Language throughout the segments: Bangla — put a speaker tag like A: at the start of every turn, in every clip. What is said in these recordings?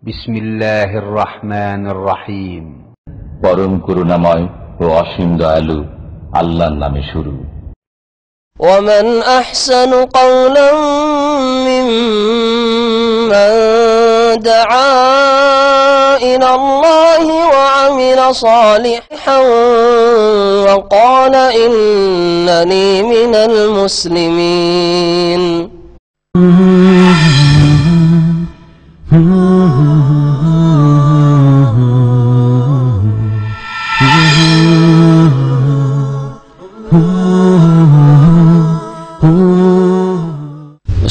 A: বিসমিল্লাহির রহমানির রহিম।
B: পরম করুণাময় ও অসীম দয়ালু আল্লাহর নামে শুরু।
C: ومن أحسن قولا ممن دعا إلى الله وعمل صالحا وقال إنني من المسلمين।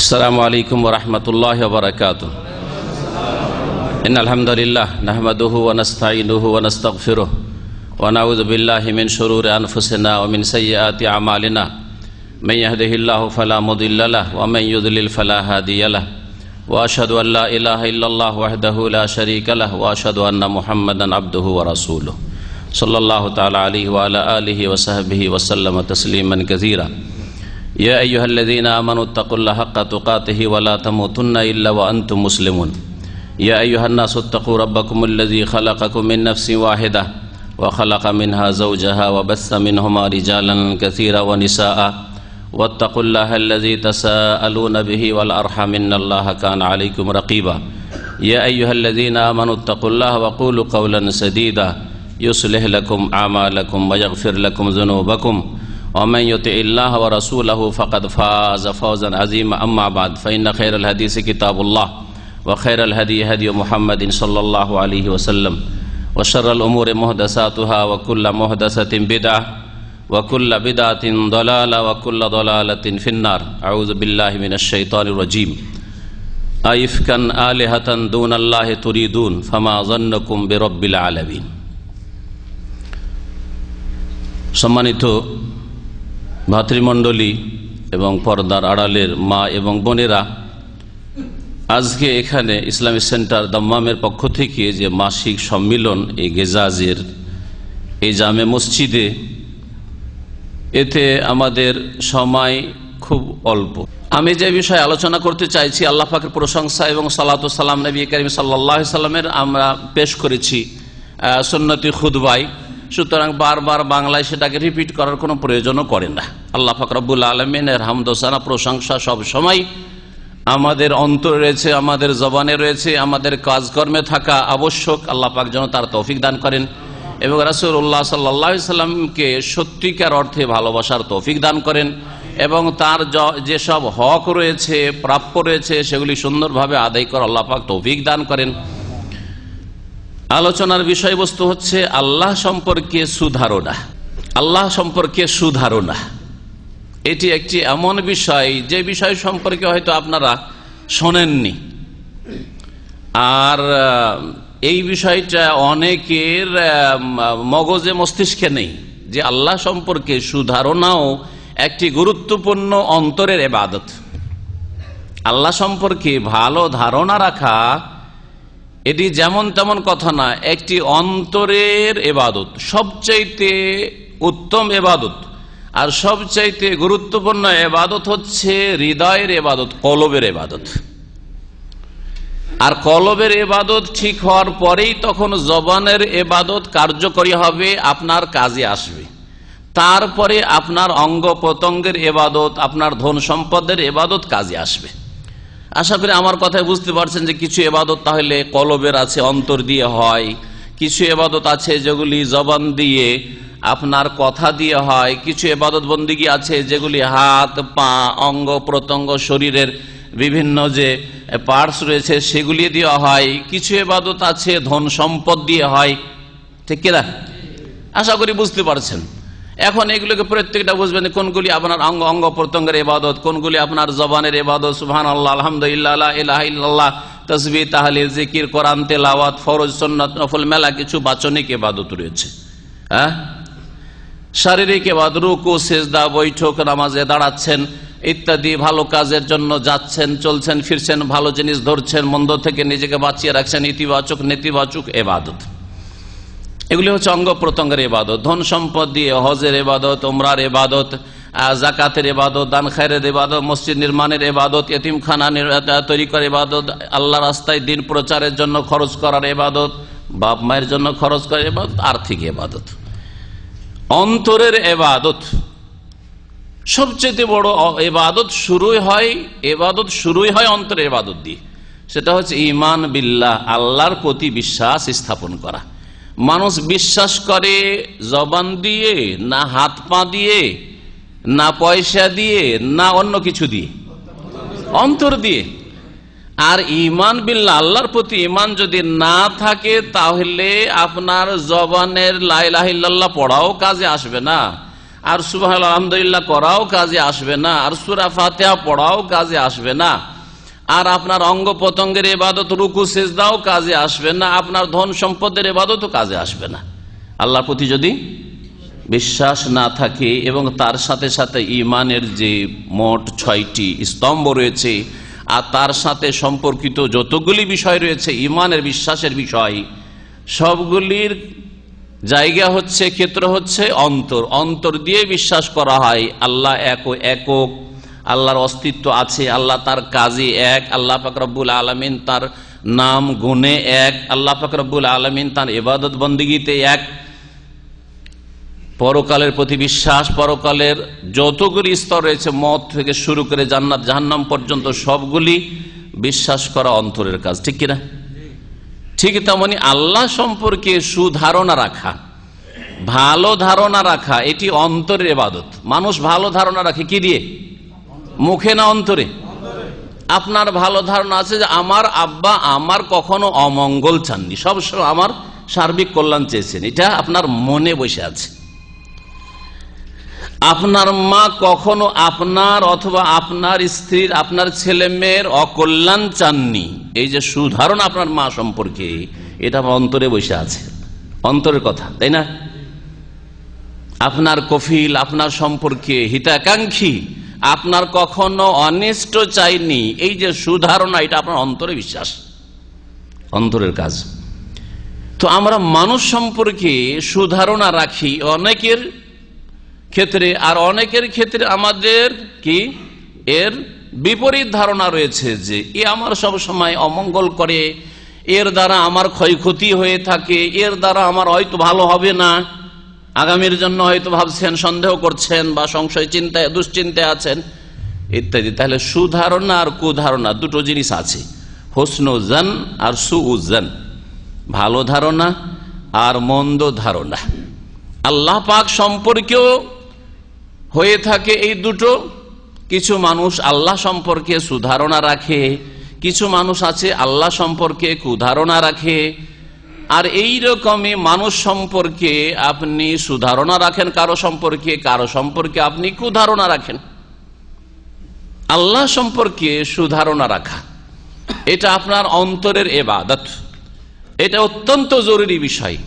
D: السلام عليكم ورحمة الله وبركاته. إن الحمد لله نحمده ونستعينه ونستغفره ونعوذ بالله من شرور أنفسنا ومن سيئات أعمالنا من يهده الله فلا مضل له ومن يضلل فلا هادي له وأشهد أن لا إله إلا الله وحده لا شريك له وأشهد أن محمدا عبده ورسوله صلى الله تعالى عليه وعلى آله وصحبه وسلم تسليما كثيرا. يا أيها الذين آمنوا اتقوا الله حق تقاته ولا تموتن إلا وأنتم مسلمون. يا أيها الناس اتقوا ربكم الذي خلقكم من نفس واحدة وخلق منها زوجها وبث منهما رجالا كثيرا ونساء واتقوا الله الذي تساءلون به والأرحام إن الله كان عليكم رقيبا. يا أيها الذين آمنوا اتقوا الله وقولوا قولا سديدا يصلح لكم أعمالكم ويغفر لكم ذنوبكم ومن يطع الله ورسوله فقد فاز فوزا عظيما. أما بعد فإن خير الحديث كتاب الله وخير الهدي هدي محمد صلى الله عليه وسلم وشر الأمور محدثاتها وكل محدثة بدعة وكل بدعة ضلالة وكل ضلالة في النار. أعوذ بالله من الشيطان الرجيم. أئفكا آلهة دون الله تريدون فما ظنكم برب العالمين. সম্মানিত ভাতৃমণ্ডলী এবং পর্দার আড়ালের মা এবং বোনেরা, আজকে এখানে ইসলামিক সেন্টার দাম্মামের পক্ষ থেকে যে মাসিক সম্মিলন এই গেজাজের এই জামে মসজিদে, এতে আমাদের সময় খুব অল্প। আমি যে বিষয়ে আলোচনা করতে চাইছি, আল্লাহ পাকের প্রশংসা এবং সালাতু সালাম নবী করিম সাল্লাল্লাহু আলাইহি সাল্লামের আমরা পেশ করেছি সুন্নতি খুতবায়, সুতরাং বারবার বাংলায় সেটাকে রিপিট করার কোনো প্রয়োজনও করে না। আল্লাহ পাক রব্বুল আলামিনের হামদ ও সানা প্রশংসা সব সময় আমাদের অন্তরে রয়েছে, আমাদের জবানে রয়েছে, আমাদের কাজকর্মে থাকা আবশ্যক। আল্লাহ পাক যেন তার তৌফিক দান করেন এবং রাসূলুল্লাহ সাল্লাল্লাহু আলাইহি সাল্লামকে সত্যিকার অর্থে ভালোবাসার তৌফিক দান করেন এবং তার যেসব হক রয়েছে, প্রাপ্য রয়েছে, সেগুলি সুন্দরভাবে আদায় করে আল্লাহ পাক তৌফিক দান করেন। আলোচনার বিষয়বস্তু হচ্ছে আল্লাহ সম্পর্কে সুধারণা। আল্লাহ সম্পর্কে সুধারণা এটি একটি এমন বিষয় যে বিষয় সম্পর্কে হয়তো আপনারা শোনেননি, আর এই বিষয়টা অনেকের মগজে মস্তিষ্কে নেই যে আল্লাহ সম্পর্কে সুধারণাও একটি গুরুত্বপূর্ণ অন্তরের ইবাদত। আল্লাহ সম্পর্কে ভালো ধারণা রাখা এটি যেমন তেমন কথা না, একটি অন্তরের ইবাদত, সবচাইতে উত্তম ইবাদত আর সবচাইতে গুরুত্বপূর্ণ ইবাদত হচ্ছে হৃদয়ের ইবাদত, কলবের ইবাদত। আর কলবের ইবাদত ঠিক হওয়ার পরেই তখন জবানের ইবাদত কার্যকরী হবে, আপনার কাজে আসবে। তারপরে আপনার অঙ্গ প্রত্যঙ্গের ইবাদত, আপনার ধন সম্পদের ইবাদত কাজে আসবে। আশা করি আমার কথায় বুঝতে পারছেন যে কিছু ইবাদত তাহলে কলবের আছে, অন্তর দিয়ে হয়, কিছু ইবাদত আছে যেগুলি জবান দিয়ে, আপনার কথা দিয়ে হয়, কিছু ইবাদত বন্দিগি আছে যেগুলি হাত পা অঙ্গ প্রত্যঙ্গ শরীরের বিভিন্ন যে পার্টস রয়েছে সেগুলি দিয়ে হয়, কিছু ইবাদত আছে ধন সম্পদ দিয়ে হয়। ঠিক কিনা? আশা করি বুঝতে পারছেন। এখন এগুলোকে প্রত্যেকটা বুঝবেন কোনগুলি আপনার অঙ্গ প্রত্যঙ্গের ইবাদত, কোনগুলি আপনার জবানের ইবাদত। সুবহানাল্লাহ, আলহামদুলিল্লাহ, লা ইলাহা ইল্লাল্লাহ, তাসবিহ, তাহলিল, জিকির, কোরআন তেলাওয়াত, ফরজ, সুন্নাত, নফল, মেলা কিছু বাচনিক ইবাদত রয়েছে। শারীরিক ইবাদত, রুকু, সিজদা, বৈঠক, নামাজে দাঁড়াচ্ছেন ইত্যাদি, ভালো কাজের জন্য যাচ্ছেন, চলছেন, ফিরছেন, ভালো জিনিস ধরছেন, মন্দ থেকে নিজেকে বাঁচিয়ে রাখছেন, ইতিবাচক নেতিবাচক ইবাদত। এগুলি হচ্ছে অঙ্গ প্রত্যঙ্গের ইবাদত। ধন সম্পদ দিয়ে হজের ইবাদত, উমরার ইবাদত, জাকাতের ইবাদত, দান খায়রের ইবাদত, মসজিদ নির্মাণের ইবাদত, এতিমখানা তৈরি করার ইবাদত, আল্লাহ রাস্তায় দিন প্রচারের জন্য খরচ করার ইবাদত, বাপ মায়ের জন্য খরচ করার ইবাদত, আর্থিক ইবাদত। অন্তরের ইবাদত সবচেয়ে বড় ইবাদত শুরুই হয় অন্তরের ইবাদত দিয়ে। সেটা হচ্ছে ঈমান বিল্লাহ, আল্লাহর প্রতি বিশ্বাস স্থাপন করা। মানুষ বিশ্বাস করে জবান দিয়ে, না হাত পা দিয়ে, না পয়সা দিয়ে, না অন্য কিছু দিয়ে, অন্তর দিয়ে। আর ঈমান বিল্লাহ, আল্লাহর প্রতি ঈমান যদি না থাকে তাহলে আপনার জবানের লা ইলাহা ইল্লাল্লাহ পড়াও কাজে আসবে না, আর সুবহানাল্লাহ আলহামদুলিল্লাহ করাও কাজে আসবে না, আর সূরা ফাতিহা পড়াও কাজে আসবে না, আর আপনার অঙ্গ প্রত্যঙ্গের ইবাদত রুকু সিজদাও কাজে আসবে না, আপনার ধন সম্পদের ইবাদতও কাজে আসবে না। আল্লাহর প্রতি যদি বিশ্বাস না থাকে এবং তার সাথে সাথে ঈমানের যে মোট 6টি স্তম্ভ রয়েছে আর তার সাথে সম্পর্কিত যতগুলি বিষয় রয়েছে ঈমানের বিশ্বাসের বিষয়, সবগুলির জায়গা হচ্ছে, ক্ষেত্র হচ্ছে অন্তর। অন্তর দিয়ে বিশ্বাস করা হয় আল্লাহ একক, আল্লাহর অস্তিত্ব আছে, আল্লাহ তার কাজে এক, আল্লাহ পাক রব্বুল আলামিন তার নাম গুণে এক, আল্লাহ পাক রব্বুল আলামিন তার ইবাদত বন্দেগীতে এক। পরকালের প্রতি বিশ্বাস, পরকালের যতগুলি স্তর রয়েছে, মত থেকে শুরু করে জান্নাত জাহান্নাম পর্যন্ত সবগুলি বিশ্বাস করা অন্তরের কাজ, ঠিক কিনা? ঠিক তেমনি আল্লাহ সম্পর্কে সুধারণা রাখা, ভালো ধারণা রাখা, এটি অন্তরের ইবাদত। মানুষ ভালো ধারণা রাখে কি দিয়ে? মুখে না অন্তরে? আপনার ভালো ধারণা আছে যে আমার আব্বা আমার কখনো অমঙ্গল চাননি, সবসময় আমার সার্বিক কল্যাণ চেয়েছেন, এটা আপনার মনে বসে আছে। আপনার মা কখনো আপনার অথবা আপনার স্ত্রীর, আপনার ছেলে মেয়ের অকল্যাণ চাননি, এই যে সুধারণা আপনার মা সম্পর্কে, এটা অন্তরে বসে আছে, অন্তরের কথা, তাই না? আপনার কফিল আপনার সম্পর্কে হিতাকাঙ্ক্ষী, আপনার কখনো অনিষ্ট চাইনি, এই যে সুধারণা, এটা আপনার অন্তরে বিশ্বাস, অন্তরের কাজ। তো আমরা মানুষ সম্পর্কে সুধারণা রাখি অনেকের ক্ষেত্রে, আর অনেকের ক্ষেত্রে আমাদের কি এর বিপরীত ধারণা রয়েছে যে এ আমার সব সময় অমঙ্গল করে, এর দ্বারা আমার ক্ষয়ক্ষতি হয়ে থাকে, এর দ্বারা আমার হয়তো ভালো হবে না, আগামীর জন্য হয়তো ভাবছেন, সন্দেহ করছেন বা সংশয় চিন্তায় দুশ্চিন্তায় আছেন ইত্যাদি। তাহলে সুধারণা আর কুধারণা দুটো জিনিস আছে, হুসনুজান আর সুউজান, ভালো ধারণা আর মন্দ ধারণা। আল্লাহ পাক সম্পর্কেও হয়ে থাকে এই দুটো। কিছু মানুষ আল্লাহ সম্পর্কে সুধারণা রাখে, কিছু মানুষ আছে আল্লাহ সম্পর্কে কুধারণা রাখে। আর এই রকমই মানুষ সম্পর্কে আপনি সুধারণা রাখেন কারো সম্পর্কে আপনি কুধারণা রাখেন। আল্লাহ সম্পর্কে সুধারণা রাখা, এটা আপনার অন্তরের ইবাদত, এটা অত্যন্ত জরুরি বিষয়।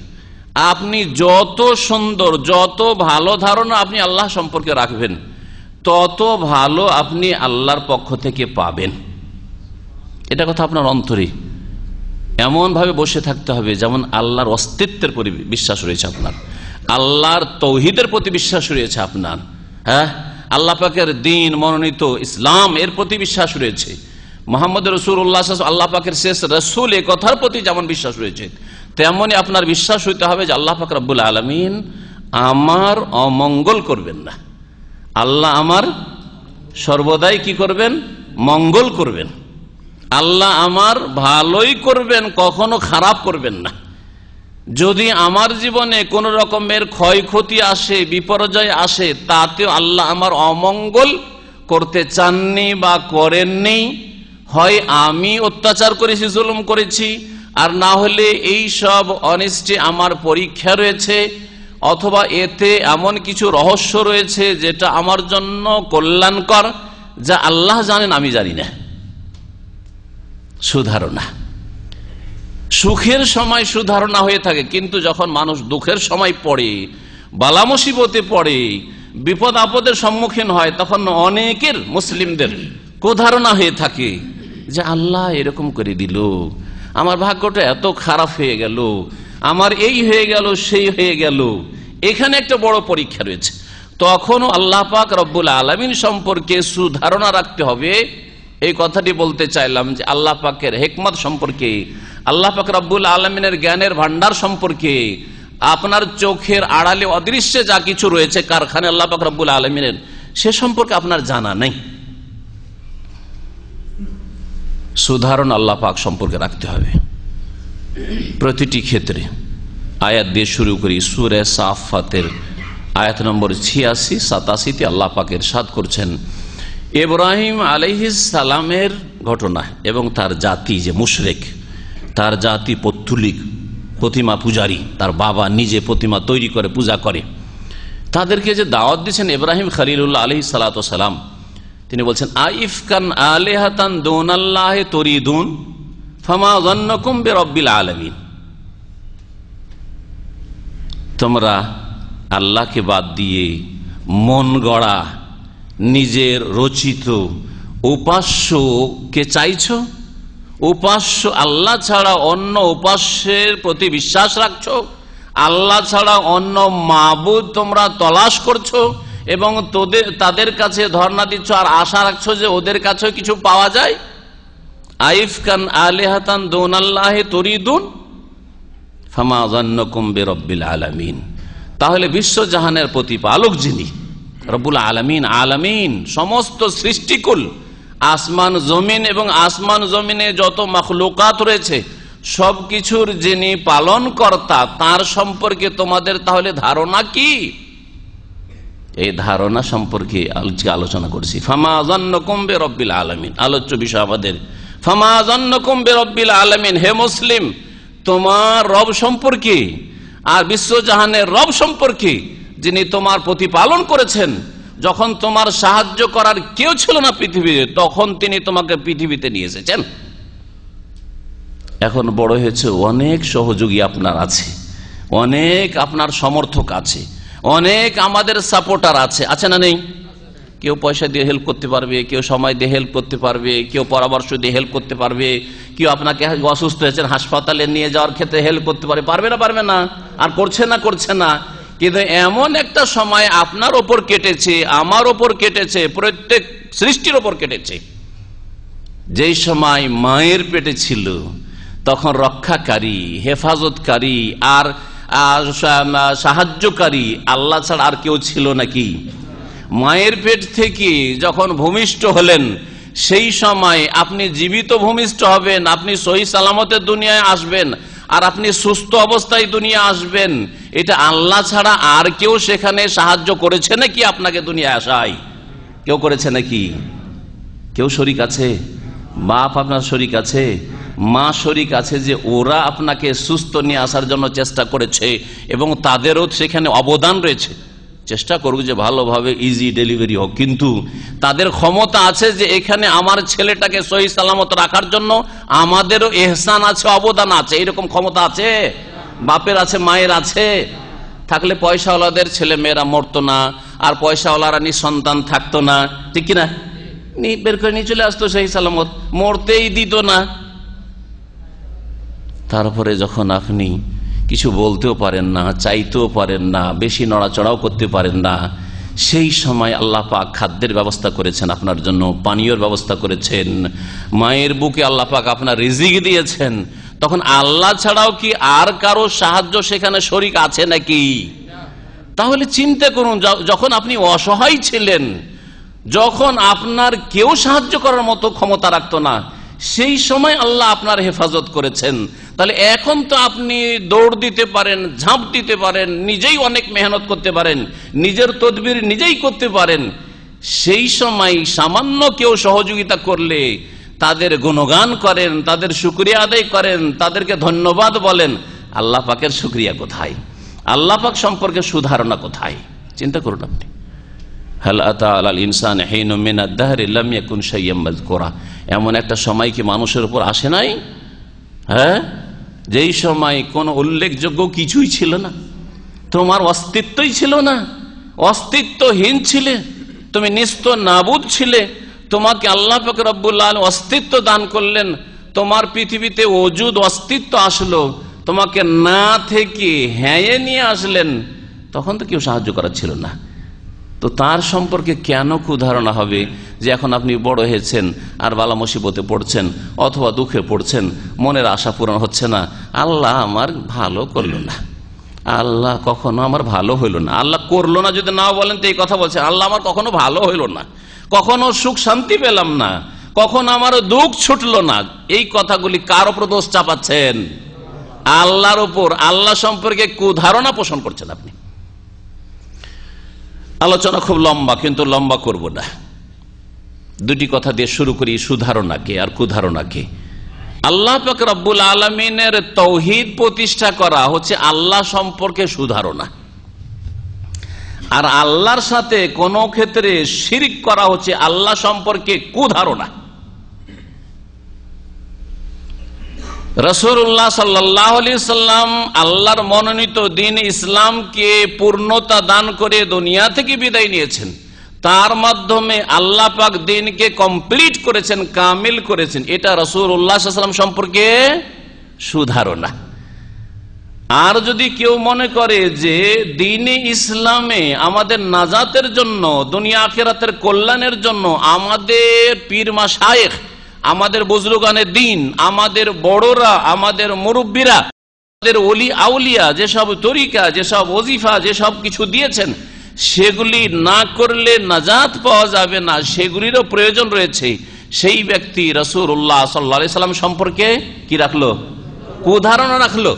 D: আপনি যত সুন্দর, যত ভালো ধারণা আপনি আল্লাহ সম্পর্কে রাখবেন, তত ভালো আপনি আল্লাহর পক্ষ থেকে পাবেন। এটা কথা আপনার অন্তরে এমন ভাবে বসে থাকতে হবে যেমন আল্লাহর অস্তিত্বের প্রতি বিশ্বাস রয়েছে আপনার, আল্লাহর তৌহিদের প্রতি বিশ্বাস রয়েছে আপনার, হ্যাঁ, আল্লাহ পাকের দ্বীন মনোনীত ইসলাম এর প্রতি বিশ্বাস রয়েছে, মুহাম্মদ রাসূলুল্লাহ আল্লাহ পাকের শেষ রাসূল এ কথার প্রতি যেমন বিশ্বাস রয়েছে, তেমনি আপনার বিশ্বাস হইতে হবে যে আল্লাহ পাক রব্বুল আলামিন আমার অমঙ্গল করবেন না, আল্লাহ আমার সর্বদাই কি করবেন? মঙ্গল করবেন। আল্লাহ আমার ভালোই করবেন, কখনো খারাপ করবেন না। যদি আমার জীবনে কোন রকমের ক্ষয়ক্ষতি আসে, বিপর্যয় আসে, তাতেও আল্লাহ আমার অমঙ্গল করতে চাননি বা করেননি। হয় আমি অত্যাচার করেছি, জুলুম করেছি, আর না হলে এই সব অনিষ্টে আমার পরীক্ষা রয়েছে, অথবা এতে এমন কিছু রহস্য রয়েছে যেটা আমার জন্য কল্যাণকর, যা আল্লাহ জানেন আমি জানি না। সুধারণা সুখের সময় সুধারণা হয়ে থাকে, কিন্তু যখন মানুষ দুঃখের সময় পড়ে, বালা মুসিবতে পড়ে, বিপদ আপদের সম্মুখীন হয়, তখন অনেকের মুসলিমদের কুধারণা হয়ে থাকে যে আল্লাহ এরকম করে দিল, আমার ভাগ্যটা এত খারাপ হয়ে গেল, আমার এই হয়ে গেল, সেই হয়ে গেল। এখানে একটা বড় পরীক্ষা রয়েছে। তখনও আল্লাহ পাক রব্বুল আলামিন সম্পর্কে সুধারণা রাখতে হবে। এই কথাটি বলতে চাইলাম যে আল্লাহ পাকের হিকমত সম্পর্কে, আল্লাহ পাক রব্বুল আলামিনের জ্ঞানের ভান্ডার সম্পর্কে, আপনার চোখের আড়ালে অদৃশ্যে যা কিছু রয়েছে কারখানে আল্লাহ পাক রব্বুল আলামিনের, সে সম্পর্কে আপনার জানা নেই। সুধারণ আল্লাহ পাক সম্পর্কে রাখতে হবে প্রতিটি ক্ষেত্রে। আয়াত দিয়ে শুরু করি, সূরা সাফফাতের আয়াত নম্বর 86-87 আল্লাহ পাক ইরশাদ করছেন, ইব্রাহিম আলাইহিস সালামের ঘটনা এবং তার জাতি যে মুশরিক, তার জাতি পৌত্তলিক, প্রতিমা পূজারী, তার বাবা নিজে প্রতিমা তৈরি করে পূজা করে, তাদেরকে যে দাওয়াত দিচ্ছেন ইব্রাহিম খলিলুল্লাহ আলাইহিস সালাতু ওয়াস সালাম, তিনি বলছেন আইফকান আলিহাতান দুনাল্লাহি তুরিদুন ফামা যান্নুকুম বিরাব্বিল আলামিন। তোমরা আল্লাহকে বাদ দিয়ে মন গড়া নিজের রচিত উপাস্যকে চাইছো, উপাস্য আল্লাহ ছাড়া অন্য উপাস্যের প্রতি বিশ্বাস রাখছো, আল্লাহ ছাড়া অন্য মাবুদ তোমরা তলাশ করছো এবং তাদের কাছে ধর্ণা দিচ্ছ আর আশা রাখছো যে ওদের কাছেও কিছু পাওয়া যায়। আইফকান আলিহাতান দুনাল্লাহি তুরিদুন ফামা যান্নুকুম বিরাব্বিল আলামিন। তাহলে বিশ্বজাহানের প্রতিপালক যিনি রব্বুল আলামিন, আলামিন সমস্ত সৃষ্টিকুল, আসমান জমিন এবং আসমান জমিনে যত মাখলুকাত রয়েছে সবকিছুর যিনি পালন কর্তা, তার সম্পর্কে তোমাদের তাহলে ধারণা কি? এই ধারণা সম্পর্কে আলোচনা করছি। ফামা যান্নুকুম বিরাব্বিল আলামিন, আলোচ্য বিষয় আমাদের ফামা যান্নুকুম বিরাব্বিল আলামিন। হে মুসলিম, তোমার রব সম্পর্কে আর বিশ্বজাহানের রব সম্পর্কে যিনি তোমার প্রতিপালন করেছেন, যখন তোমার সাহায্য করার কেউ ছিল না পৃথিবীতে, তখন তিনি তোমাকে পৃথিবীতে নিয়ে এসেছেন। এখন বড় হয়েছে, অনেক সহযোগী আপনার আছে, অনেক আপনার সমর্থক আছে, অনেক আমাদের সাপোর্টার আছে, আছে না নেই? কেউ পয়সা দিয়ে হেল্প করতে পারবে, কেউ সময় দিয়ে হেল্প করতে পারবে, কেউ পরামর্শ দিয়ে হেল্প করতে পারবে, কেউ আপনাকে অসুস্থ হয়েছেন হাসপাতালে নিয়ে যাওয়ার ক্ষেত্রে হেল্প করতে পারবে, পারবে না? পারবে না? আর করছে না। কিন্তু এমন একটা সময় আপনার ওপর কেটেছে, আমার ওপর কেটেছে, প্রত্যেক সৃষ্টির ওপর কেটেছে, যেই সময় মায়ের পেটে ছিল তখন রক্ষাকারী, হেফাজতকারী আর সাহায্যকারী আল্লাহ ছাড়া আর কেউ ছিল নাকি? মায়ের পেট থেকে যখন ভূমিষ্ঠ হলেন সেই সময় আপনি জীবিত ভূমিষ্ঠ হবেন, আপনি সহি সালামতে দুনিয়ায় আসবেন আর আপনি সুস্থ অবস্থায় দুনিয়া আসবেন, এটা আল্লাহ ছাড়া আর কেউ সেখানে সাহায্য করেছে নাকি আপনাকে দুনিয়ায় আসায়? কেউ করেছে নাকি? কেউ শরীক আছে? বাপ আপনার শরীক আছে, মা শরীক আছে যে ওরা আপনাকে সুস্থ নিয়ে আসার জন্য চেষ্টা করেছে এবং তাদেরও সেখানে অবদান রয়েছে। চেষ্টা করুক যে ভালোভাবে ইজি ডেলিভারি হোক, কিন্তু তাদের ক্ষমতা আছে যে এখানে আমার ছেলেটাকে সহি সালামত রাখার জন্য আমাদেরও এহসান আছে, অবদান আছে। এরকম ক্ষমতা আছে? বাপের আছে, মায়ের আছে। থাকলে পয়সাওয়ালাদের ছেলে মেয়েরা মরতো না, আর পয়সাওয়ালারা নিঃসন্তান থাকতো না, ঠিক কিনা? বের করে নিয়ে চলে আসতো সহি সালামত, মরতেই দিত না। তারপরে যখন আপনি কিছু বলতেও পারেন না, চাইতেও পারেন না, বেশি নড়াচড়াও করতে পারেন না, সেই সময় আল্লাহ পাক খাদ্যের ব্যবস্থা করেছেন আপনার জন্য, পানীয়র ব্যবস্থা করেছেন, মায়ের বুকে আল্লাহ পাক আপনার রিজিক দিয়েছেন, তখন আল্লাহ ছাড়াও কি আর কারো সাহায্য সেখানে শরীক আছে নাকি? তাহলে চিন্তা করুন, যখন আপনি অসহায় ছিলেন, যখন আপনার কেউ সাহায্য করার মতো ক্ষমতা রাখতো না, সেই সময় আল্লাহ আপনার হেফাজত করেছেন। তাহলে এখন তো আপনি দৌড় দিতে পারেন, ঝাঁপ দিতে পারেন, নিজেই অনেক মেহনত করতে পারেন, নিজের তদবির নিজেই করতে পারেন। সেই সময় সামান্য কেউ সহযোগিতা করলে তাদের গুণগান করেন, তাদের শুকরিয়া আদায় করেন, তাদেরকে ধন্যবাদ বলেন। আল্লাহ পাকের শুকরিয়া কোথায়? আল্লাহ পাক সম্পর্কে সুধারণা কোথায়? চিন্তা করুন আপনি। হাল আতা আলাল ইনসান হিনুম মিনাদ দাহরি লাম ইয়াকুন শাইয়্যাম মাযকুরা। এমন একটা সময় কি মানুষের উপর আসে নাই? হ্যাঁ, যেই সময় কোন উল্লেখযোগ্য কিছুই ছিল না, তোমার অস্তিত্বই ছিল না, অস্তিত্বহীন ছিলে, তুমি নিস্ত নাবুদ ছিলে। তোমাকে আল্লাহ পাক রব্বুল আলামিন অস্তিত্ব দান করলেন, তোমার পৃথিবীতে ওজুদ অস্তিত্ব আসলো, তোমাকে না থেকে হ্যাঁ নিয়ে আসলেন, তখন তো কেউ সাহায্য করার ছিল না। তো তার সম্পর্কে কেন কুধারণা হবে যে এখন আপনি বড় হয়েছেন আর বালা মুসিবতে পড়ছেন অথবা দুঃখে পড়ছেন, মনের আশা পূরণ হচ্ছে না, আল্লাহ আমার ভালো করলো না, আল্লাহ কখনো আমার ভালো হইল না, আল্লাহ করলো না যদি না বলেন তো এই কথা বলছেন, আল্লাহ আমার কখনো ভালো হইল না, কখনো সুখ শান্তি পেলাম না, কখনো আমার দুঃখ ছুটলো না, এই কথাগুলি কার উপর দোষ চাপাচ্ছেন? আল্লাহর উপর। আল্লাহ সম্পর্কে কুধারণা পোষণ করছেন আপনি। আলোচনা খুব লম্বা, কিন্তু লম্বা করব না। দুটি কথা দিয়ে শুরু করি, সুধারণাকে আর কুধারণাকে। আল্লাহ পাক রব্বুল আলামিনের তৌহিদ প্রতিষ্ঠা করা হচ্ছে আল্লাহ সম্পর্কে সুধারণা, আর আল্লাহর সাথে কোন ক্ষেত্রে শিরক করা হচ্ছে আল্লাহ সম্পর্কে কুধারণা। রাসূলুল্লাহ সাল্লাল্লাহু আলাইহি সাল্লাম আল্লাহর মনোনীত দ্বীন ইসলামকে পূর্ণতা দান করে দুনিয়া থেকে বিদায় নিয়েছেন, তার মাধ্যমে আল্লাহ পাক দ্বীনকে কমপ্লিট করেছেন, কামিল করেছেন। এটা রাসূলুল্লাহ সাল্লাল্লাহু আলাইহি ওয়াসাল্লাম সম্পর্কে সুধারণা। আর যদি কেউ মনে করে যে দ্বীনে ইসলামে আমাদের নাজাতের জন্য, দুনিয়া আখিরাতের কল্যাণের জন্য আমাদের পীর মাশায়েখ, আমাদের বুজুর্গানে দ্বীন, আমাদের বড়রা, আমাদের মুরব্বীরা, আমাদের ওলি আউলিয়া যেসব তরিকা, যেসব ওজিফা, যেসব কিছু দিয়েছেন সেগুলি না করলে নাজাত পাওয়া যাবে না, সেগুলিরও প্রয়োজন রয়েছে, সেই ব্যক্তি রাসূলুল্লাহ সাল্লাল্লাহু আলাইহি সাল্লাম সম্পর্কে কি রাখলো? কুধারণা রাখলো।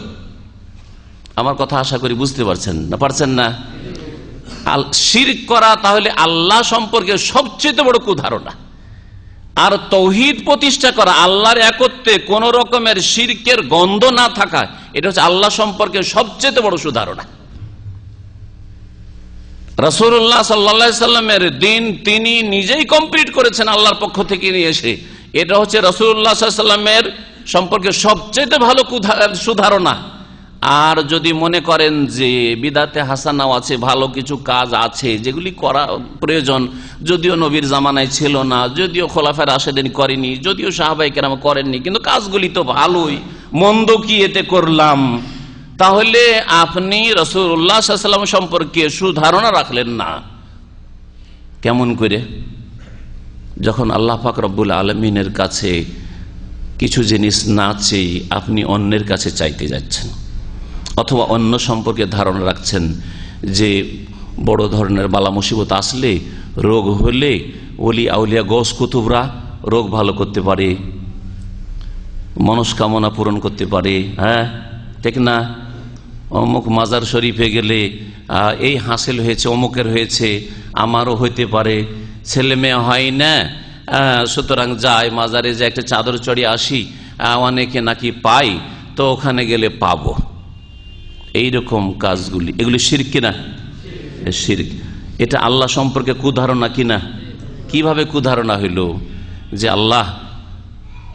D: আমার কথা আশা করি বুঝতে পারছেন না? পারছেন না? শিরক করা তাহলে আল্লাহ সম্পর্কে সবচেয়ে বড় কুধারণা। আর তৌহিদ প্রতিষ্ঠা করা, আল্লাহর একত্বে কোন রকমের শিরকের গন্ধ না থাকা, এটা হচ্ছে আল্লাহ সম্পর্কে সবচেয়ে বড় সুধারণা। রাসূলুল্লাহ সাল্লাল্লাহু আলাইহি সাল্লামের দ্বীন তিনি নিজেই কমপ্লিট করেছেন আল্লাহর পক্ষ থেকে নিয়ে এসে। এটা হচ্ছে রাসূলুল্লাহ সাল্লাল্লাহু আলাইহি সাল্লামের সম্পর্কে সবচেয়ে ভালো সুধারণা। আর যদি মনে করেন যে বিদাতে হাসানাও আছে, ভালো কিছু কাজ আছে যেগুলি করা প্রয়োজন, যদিও নবীর জামানায় ছিল না, যদিও খোলাফায়ে রাশেদিন করেনি, যদিও সাহাবায়ে কেরাম করেননি, কিন্তু কাজগুলি তো ভালোই, মন্দ কি এতে করলাম? তাহলে আপনি রাসূলুল্লাহ সাল্লাল্লাহু আলাইহি ওয়াসাল্লাম সম্পর্কে সুধারণা রাখলেন না। কেমন করে? যখন আল্লাহ পাক রব্বুল আলামিনের কাছে কিছু জিনিস না চেয়ে আপনি অন্যের কাছে চাইতে যাচ্ছেন, অথবা অন্য সম্পর্কে ধারণা রাখছেন যে বড় ধরনের বালা মুসিবত আসলে, রোগ হলে ওলি আউলিয়া গৌস কুতুবরা রোগ ভালো করতে পারে, মনস্কামনা পূরণ করতে পারে। হ্যাঁ, ঠিক না? অমুক মাজার শরীফে গেলে এই হাসিল হয়েছে, অমুকের হয়েছে, আমারও হইতে পারে, ছেলে মেয়ে হয় না, সুতরাং যাই মাজারে যে একটা চাদর চড়িয়ে আসি, অনেকে নাকি পাই, তো ওখানে গেলে পাবো। এইরকম কাজগুলি, এগুলি শিরক কিনা? শিরক। এটা আল্লাহ সম্পর্কে কুধারণা কিনা? কিভাবে কুধারণা হইল? যে আল্লাহ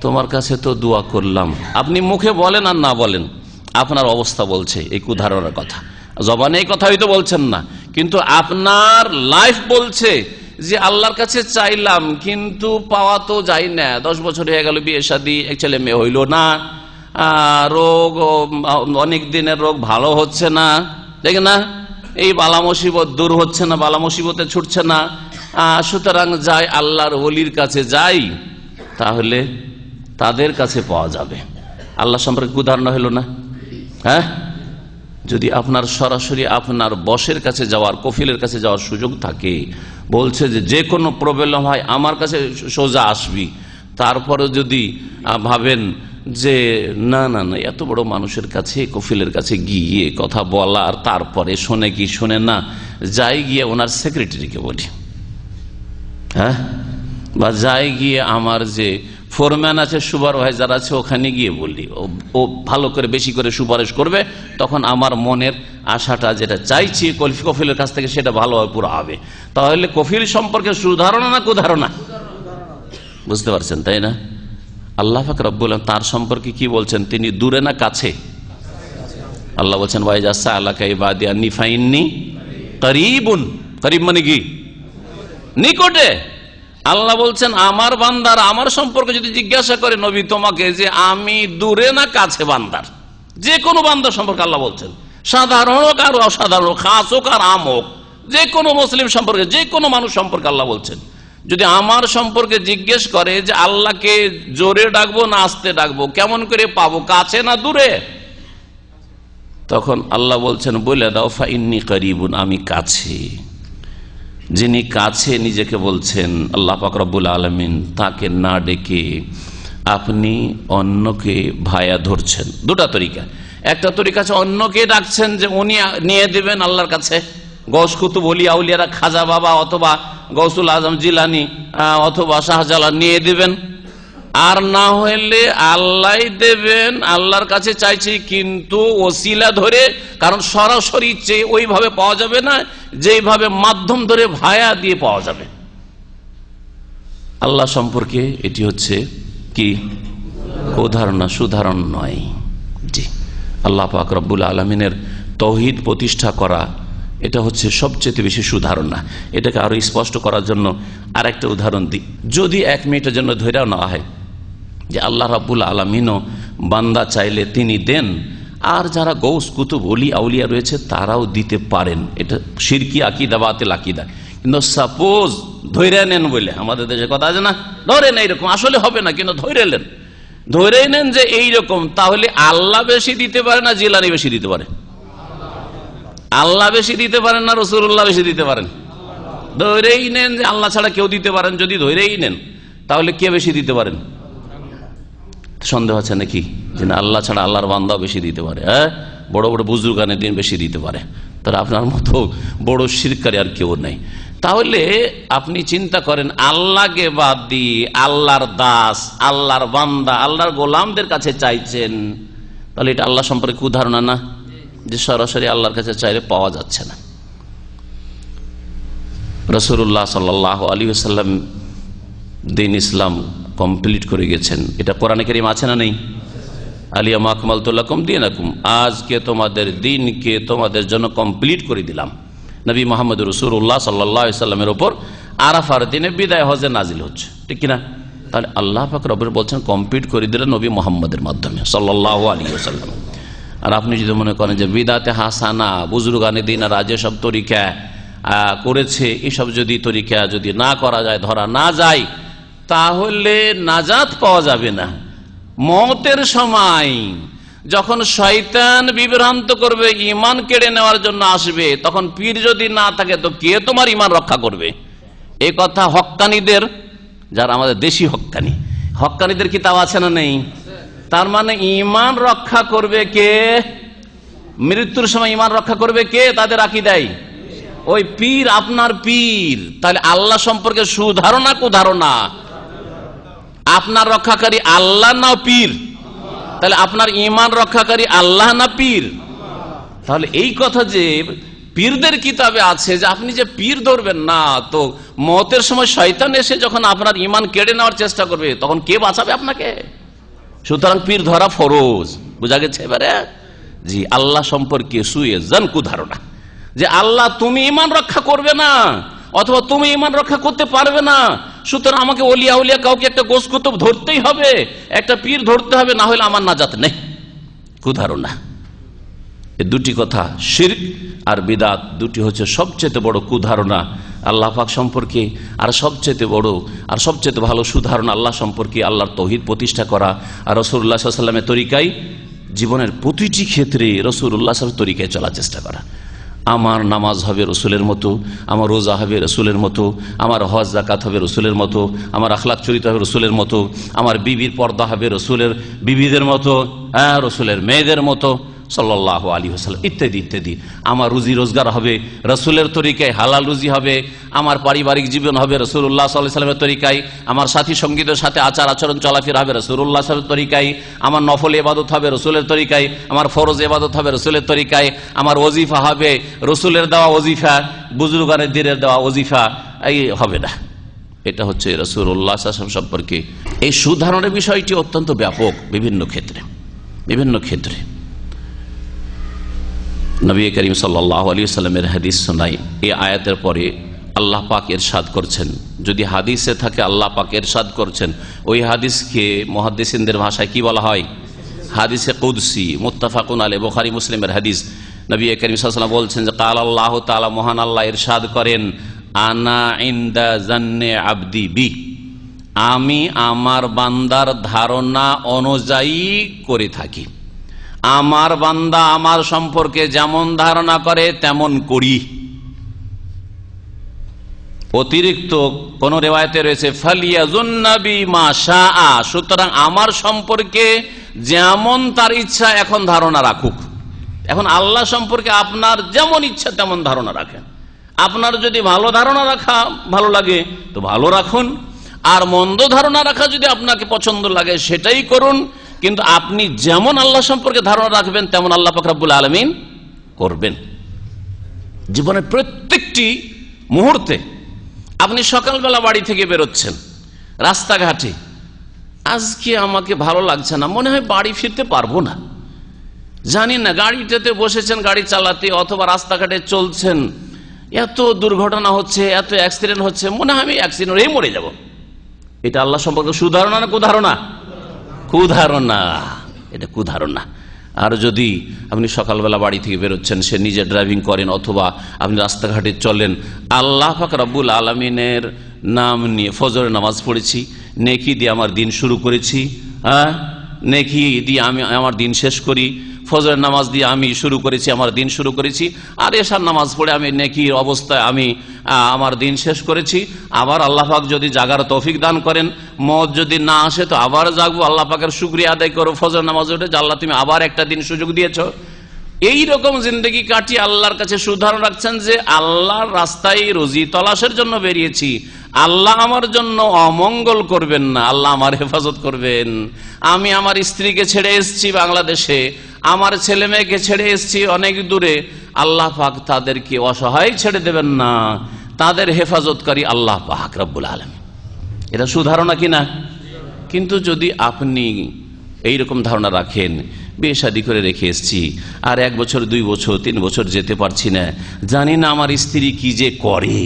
D: তোমার কাছে তো দোয়া করলাম, আপনি মুখে বলেন আর না বলেন আপনার অবস্থা বলছে এই কুধারণার কথা, জবানে এই কথা হয়তো বলছেন না, কিন্তু আপনার লাইফ বলছে যে আল্লাহর কাছে চাইলাম কিন্তু পাওয়া তো যায় না, 10 বছর হয়ে গেল, বিয়ে শাদী, এক ছেলে মেয়ে হইল না, রোগ অনেক দিনের রোগ ভালো হচ্ছে না, দেখ না, এই বালা মুসিবত দূর হচ্ছে না, বালা মুসিবতে ছুটছে না, সুতরাং যাই আল্লাহর ওলির কাছে যাই, তাহলে তাদের কাছে পাওয়া যাবে। আল্লাহ সম্পর্কে উদাহরণ হলো না? হ্যাঁ, যদি আপনার সরাসরি আপনার বসের কাছে যাওয়ার, কফিলের কাছে যাওয়ার সুযোগ থাকে, বলছে যে কোনো প্রবলেম হয় আমার কাছে সোজা আসবি, তারপরে যদি ভাবেন যে না না না এত বড় মানুষের কাছে, কফিলের কাছে গিয়ে কথা বলা, আর তারপরে শোনে কি শোনে না, যাই গিয়ে ওনার সেক্রেটারিকে বলি, হ্যাঁ, বা যাই গিয়ে আমার যে ফোরম্যান আছে, সুপারভাইজার আছে, ওখানে গিয়ে বলি, ও ভালো করে বেশি করে সুপারিশ করবে, তখন আমার মনের আশাটা যেটা চাইছি কফিলের কাছ থেকে সেটা ভালোভাবে পুরো হবে। তাহলে কফিল সম্পর্কে সুধারণা না কুধারণা? বুঝতে পারছেন, তাই না? আল্লাহ পাক রব্বুল আলামিন তার সম্পর্কে কি বলছেন? তিনি দূরে না কাছে? আল্লাহ বলছেন ওয়াইজা সাআলাকা ইবাদি আন্নী ফাইন্নী করিবুন। করিব মানে কি? নিকটে। আল্লাহ বলছেন আমার বান্দার আমার সম্পর্কে যদি জিজ্ঞাসা করে নবী তোমাকে যে আমি দূরে না কাছে বান্দার, যে কোনো বান্দার সম্পর্কে আল্লাহ বলছেন, সাধারণ হোক আর অসাধারণ হোক, খাস হোক আর আম হোক, যে কোনো মুসলিম সম্পর্কে, যে কোনো মানুষ সম্পর্কে আল্লাহ বলছেন, যদি আমার সম্পর্কে জিজ্ঞেস করে যে আল্লাহকে জোরে ডাকবো না আস্তে ডাকবো, কেমন করে পাবো, কাছে না দূরে, তখন আল্লাহ বলছেন বলে দাও ফাইন্নী করিবুন, আমি কাছে। যিনি কাছে নিজেকে বলছেন আল্লাহ পাক রব্বুল আলামিন, তাকে না ডেকে আপনি অন্যকে ভায়া ধরছেন। দুটা তরিকা, একটা তরিকা আছে অন্যকে ডাকছেন যে উনি নিয়ে দেবেন আল্লাহর কাছে, গৌস কুতুব ওলি আউলিয়ারা, খাজা বাবা অথবা গৌসুল আজম জিলানি অথবা শাহজালাল নিয়ে দেবেন, আর না হইলে আল্লাহ দেবেন, আল্লাহর কাছে চাইছি কিন্তু ওসিলা ধরে, কারণ সরাসরি চেয়ে ওইভাবে পাওয়া যাবে না, যেভাবে মাধ্যম ধরে ভায়া দিয়ে পাওয়া যাবে। আল্লাহ সম্পর্কে এটি হচ্ছে কি উদাহরণ, সুধারণ নয়। জি, আল্লাহ পাক রব্বুল আলমিনের তৌহিদ প্রতিষ্ঠা করা, এটা হচ্ছে সবচেয়ে বেশি সুধারণা। এটাকে আরো স্পষ্ট করার জন্য আর একটা উদাহরণ দিই। যদি 1 মিনিটের জন্য ধৈর্য না হয় যে আল্লাহ রাব্বুল আলামিনও বান্দা চাইলে তিনি দেন, আর যারা গৌস কুতুব ওলি আউলিয়া রয়েছে তারাও দিতে পারেন, এটা শিরকি আকীদা, বাতিল আকীদা। কিন্তু সাপোজ ধৈর্য নেন বলে, আমাদের দেশে কথা আছে না, ধরে নেন এইরকম, আসলে হবে না কিন্তু ধৈর্য নেন, ধরে নেন যে এইরকম, তাহলে আল্লাহ বেশি দিতে পারে না জিলানি বেশি দিতে পারে? আল্লাহ বেশি দিতে পারেন না রাসূলুল্লাহ বেশি দিতে পারেন? ধরেই নেন যে আল্লাহ ছাড়া কেউ দিতে পারেন, যদি ধরেই নেন তাহলে কে বেশি দিতে পারেন? সন্দেহ আছে নাকি যে না আল্লাহ ছাড়া আল্লাহর বান্দাও বেশি দিতে পারে? হ্যাঁ, বড় বড় বুজুর্গানের দিন বেশি দিতে পারে, তারা আপনার মতো বড় শিরকারী আর কেউ নেই। তাহলে আপনি চিন্তা করেন, আল্লাহকে বাদ দিয়ে আল্লাহর দাস, আল্লাহর বান্দা, আল্লাহর গোলামদের কাছে চাইছেন, তাহলে এটা আল্লাহ সম্পর্কে উদাহরণ না যে সরাসরি আল্লাহর কাছে চাইলে পাওয়া যাচ্ছে না। রাসূলুল্লাহ সাল্লাল্লাহু আলাইহি ওয়াসাল্লাম দিন ইসলাম কমপ্লিট করে গেছেন, এটা কোরআনে কারীম আছে না নেই? আলিয়ামা আকমালতু লাকুম দীনাকুম, আজকে তোমাদের দিনকে তোমাদের জন্য কমপ্লিট করে দিলাম। নবী মুহাম্মদ রাসূলুল্লাহ সাল্লাল্লাহু আলাইহি ওয়াসাল্লামের উপর আরাফার দিনে বিদায় হজে নাজিল হচ্ছে, ঠিক কিনা? তাহলে আল্লাহ পাক রব্বুল বলছেন কমপ্লিট করে দিলেন নবী মুহাম্মদের মাধ্যমে সাল্লাল্লাহু আলাইহি ওয়াসাল্লাম। আর আপনি যদি মনে করেন যে বিদাতে হাসানা, বুজুর্গানে দিন আর আজে সব তরিকা করেছে, এসব যদি তরিকা যদি না করা যায়, ধরা না যায়, তাহলে নাজাত পাওয়া যাবে না। মওতের সময় যখন শয়তান বিভ্রান্ত করবে, ঈমান কেড়ে নেওয়ার জন্য আসবে, তখন পীর যদি না থাকে তো কে তোমার ঈমান রক্ষা করবে? এই কথা হক্কানীদের, যারা আমাদের দেশি হক্কানীদের কিতাব আছে না নেই? তার মানে ঈমান রক্ষা করবে কে? মৃত্যুর সময় ঈমান রক্ষা করবে কে? তাদের আকীদায় ওই পীর, আপনার পীর। তাহলে আল্লাহ সম্পর্কে সুধারণা কুধারণা, আপনার রক্ষাকারী আল্লাহ না পীর? তাহলে আপনার ঈমান রক্ষাকারী আল্লাহ না পীর? তাহলে এই কথা যে পীরদের কিতাবে আছে যে আপনি যে পীর ধরবেন না, তো মওতের সময় শয়তান এসে যখন আপনার ঈমান কেড়ে নেওয়ার চেষ্টা করবে, তখন কে বাঁচাবে আপনাকে? সুতরাং পীর ধরা ফরজ, বুঝা গেছে এবারে? জি, আল্লাহ সম্পর্কে সুয়েজান কুধারণা যে আল্লাহ তুমি ঈমান রক্ষা করবে না, অথবা তুমি ঈমান রক্ষা করতে পারবে না, সুতরাং আমাকে ওলিয়া উলিয়া কাউকে একটা গোস কুতুব ধরতেই হবে, একটা পীর ধরতে হবে, না হলে আমার নাজাত নেই। কুধারণা। এই দুটি কথা, শিরক আর বিদআত, দুটি হচ্ছে সবচেয়ে বড় কুধারণা আল্লাহ পাক সম্পর্কে। আর সবচেয়ে বড় আর সবচেয়ে ভালো সুধারণা আল্লাহ সম্পর্কে আল্লাহর তৌহিদ প্রতিষ্ঠা করা, আর রাসূলুল্লাহ সাল্লাল্লাহু আলাইহি ওয়াসাল্লামের তরিকায় জীবনের প্রতিটি ক্ষেত্রে রাসূলুল্লাহ সাল্লাল্লাহু আলাইহি ওয়াসাল্লামের তরিকায় চলার চেষ্টা করা। আমার নামাজ হবে রসুলের মতো, আমার রোজা হবে রসুলের মতো, আমার হজ যাকাত হবে রসুলের মতো, আমার আখলাক চরিত্র হবে রসুলের মতো, আমার বিবির পর্দা হবে রসুলের বিবিদের মতো, রসুলের মেয়েদের মতো সাল্লাল্লাহু আলাইহি ওয়াসাল্লাম, ইত্যাদি ইত্যাদি। আমার রুজি রোজগার হবে রসুলের তরিকায়, হালাল রুজি হবে, আমার পারিবারিক জীবন হবে রাসূলুল্লাহ সাল্লাল্লাহু আলাইহি ওয়াসাল্লামের তরিকায়, আমার সাথী সঙ্গীদের সাথে আচার আচরণ চলাফেরা হবে রাসূলুল্লাহ সাল্লাল্লাহু আলাইহি ওয়াসাল্লামের তরিকায়, আমার নফল ইবাদত হবে রসুলের তরিকায়, আমার ফরজ ইবাদত হবে রসুলের তরিকায়, আমার ওজিফা হবে রসুলের দেওয়া ওজিফা, বুজুর্গানের দিনের দেওয়া ওজিফা, এই হবে না। এটা হচ্ছে রাসূলুল্লাহ সাল্লাল্লাহু আলাইহি ওয়াসাল্লাম সম্পর্কে এই সুধারণের বিষয়টি অত্যন্ত ব্যাপক, বিভিন্ন ক্ষেত্রে। নবী করিম সাল্লাল্লাহু আলাইহি ওয়াসাল্লামের হাদিস শোনাই, এই আয়াতের পরে আল্লাহ পাক ইরশাদ করছেন, যদি হাদিসে থাকে আল্লাহ পাক ইরশাদ করছেন, ওই হাদিসকে মুহাদ্দিসিনদের ভাষায় কি বলা হয়? হাদিসে কুদসি, মুত্তাফাকুন আলাইহি, বুখারী মুসলিমের হাদিস। নবী করিম সাল্লাল্লাহু আলাইহি ওয়াসাল্লাম বলছেন যে কাল আল্লাহ তাআলা, মহান আল্লাহ ইরশাদ করেন, আনা ইনদা জান্নে আবদি বি, আমি আমার বান্দার ধারণা অনুযায়ী করে থাকি। আমার বান্দা আমার সম্পর্কে যেমন ধারণা করে তেমন করি। অতিরিক্ত কোন রেওয়ায়েতে রয়েছে ফালিয়াজুন্নাবি মা শাআ, সুতরাং আমার সম্পর্কে যেমন তার ইচ্ছা এখন ধারণা রাখুক। এখন আল্লাহ সম্পর্কে আপনার যেমন ইচ্ছা তেমন ধারণা রাখেন। আপনার যদি ভালো ধারণা রাখা ভালো লাগে তো ভালো রাখুন, আর মন্দ ধারণা রাখা যদি আপনাকে পছন্দ লাগে সেটাই করুন। কিন্তু আপনি যেমন আল্লাহ সম্পর্কে ধারণা রাখবেন তেমন আল্লাহ পাক রব্বুল আলামিন করবেন। জীবনের প্রত্যেকটি মুহূর্তে আপনি সকালবেলা বাড়ি থেকে বেরোচ্ছেন, রাস্তাঘাটে আজকে আমাকে ভালো লাগছে না, মনে হয় বাড়ি ফিরতে পারবো না, জানি না, গাড়িটাতে বসেছেন গাড়ি চালাতে অথবা রাস্তাঘাটে চলছেন, এত দুর্ঘটনা হচ্ছে, এত অ্যাক্সিডেন্ট হচ্ছে, মনে হয় আমি অ্যাক্সিডেন্ট হয়ে মরে যাব। এটা আল্লাহ সম্পর্কে সুধারণা না কুধারণা? কুধারণা, এটা কুধারণা। আর যদি আপনি সকালবেলা বাড়ি থেকে বেরোচ্ছেন, সে নিজে ড্রাইভিং করেন অথবা আপনি রাস্তাঘাটে চলেন, আল্লাহ পাক রব্বুল আলামিনের নাম নিয়ে ফজরের নামাজ পড়েছি, নেকি দিয়ে আমার দিন শুরু করেছি, নেকি দিয়ে আমি আমার দিন শেষ করি, ফজরের নামাজ দিয়ে আমি শুরু করেছি, আমার দিন শুরু করেছি, আর এশার নামাজ পড়ে আমি নেকির অবস্থায় আমি আমার দিন শেষ করেছি। আবার আল্লাহ পাক যদি জাগার তৌফিক দান করেন, মত যদি না আসে তো আবার জাগবো, আল্লাহ পাকের শুকরিয়া আদায় করো ফজর নামাজ উঠে যে আল্লাহ তুমি আবার একটা দিন সুযোগ দিয়েছো। এইরকম জিন্দগি কাটিয়ে আল্লাহর কাছে সুধারণা রাখছেন যে আল্লাহর রাস্তায় রুজি তলাশের জন্য বেরিয়েছি, আল্লাহ আমার জন্য অমঙ্গল করবেন না, আল্লাহ আমার হেফাজত করবেন। আমি আমার স্ত্রীকে ছেড়ে এসেছি বাংলাদেশে, আমার ছেলে মেয়েকে ছেড়ে এসেছি অনেক দূরে, আল্লাহ পাক তাদেরকে অসহায় ছেড়ে দেবেন না, তাদের হেফাজতকারী আল্লাহ পাক রব্বুল আলামিন। এটা সুধারণা কিনা? কিন্তু যদি আপনি এইরকম ধারণা রাখেন, বিয়ে শাদী করে রেখে এসছি, আর 1 বছর 2 বছর 3 বছর যেতে পারছি না, জানি না আমার স্ত্রী কি যে করে,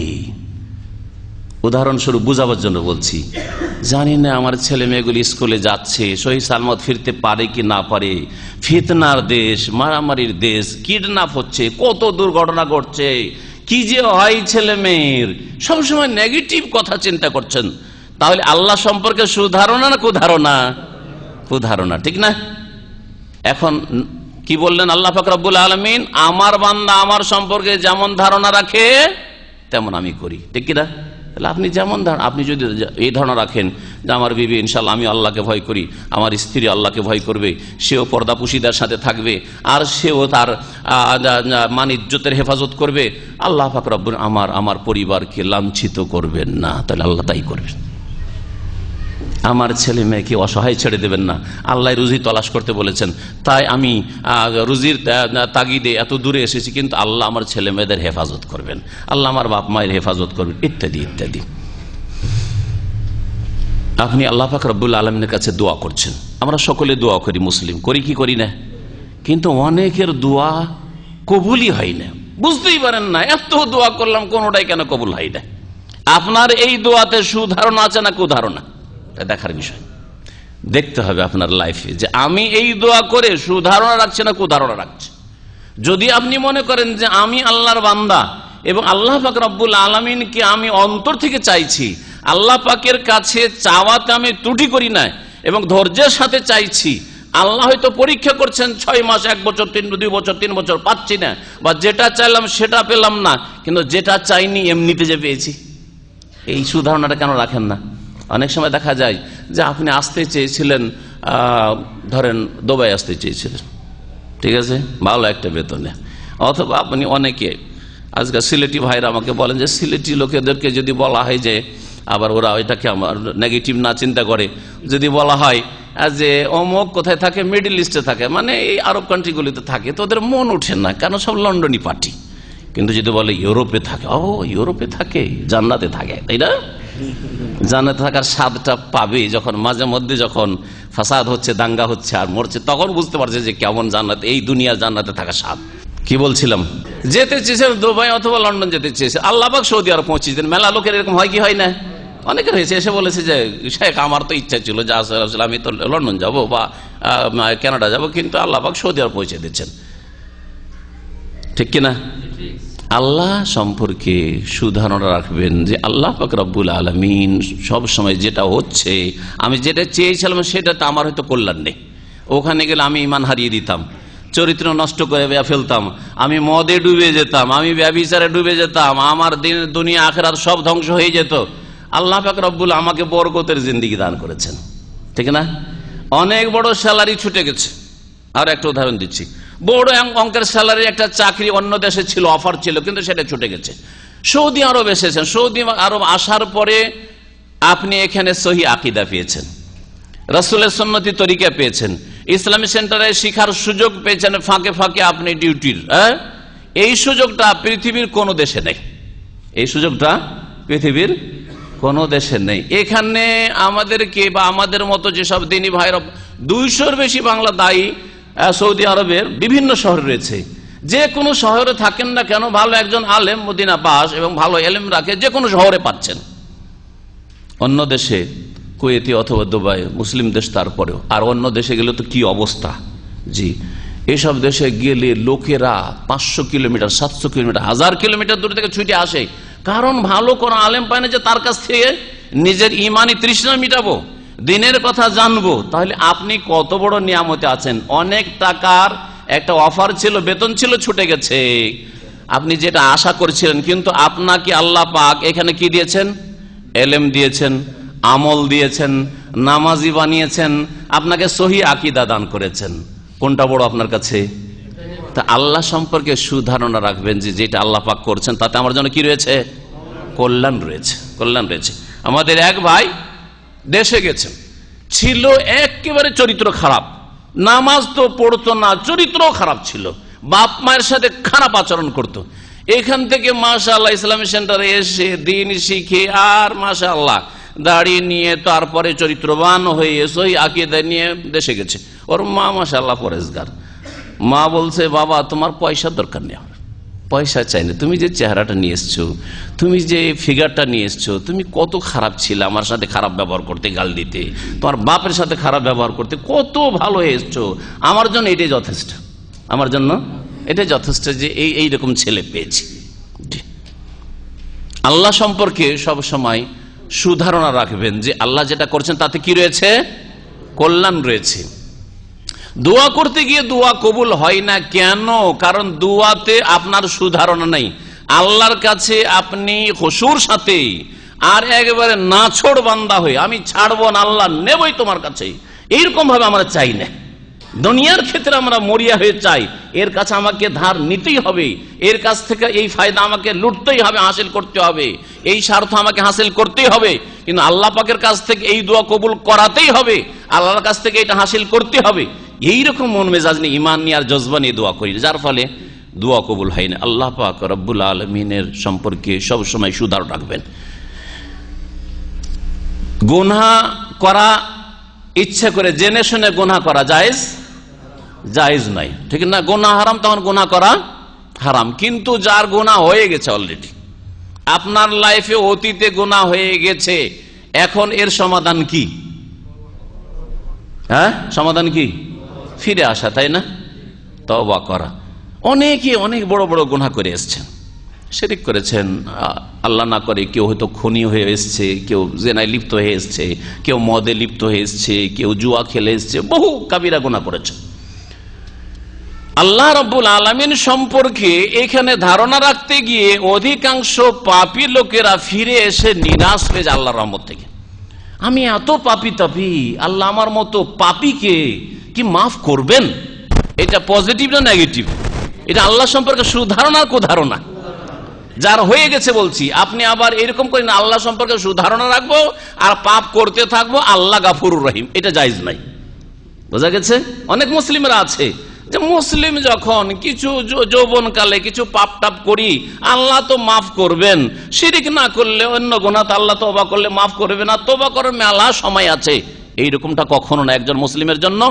D: উদাহরণস্বরূপ বুঝাবার জন্য বলছি, জানি না আমার ছেলে মেয়েগুলি স্কুলে যাচ্ছে, সহি সালামত ফিরতে পারে কি না পারে, ফিতনার দেশ, মারামারির দেশ, কিডন্যাপ হচ্ছে, কত দুর্ঘটনা ঘটছে, কি যে হয় ছেলে মেয়ের, সবসময় নেগেটিভ কথা চিন্তা করছেন, তাহলে আল্লাহ সম্পর্কে সুধারণা না কুধারণা? কুধারণা, ঠিক না? এখন কি বললেন আল্লাহ পাক রব্বুল আলামিন, আমার বান্দা আমার সম্পর্কে যেমন ধারণা রাখে তেমন আমি করি, ঠিক কিনা? তাহলে আপনি যেমন আপনি যদি এই ধারণা রাখেন যে আমার বিবি ইনশাআল্লাহ, আমি আল্লাহকে ভয় করি, আমার স্ত্রী আল্লাহকে ভয় করবে, সেও পর্দাপুশিদার সাথে থাকবে, আর সেও তার মান ইজ্জতের হেফাজত করবে, আল্লাহ পাক রব্বুল আমার পরিবারকে লাঞ্ছিত করবেন না, তাহলে আল্লাহ তাই করবেন। আমার ছেলে মেয়েকে অসহায় ছেড়ে দেবেন না, আল্লাহ রুজি তলাশ করতে বলেছেন, তাই আমি রুজির তাগিদে এত দূরে এসেছি, কিন্তু আল্লাহ আমার ছেলে মেয়েদের হেফাজত করবেন, আল্লাহ আমার বাপ মায়ের হেফাজত করবেন, ইত্যাদি ইত্যাদি। আপনি আল্লাহ পাক রব্বুল আলামিনের কাছে দোয়া করছেন, আমরা সকলে দোয়া করি, মুসলিম করি কি করি না? কিন্তু অনেকের দোয়া কবুলই হয় না, বুঝতেই পারেন না, এত দোয়া করলাম কোনোটাই কেন কবুল হয় না। আপনার এই দোয়াতে সুধারণা আছে না কুধারণা? দেখার বিষয়, দেখতে হবে আপনার লাইফে যে আমি এই দোয়া করে সুধারণা রাখছি না কুধারণা রাখছি। যদি আপনি মনে করেন যে আমি আল্লাহর বান্দা এবং আল্লাহ পাক রব্বুল আলামিনকে আমি অন্তর থেকে চাইছি, আল্লাহ পাকের কাছে চাওয়াতে আমি ত্রুটি করি না এবং ধৈর্যের সাথে চাইছি, আল্লাহ হয়তো পরীক্ষা করছেন 6 মাস 1 বছর 2 বছর 3 বছর পাচ্ছি না, বা যেটা চাইলাম সেটা পেলাম না, কিন্তু যেটা চাইনি এমনিতে যে পেয়েছি, এই সুধারণাটা কেন রাখেন না? অনেক সময় দেখা যায় যে আপনি আসতে চেয়েছিলেন, ধরেন দুবাই আসতে চেয়েছিলেন, ঠিক আছে, ভালো একটা বেতনে, অথবা আপনি অনেকে আজকাল সিলেটি ভাইরা আমাকে বলেন যে সিলেটি লোকেদেরকে যদি বলা হয় যে, আবার ওরা ওইটাকে আমার নেগেটিভ না চিন্তা করে, যদি বলা হয় যে অমুক কোথায় থাকে, মিডল ইস্টে থাকে, মানে এই আরব কান্ট্রিগুলিতে থাকে, তো ওদের মন ওঠে না, কেন সব লন্ডনী পার্টি। কিন্তু যদি বলে ইউরোপে থাকে, ও ইউরোপে থাকে, জান্নাতে থাকে, তাই না? জান্নাতে থাকার স্বাদটা পাবে যখন মাঝে মধ্যে যখন ফাসাদ হচ্ছে, দাঙ্গা হচ্ছে আর মরছে, তখন বুঝতে পারছে যে কেমন জান্নাত, এই দুনিয়ার জান্নাতে থাকার স্বাদ। কি বলছিলাম, যেতে চেয়েছেন দুবাই অথবা লন্ডন যেতে চেয়েছে, আল্লাহ পাক সৌদি আরব পৌঁছে দেন। মেলা লোকের এরকম হয় কি হয় না? অনেকের হয়েছে, এসে বলেছে যে শেখ আমার তো ইচ্ছা ছিল যে আমি তো লন্ডন যাব বা কানাডা যাব, কিন্তু আল্লাহ পাক সৌদি আরব পৌঁছে দিচ্ছেন। ঠিক কিনা? আল্লাহ সম্পর্কে সুধারণা রাখবেন যে আল্লাহ পাক রব্বুল আলামিন সব সময় যেটা হচ্ছে, আমি যেটা চেয়েছিলাম সেটা তো আমার হয়তো কল্যাণ নেই। ওখানে গেলে আমি ঈমান হারিয়ে দিতাম, চরিত্র নষ্ট করে ফেলতাম, আমি মদে ডুবে যেতাম, আমি ব্যভিচারে ডুবে যেতাম, আমার দুনিয়া আখিরাত সব ধ্বংস হয়ে যেত। আল্লাহ পাক রব্বুল আমাকে বরকতের জিন্দেগি দান করেছেন, ঠিক না? অনেক বড় স্যালারি ছুটে গেছে। আর একটা উদাহরণ দিচ্ছি, বড় অঙ্কের স্যালারি একটা চাকরি অন্য দেশে ছিল, অফার ছিল, কিন্তু সেটা ছুটে গেছে। সৌদি আরব এসেছেন, সৌদি আরব আসার পরে আপনি এখানে সহি আকীদা পেয়েছেন, রাসূলের সুন্নতি তরিকা পেয়েছেন, ইসলামী সেন্টারে শিখার সুযোগ পেয়েছেন, ফাঁকে ফাঁকে আপনি ডিউটির, এই সুযোগটা পৃথিবীর কোনো দেশে নেই। এই সুযোগটা পৃথিবীর কোনো দেশে নেই। এখানে আমাদেরকে বা আমাদের মতো যেসব দিনী ভাইরা 200-র বেশি বাংলা দায়ী সৌদি আরবের বিভিন্ন শহর রয়েছে। যে কোনো শহরে থাকেন না কেন, ভালো একজন আলেম মদিনা পাস এবং ভালো এলেম রাখে, যে কোনো শহরে পাচ্ছেন। অন্য দেশে কুয়েতি অথবা দুবাই, মুসলিম দেশ তারপরেও, আর অন্য দেশে গেলে তো কি অবস্থা। জি, এসব দেশে গেলে লোকেরা 500 কিলোমিটার, 700 কিলোমিটার, 1000 কিলোমিটার দূর থেকে ছুটে আসে। কারণ ভালো কোনো আলেম পায় না যে তার কাছ থেকে নিজের ইমানি তৃষ্ণা মিটাবো, দিনের কথা জানবো। তাহলে আপনি কত বড় নিয়ামতে আছেন। অনেক টাকার একটা অফার ছিল, বেতন ছিল, ছুটে গেছে। আপনি যেটা আশা করছিলেন, কিন্তু আপনাকে আল্লাহ পাক এখানে কি দিয়েছেন? এলেম দিয়েছেন, আমল দিয়েছেন, নামাজি বানিয়েছেন, আপনাকে সহি আকীদা দান করেছেন। কোনটা বড় আপনার কাছে? তা আল্লাহ সম্পর্কে সুধারণা রাখবেন যে যেটা আল্লাহ পাক করছেন তাতে আমার জন্য কি রয়েছে? কল্যাণ রয়েছে, কল্যাণ রয়েছে। আমাদের এক ভাই দেশে গেছেন, ছিল একেবারে চরিত্র খারাপ, নামাজ তো পড়তো না, চরিত্র খারাপ ছিল, বাপ মায়ের সাথে খারাপ আচরণ করত। এখান থেকে মাশাআল্লাহ ইসলামী সেন্টারে এসে দিন শিখে আর মাশাআল্লাহ দাড়ি নিয়ে তারপরে চরিত্রবান হয়ে সহি আকীদা নিয়ে দেশে গেছে। ওর মা মাশাআল্লাহ পরেজগার। মা বলছে, বাবা তোমার পয়সার দরকার নেই, আমার পয়সা চাই না, তুমি যে চেহারাটা নিয়ে এসছো, তুমি যে ফিগারটা নিয়ে এসছো, তুমি কত খারাপ ছিল, আমার সাথে খারাপ ব্যবহার করতে, গাল দিতে, তোমার বাপের সাথে খারাপ ব্যবহার করতে, কত ভালো হয়ে এসছো, আমার জন্য এটাই যথেষ্ট, আমার জন্য এটাই যথেষ্ট যে এইরকম ছেলে পেয়েছি। আল্লাহ সম্পর্কে সব সময় সুধারণা রাখবেন যে আল্লাহ যেটা করছেন তাতে কি রয়েছে? কল্যাণ রয়েছে। দোয়া করতে গিয়ে দোয়া কবুল হয় না কেন? কারণ দোয়াতে আপনার সুধারণা নেই। আল্লাহর কাছে আপনি খুশুর সাথে আর একেবারে নাছোড় বান্দা হয়ে, আমি ছাড়বো না, আল্লাহ নেবই তোমার কাছে, এইরকম ভাবে আমরা চাই না। দুনিয়ার ক্ষেত্রে আমরা মরিয়া হয়ে চাই, এর কাছে আমাকে ধার নিতেই হবে, এর কাছ থেকে এই ফায়দা আমাকে লুটতেই হবে, হাসিল করতে হবে, এই স্বার্থ আমাকে হাসিল করতেই হবে। কিন্তু আল্লাহ পাকের কাছ থেকে এই দোয়া কবুল করাতেই হবে, আল্লাহর কাছ থেকে এটা হাসিল করতে হবে, এইরকম মন মেজাজ নিয়ে, ইমান নিয়ে আর জজবা নিয়ে দোয়া করি, যার ফলে দোয়া কবুল হয় না। আল্লাহ পাক রব্বুল আলামিনের সম্পর্কে সব সময় সুধারণা রাখবেন। গুনাহ করা, ইচ্ছা করে জেনে শুনে গুনাহ করা জায়েজ? জায়েজ নাই, ঠিক না? গুনাহ হারাম, তখন গুনাহ করা হারাম। কিন্তু যার গুনাহ হয়ে গেছে অলরেডি, আপনার লাইফে অতীতে গুনাহ হয়ে গেছে, এখন এর সমাধান কি? সমাধান কি? ফিরে আসা, তাই না? তওবা করা। অনেকে অনেক বড় বড় গুনাহ করে এসছেন, শিরক করেছেন, আল্লাহ না করে কেউ হয়তো খুনি হয়ে এসছে, কেউ জেনায় লিপ্ত হয়ে এসছে, কেউ মদে লিপ্ত হয়ে এসছে, কেউ জুয়া খেলে এসছে, বহু কাবিরা গুনাহ করেছে। আল্লাহ রাব্বুল আলামিন সম্পর্কে এখানে ধারণা রাখতে গিয়ে অধিকাংশ পাপী লোকেরা ফিরে এসে নিরাশ হয়ে যায় আল্লাহর রহমত থেকে। আমি এত পাপী তাপী, আল্লাহ আমার মতো পাপীকে কি মাফ করবেন? এটা পজিটিভ না নেগেটিভ? এটা আল্লাহ সম্পর্কে সুধারণা কুধারণা? যার হয়ে গেছে বলছি, আপনি আবার এরকম করেন আল্লাহ সম্পর্কে সুধারণা রাখবো আর পাপ করতে থাকবো, আল্লাহ গাফুরুর রহিম, এটা জায়েজ নাই। বোঝা গেছে? অনেক মুসলিমরা আছে যে মুসলিম যখন কিছু যৌবনকালে কিছু পাপ টাপ করি, আল্লাহ তো মাফ করবেন, শিরিক না করলে অন্য গুনাহ তো আল্লাহ তওবা করলে মাফ করবে না, তওবা করার মেলা সময় আছে। এইরকমটা কখনো না, একজন মুসলিমের জন্য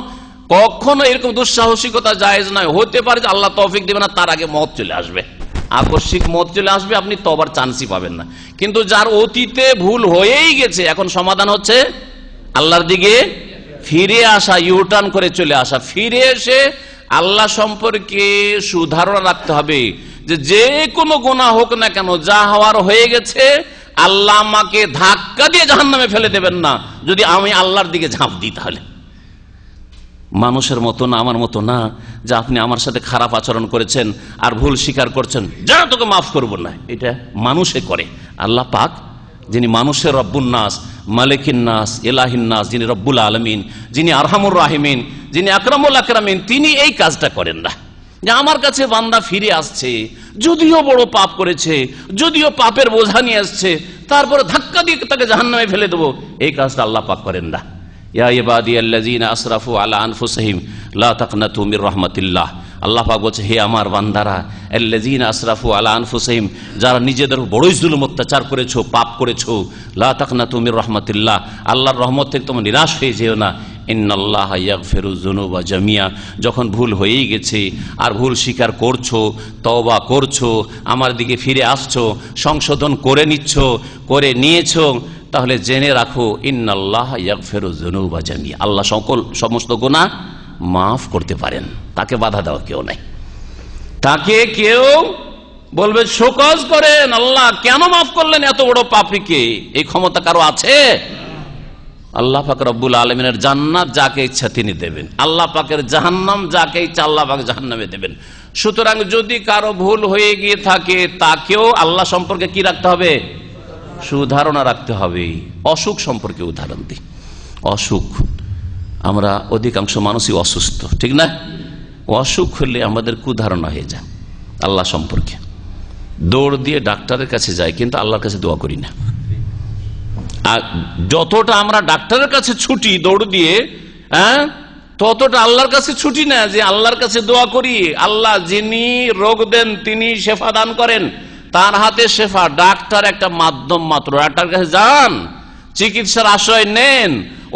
D: কখনো এরকম দুঃসাহসিকতা জায়েজ নয়। হতে পারে যে আল্লাহ তৌফিক দিবে না, তার আগে মওত চলে আসবে, আকস্মিক মওত চলে আসবে, আপনি তওবার চান্সই পাবেন না। কিন্তু যার অতীতে ভুল হয়েই গেছে, এখন সমাধান হচ্ছে আল্লাহর দিকে ফিরে আসা, ইউটার্ন করে চলে আসা, ফিরে এসে আল্লাহ সম্পর্কে সুধারণা রাখতে হবে যে কোনো গুনাহ হোক না কেন, যা হওয়ার হয়ে গেছে, আল্লাহ আমাকে ধাক্কা দিয়ে জাহান্নামে ফেলে দেবেন না যদি আমি আল্লাহর দিকে ঝাঁপ দিই। তাহলে মানুষের মতো না, আমার মতো না যে আপনি আমার সাথে খারাপ আচরণ করেছেন আর ভুল স্বীকার করছেন, যা তোকে মাফ করব না, এটা মানুষে করে। আল্লাহ পাক যিনি মানুষের রব্বুন নাস, মালিকিন নাস, ইলাহিন নাস, যিনি রব্বুল আলামিন, যিনি আরহামুর রাহিমিন, যিনি আকরামুল আকরামিন, তিনি এই কাজটা করেন না যে আমার কাছে বান্দা ফিরে আসছে, যদিও বড় পাপ করেছে, যদিও পাপের বোঝা নিয়ে আসছে, তারপরে ধাক্কা দিয়ে তাকে জাহান্নামে ফেলে দেবো, এই কাজটা আল্লাহ পাক করেন না। ইয়া ইবাদিয়াল্লাযীনা আসরাফু আলা আনফুসিহিম লা তাকনাতু মির রাহমাতিল্লাহ। আল্লাহ পাক বলছে, হে আমার বান্দারা, আল্লাযীনা আসরাফু আলা আনফুসিহিম, যারা নিজেদের বড়ই জুলুম অত্যাচার করেছো, পাপ করেছো, লা তাকনাতু মির রাহমাতিল্লাহ, আল্লাহর রহমত থেকে তোমরা নিরাশ হয়ে যেও না। ইন্নাল্লাহা ইয়াগফিরুয যুনুবা জামিয়া, যখন ভুল হয়েই গেছে আর ভুল স্বীকার করছো, তওবা করছো, আমার দিকে ফিরে আসছো, সংশোধন করে নিয়েছো, তাহলে জেনে রাখো ইন্নাল্লাহা ইয়াগফিরুয যুনুবা জামিয়া, আল্লাহ সমস্ত গুনাহ মাফ করতে পারেন, তাকে বাধা দেওয়া কেউ নাই। তাকে কেউ বলবে শোকজ করেন, আল্লাহ কেন মাফ করলেন এত বড় পাপীকে, এই ক্ষমতা কারো আছে? আল্লাহ পাক রব্বুল আলামিনের জান্নাত যাকে ইচ্ছা তিনি দেবেন, আল্লাহ পাকের জাহান্নাম যাকে ইচ্ছা আল্লাহ পাক জাহান্নামে দেবেন। সুতরাং যদি কারো ভুল হয়ে গিয়ে থাকে, তাকেও আল্লাহ সম্পর্কে কি রাখতে হবে? সুধারণা রাখতে হবে। অসুখ সম্পর্কে উদাহরণ দিই। অসুখ, আমরা অধিকাংশ মানুষই অসুস্থ, ঠিক না? অসুখ হলে আমাদের কুধারণা হয়ে যায় আল্লাহ সম্পর্কে, দৌড় দিয়ে ডাক্তারের কাছে যাই, কিন্তু আল্লাহর কাছে দোয়া করি না। আর যতটা আমরা ডাক্তারের কাছে ছুটি দৌড় দিয়ে, ততটা আল্লাহর কাছে ছুটি না যে আল্লাহর কাছে দোয়া করি, আল্লাহ যিনি রোগ দেন তিনি শেফা দান করেন, তার হাতে শেফা। ডাক্তার একটা মাধ্যম মাত্র, ডাক্তার কাছে যান, চিকিৎসার আশ্রয় নেন,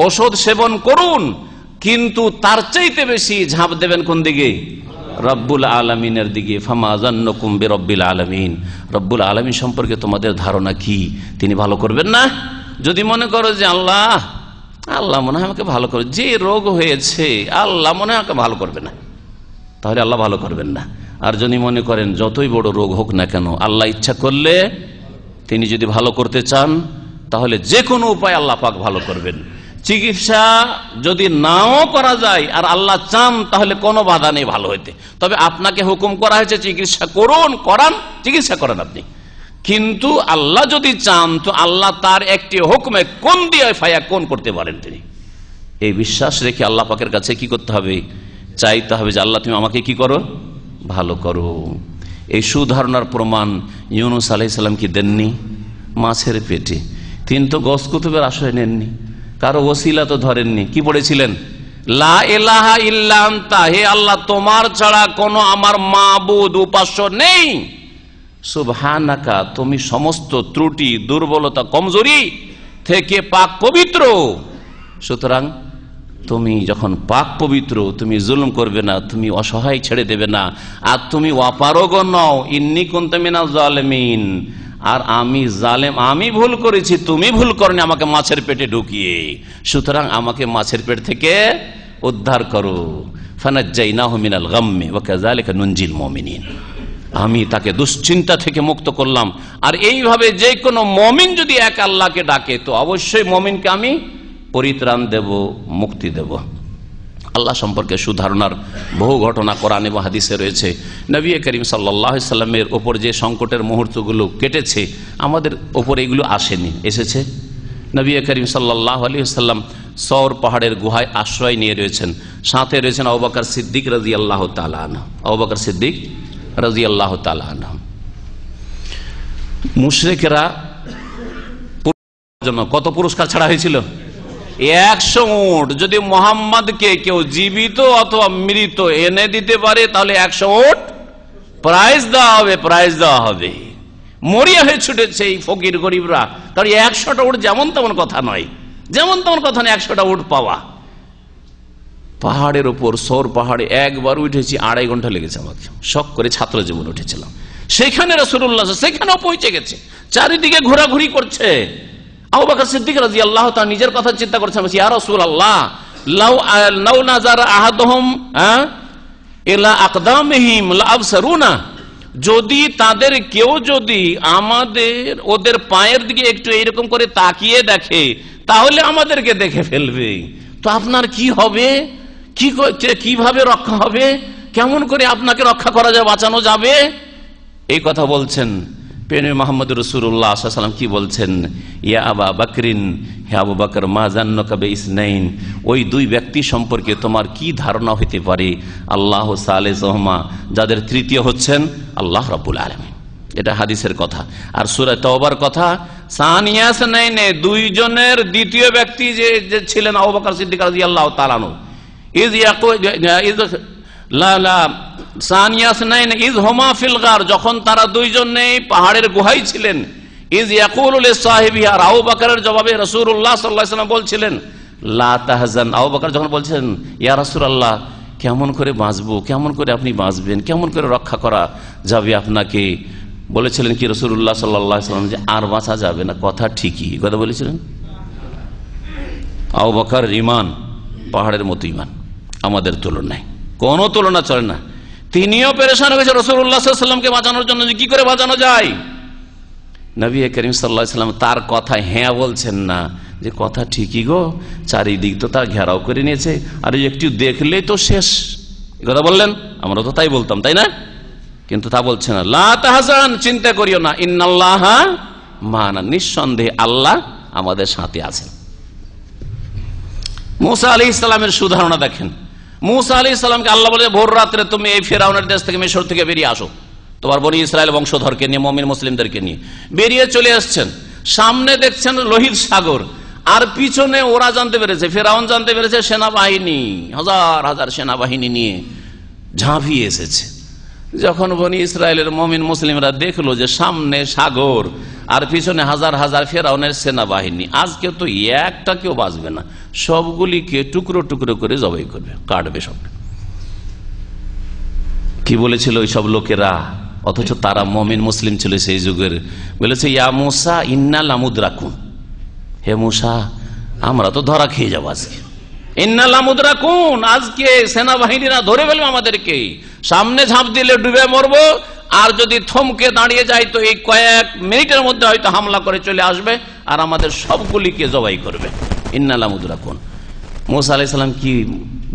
D: ওষুধ সেবন করুন, কিন্তু তার চাইতে বেশি ঝাঁপ দেবেন কোন দিকে? রব্বুল আলামিনের দিকে। ফামা যান্নুকুম বিরব্বিল আলামিন, রব্বুল আলামিন সম্পর্কে তোমাদের ধারণা কি? তিনি ভালো করবেন না? যদি মনে করো যে আল্লাহ মনে হয় আমাকে ভালো করবে, যে রোগ হয়েছে আল্লাহ মনে হয় আমাকে ভালো করবে না, তাহলে আল্লাহ ভালো করবেন না। আর যদি মনে করেন যতই বড় রোগ হোক না কেন, আল্লাহ ইচ্ছা করলে তিনি যদি ভালো করতে চান তাহলে যে কোনো উপায় আল্লাহ পাক ভালো করবেন। চিকিৎসা যদি নাও করা যায় আর আল্লাহ চান তাহলে কোনো বাধা নেই ভালো হইতে। তবে আপনাকে হুকুম করা হয়েছে চিকিৎসা করুন, করান, চিকিৎসা করেন আপনি, কিন্তু আল্লাহ যদি চান তো আল্লাহ তার একটি হুকুমে কোন দিয়ে ফায়া কোন করতে পারেন তিনি। এই বিশ্বাস রেখে আল্লাহ পাকের কাছে কি করতে হবে? চাইতে হবে যে আল্লাহ তুমি আমাকে কি করো? ভালো করো। এই সুধারণার প্রমাণ ইউনুস আলাইহিস সালাম কি দেননি? মাছের পেটে। তিনি তো গস কুতুবের আশ্রয় নেননি, কারো ওসিলা তো ধরেননি। কি পড়েছিলেন? লা ইলাহা ইল্লা আনতা, হে আল্লাহ তোমার ছাড়া কোনো আমার মাবুদ উপাস্য নেই। সুবহানাকা, তুমি সমস্ত ত্রুটি, দুর্বলতা, কমজোরি থেকে পাক পবিত্র। সুতরাং তুমি যখন পাক পবিত্র, তুমি জুলুম করবে না, তুমি অসহায় ছেড়ে দেবে না, আর তুমি অপারগ নও। ইন্নী কুনতু মিনাজ জালিমিন, আর আমি জালেম, আমি ভুল করেছি, তুমি ভুল করনি আমাকে মাছের পেটে ঢুকিয়ে। সুতরাং আমাকে মাছের পেট থেকে উদ্ধার করো। ফানাজ্জাইনাহু মিনাল গাম্মি ওয়া কাযালিকা নুনজিল মুমিনিন, আমি তাকে দুশ্চিন্তা থেকে মুক্ত করলাম। আর এইভাবে যে কোনো মুমিন যদি এক আল্লাহকে ডাকে তো অবশ্যই মুমিনকে আমি পরিত্রাণ দেব, মুক্তি দেব। আল্লাহ সম্পর্কে সুধারণার বহু ঘটনা কোরআন এবং হাদিসে রয়েছে। নবী করিম সাল্লাল্লাহু আলাইহি সাল্লামের ওপর যে সংকটের মুহূর্তগুলো কেটেছে, আমাদের ওপর এগুলো আসেনি, এসেছে। নবী করিম সাল্লাল্লাহু আলাইহি সাল্লাম সওর পাহাড়ের গুহায় আশ্রয় নিয়ে রয়েছেন, সাথে রয়েছেন আবু বকর সিদ্দিক রাদিয়াল্লাহু তাআলা আনহু। আবু বকর সিদ্দিক রাদিয়াল্লাহু তাআলা আনহু। মুশরিকরা জন্য কত পুরস্কার ছাড়া হয়েছিল? 100 উট। যদি মোহাম্মদকে কেউ জীবিত অথবা মৃত এনে দিতে পারে তাহলে 100 উট প্রাইজ দেওয়া হবে, প্রাইজ দেওয়া হবে। মরিয়া হয়ে ছুটেছে এই ফকির গরিবরা, কারণ 100টা উট যেমন তেমন কথা নয়, যেমন তেমন কথা নয় 100টা উট পাওয়া। পাহাড়ের ওপর, সৌর পাহাড়ে একবার উঠেছি, 2.5 ঘন্টা লেগেছে আমাকে, শখ করে ছাত্র জীবন উঠেছিলাম। সেখানে রাসূলুল্লাহ সেখানেও পৌঁছে গেছে, চারিদিকে ঘোরাঘুরি করছে। আবু বকর সিদ্দিক রাদিয়াল্লাহু তাআলা নিজের কথা চিন্তা করছেন, ইয়া রাসূলুল্লাহ লাউ নাযারা আহাদুহুম ইলা আকদামিহিম লাআবসারুনা, যদি তাদের কেউ যদি ওদের পায়ের দিকে একটু এইরকম করে তাকিয়ে দেখে তাহলে আমাদেরকে দেখে ফেলবে। তো আপনার কি হবে, কিভাবে রক্ষা হবে, কেমন করে আপনাকে রক্ষা করা যাবে, বাঁচানো যাবে? এই কথা বলছেন প্রিয় মুহাম্মদ রাসূলুল্লাহ সাল্লাল্লাহু আলাইহি ওয়াসাল্লাম। কি বলছেন? ইয়া আবা বকরিন, হে আবু বকর, মা জান্নুকা বিইসনাইন, ওই দুই ব্যক্তি সম্পর্কে তোমার কি ধারণা হতে পারে? আল্লাহ সালিসুহুমা, যাদের তৃতীয় হচ্ছেন আল্লাহ রাব্বুল আলামিন। এটা হাদিসের কথা। আর সূরা তাওবার কথা, সানিয়া সুনাইনে, দুইজনের দ্বিতীয় ব্যক্তি যে ছিলেন আবু বকর সিদ্দিক রাদিয়াল্লাহু তাআলা আনহু, যখন তারা দুইজনে পাহাড়ের গুহায় ছিলেন, ইজ ইয়াকুলু লিসাহিবিহি, আর আবু বকরের জবাবে রাসূলুল্লাহ সাল্লাল্লাহু আলাইহি ওয়াসাল্লাম বলছিলেন লা তাহজান। আবু বকর যখন বলছেন ইয়া রাসূলুল্লাহ, কেমন করে বাঁচবো, কেমন করে আপনি বাঁচবেন, কেমন করে রক্ষা করা যাবে আপনাকে, বলেছিলেন কি রাসূলুল্লাহ সাল্লাল্লাহু আলাইহি ওয়াসাল্লাম যে আর বাঁচা যাবে না। কথা ঠিকই, কথা বলেছিলেন। আবু বকর ঈমান পাহাড়ের মতো ঈমান, আমাদের তুলনায় কোনো তুলনা চলে না। তিনিও পেরেশান হয়েছে রাসূলুল্লাহ সাল্লাল্লাহু আলাইহি ওয়াসাল্লামকে বাঁচানোর জন্য, যে কি করে বাঁচানো যায়। নবী করিম সাল্লাল্লাহু আলাইহি ওয়াসাল্লাম তার কথায় হ্যাঁ বলছেন না, যে কথা ঠিকই গো, চারিদিক তো তার ঘেরাও করে নিয়েছে, আর একটু দেখলেই তো শেষ। কথা বললেন, আমরা তো তাই বলতাম, তাই না? কিন্তু তা বলছে না, লা তাহজান, চিন্তা করিও না, ইন্নাল্লাহা মা'ানা, নিঃসন্দেহে আল্লাহ আমাদের সাথে আছেন। মুসা আলাইহিস সালামের সুধারণা দেখেন। মুসা আলাইহিস সালামকে আল্লাহ বলে, ভোর রাত্রে তুমি এই ফিরআউনের দেশ থেকে, মিশর থেকে বেরিয়ে আসো, তোমার বনি ইসরায়েল বংশধরকে নিয়ে, মুমিন মুসলিমদেরকে নিয়ে বেরিয়ে চলে আসছেন। সামনে দেখছেন লোহিত সাগর, আর পিছনে ওরা জানতে পেরেছে, ফিরআউন জানতে পেরেছে সেনাবাহিনী, হাজার হাজার সেনাবাহিনী নিয়ে ঝাঁপিয়ে এসেছে। যখন বনি ইসরায়েলের মুমিন মুসলিমরা দেখলো যে সামনে সাগর আর পিছনে হাজার হাজার ফিরআউনের সেনাবাহিনী, আজকে তো একটা কেউ বাঁচবে না, সবগুলিকে টুকরো টুকরো করে জবাই করবে, কাটবে সব। কি বলেছিল ওই সব লোকেরা, অথচ তারা মুমিন মুসলিম ছিল সেই যুগের। বলেছে, ইয়া মুসা ইন্না লামুদরাকুন, হে মুসা, আমরা তো ধরা খেয়ে যাবো আজকে। ইন্না লামুদরাকুন, আজকে সেনাবাহিনীরা ধরে ফেলবে আমাদেরকে, সামনে ঝাঁপ দিলে ডুবে মরবো, আর যদি থমকে দাঁড়িয়ে যায় তো এই কয়েক মিনিটের মধ্যে হয়তো হামলা করে চলে আসবে আর আমাদের সবগুলিকে জবাই করবে। ইন্না লামুদরাকুন। মুসা আলাইহিস সালাম কি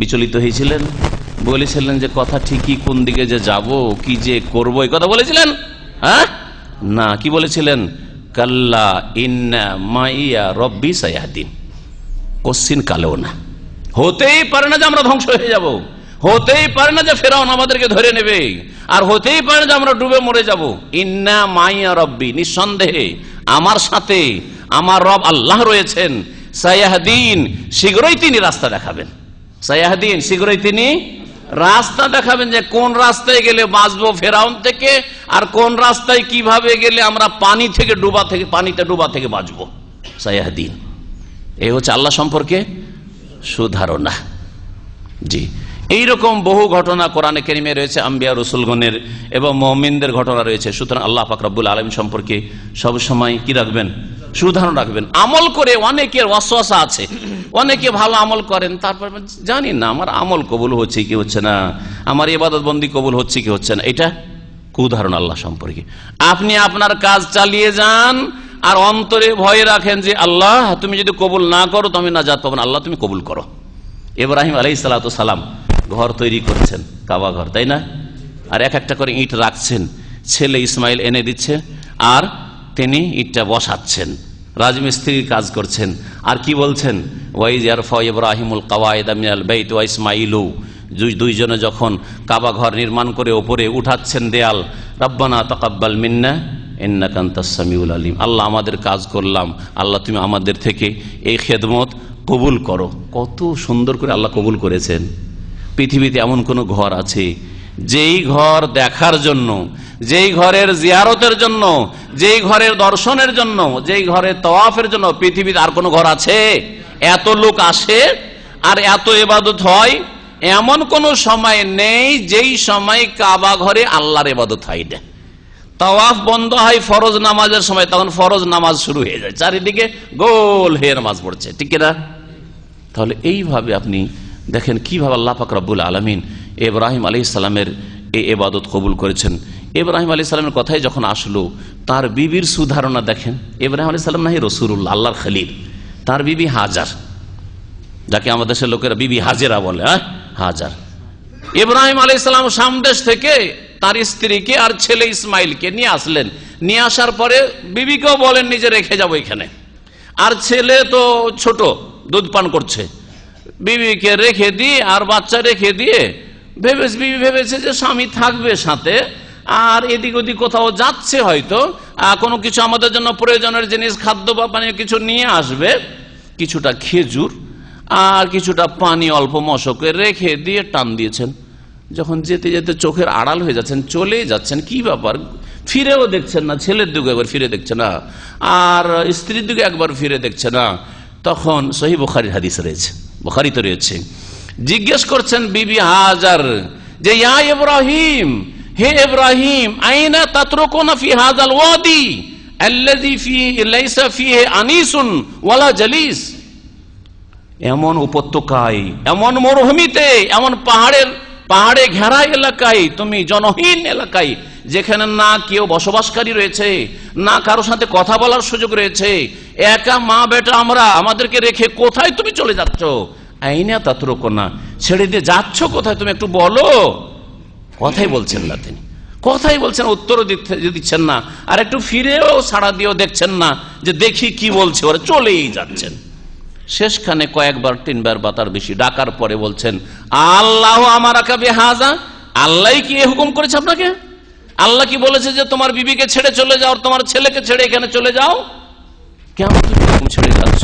D: বিচলিত হয়েছিলেন? বলেছিলেন যে কথা ঠিকই, কোন দিকে যে যাব, কি যে করবো, এই কথা বলেছিলেন? হ্যাঁ না, কি বলেছিলেন? কাল্লা ইন্না মাইয়া রব্বি সায়াহদিন, কোশ্চিন কালেও না, হতেই পারে না যে আমরা ধ্বংস হয়ে যাব, হতেই পারে না যে ফিরআউন আমাদেরকে ধরে নেবে, আর হতেই পারে না যে আমরা ডুবে মরে যাব। ইন্না মাইয়া রব্বি, নিঃসন্দেহে আমার সাথে আমার রব আল্লাহ রয়েছেন, সায়াহদিন, শীঘ্রই তিনি রাস্তা দেখাবেন। সায়াহদিন, শীঘ্রই তিনি রাস্তা দেখাবেন, যে কোন রাস্তায় গেলে বাঁচবো ফিরআউন থেকে, আর কোন রাস্তায় কিভাবে গেলে আমরা পানিতে ডুবা থেকে বাঁচবো। সায়াহদিন, এই হচ্ছে আল্লাহ সম্পর্কে সুধারণা। জি, এইরকম বহু ঘটনা কোরআনে কারিমে রয়েছে, আম্বিয়া রাসূলগণের এবং মুমিনদের ঘটনা রয়েছে। সুতরাং আল্লাহ পাক রব্বুল আলামিন সম্পর্কে সব সময় কি রাখবেন? সুধারণা রাখবেন। আমল করে অনেকের ওয়াসওয়াসা আছে, অনেকে ভালো আমল করেন, তারপর জানি না আমার আমল কবুল হচ্ছে কি হচ্ছে না, আমার ইবাদত বন্দি কবুল হচ্ছে কি হচ্ছে না, এটা কুধারণা আল্লাহ সম্পর্কে। আপনি আপনার কাজ চালিয়ে যান আর অন্তরে ভয় রাখেন যে আল্লাহ তুমি যদি কবুল না করো তো আমি নাজাত পাবো না, আল্লাহ তুমি কবুল করো। ইব্রাহিম আলাইহিস সালাম ঘর তৈরি করছেন, কাবা ঘর, তাই না? আর এক একটা করে ইট রাখছেন, ছেলে ইসমাইল এনে দিচ্ছে আর তিনি ইটটা বসাচ্ছেন, রাজমিস্ত্রির কাজ করছেন। আর কি বলছেন? ওয়াইজ ইয়ারফা ইব্রাহিমুল কাওয়াইদা মিনাল বাইত ওয়া ইসমাইলু, দুইজনে যখন কাবা ঘর নির্মাণ করে ওপরে উঠাচ্ছেন দেয়াল, রব্বানা তাকাব্বাল মিন্না ইন্নাকা আনতাস সামিউল আলিম, আল্লাহ আমাদের কাজ করলাম, আল্লাহ তুমি আমাদের থেকে এই খেদমত কবুল করো। কত সুন্দর করে আল্লাহ কবুল করেছেন। পৃথিবীতে এমন কোন ঘর আছে যেই ঘর দেখার জন্য, যেই ঘরের জিয়ারতের জন্য, যেই ঘরের দর্শনের জন্য, যেই ঘরের তওয়াফের জন্য পৃথিবীতে আর কোন ঘর আছে? এত লোক আসে আর এত ইবাদত হয়, এমন কোন সময় নেই যেই সময় কাবা ঘরে আল্লাহর ইবাদত হয় না। তাওয়াফ বন্ধ হয় ফরজ নামাজের সময়, তখন ফরজ নামাজ শুরু হয়ে যায়, চারিদিকে গোল হয়ে নামাজ পড়ছে, ঠিক না? তাহলে এইভাবে আপনি দেখেন কিভাবে আল্লাহ পাক রব্বুল আলামিন ইব্রাহিম আলাইহিস সালামের এই ইবাদত কবুল করেছেন। ইব্রাহিম আলাইহিস সালামের কথাই যখন আসলো, তার বিবির সুধারণা দেখেন। ইব্রাহিম আলাইহিস সালাম নাহি রাসূলুল্লাহ, আল্লাহর খলিল, তার বিবি হাজার, যাকে আমাদের দেশের লোকেরা বিবি হাজেরা বলে। হাজার। ইব্রাহিম আলাইহিস সালাম সামদেশ থেকে তার স্ত্রীকে আর ছেলে ইসমাইলকে নিয়ে আসলেন। নিয়ে আসার পরে বিবিকেও বলেন নিজে রেখে যাবো এখানে, আর ছেলে তো ছোট, দুধ পান করছে। বিবিকে রেখে দিয়ে আর বাচ্চা রেখে দিয়ে বিবি ভেবেছে যে স্বামী থাকবে সাথে, আর এদিক ওদিক কোথাও যাচ্ছে, হয়তো কোনো কিছু আমাদের জন্য প্রয়োজনের জিনিস, খাদ্য বা পানীয় কিছু নিয়ে আসবে, কিছুটা খেজুর আর কিছুটা পানি অল্প মশকে রেখে দিয়ে টান দিয়েছেন। যখন যেতে যেতে চোখের আড়াল হয়ে যাচ্ছেন, চলে যাচ্ছেন, কি ব্যাপার, ফিরেও দেখছেন না, ছেলের দিকে একবার ফিরে দেখছে না, আর স্ত্রীর দিকে একবার ফিরে দেখছে না, তখন সহিহ বুখারীর হাদিস রয়েছে, বুখারীতে রয়েছে, জিজ্ঞেস করছেন বিবি হাজার যে ইয়া ইব্রাহিম, হে ইব্রাহিম, আইনা তাতরুকুনা ফি হাযাল ওয়াদি আল্লাযী ফীহি লাইসা ফীহি আনিসুন ওয়ালা জালিস। এমন উপত্যকায়, এমন মরুভূমিতে, এমন পাহাড়ে ঘেরা এলাকায়, তুমি জনহীন এলাকায়, যেখানে না কেউ বসবাসকারী রয়েছে, না কারো সাথে কথা বলার সুযোগ রয়েছে, একা মা বেটা আমরা, আমাদেরকে রেখে কোথায় তুমি চলে যাচ্ছ? আইনা তাতরুকুনা, ছেড়ে দিয়ে যাচ্ছ কোথায় তুমি একটু বলো। কথাই বলছেন না তিনি, কথাই বলছেন, উত্তরও দিচ্ছেন না, আর একটু ফিরেও সাড়া দিয়েও দেখছেন না যে দেখি কি বলছে, ওরা চলেই যাচ্ছেন। শেষখানে কয়েকবার, 3 বার বা তার বেশি ডাকার পরে বলছেন, আল্লাহ আমারাকা বিহাযা, আল্লাহ কি এই হুকুম করেছে আপনাকে? আল্লাহ কি বলেছে যে তোমার বিবিকে ছেড়ে চলে যাও, তোমার ছেলেকে ছেড়ে এখানে চলে যাও? কেমন তুমি হুকুম ছেড়ে যাচ্ছ?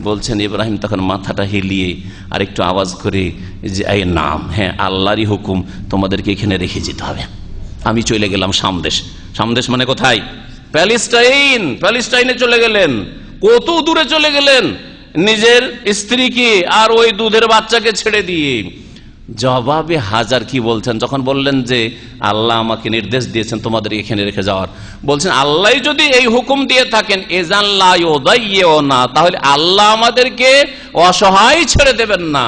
D: বলছেন ইব্রাহিম তখন মাথাটা হেলিয়ে আর একটু আওয়াজ করে যে এই নাম, হ্যাঁ আল্লাহরই হুকুম, তোমাদেরকে এখানে রেখে যেতে হবে। আমি চলে গেলাম সামদেশ। সামদেশ মানে কোথায়? প্যালেস্টাইন। প্যালেস্টাইনে চলে গেলেন। কত দূরে চলে গেলেন নিজের স্ত্রীকে আর ওই দুধের বাচ্চাকে ছেড়ে দিয়ে। জবাবে হাজার কি বলছেন, যখন বললেন যে আল্লাহ আমাকে নির্দেশ দিয়েছেন তোমাদের এখানে রেখে যাওয়ার, বলছেন আল্লাহ যদি এই হুকুম দিয়ে থাকেন এজান লা ইউদাইয়ুনা, তাহলে আল্লাহ আমাদেরকে অসহায় ছেড়ে দেবেন না,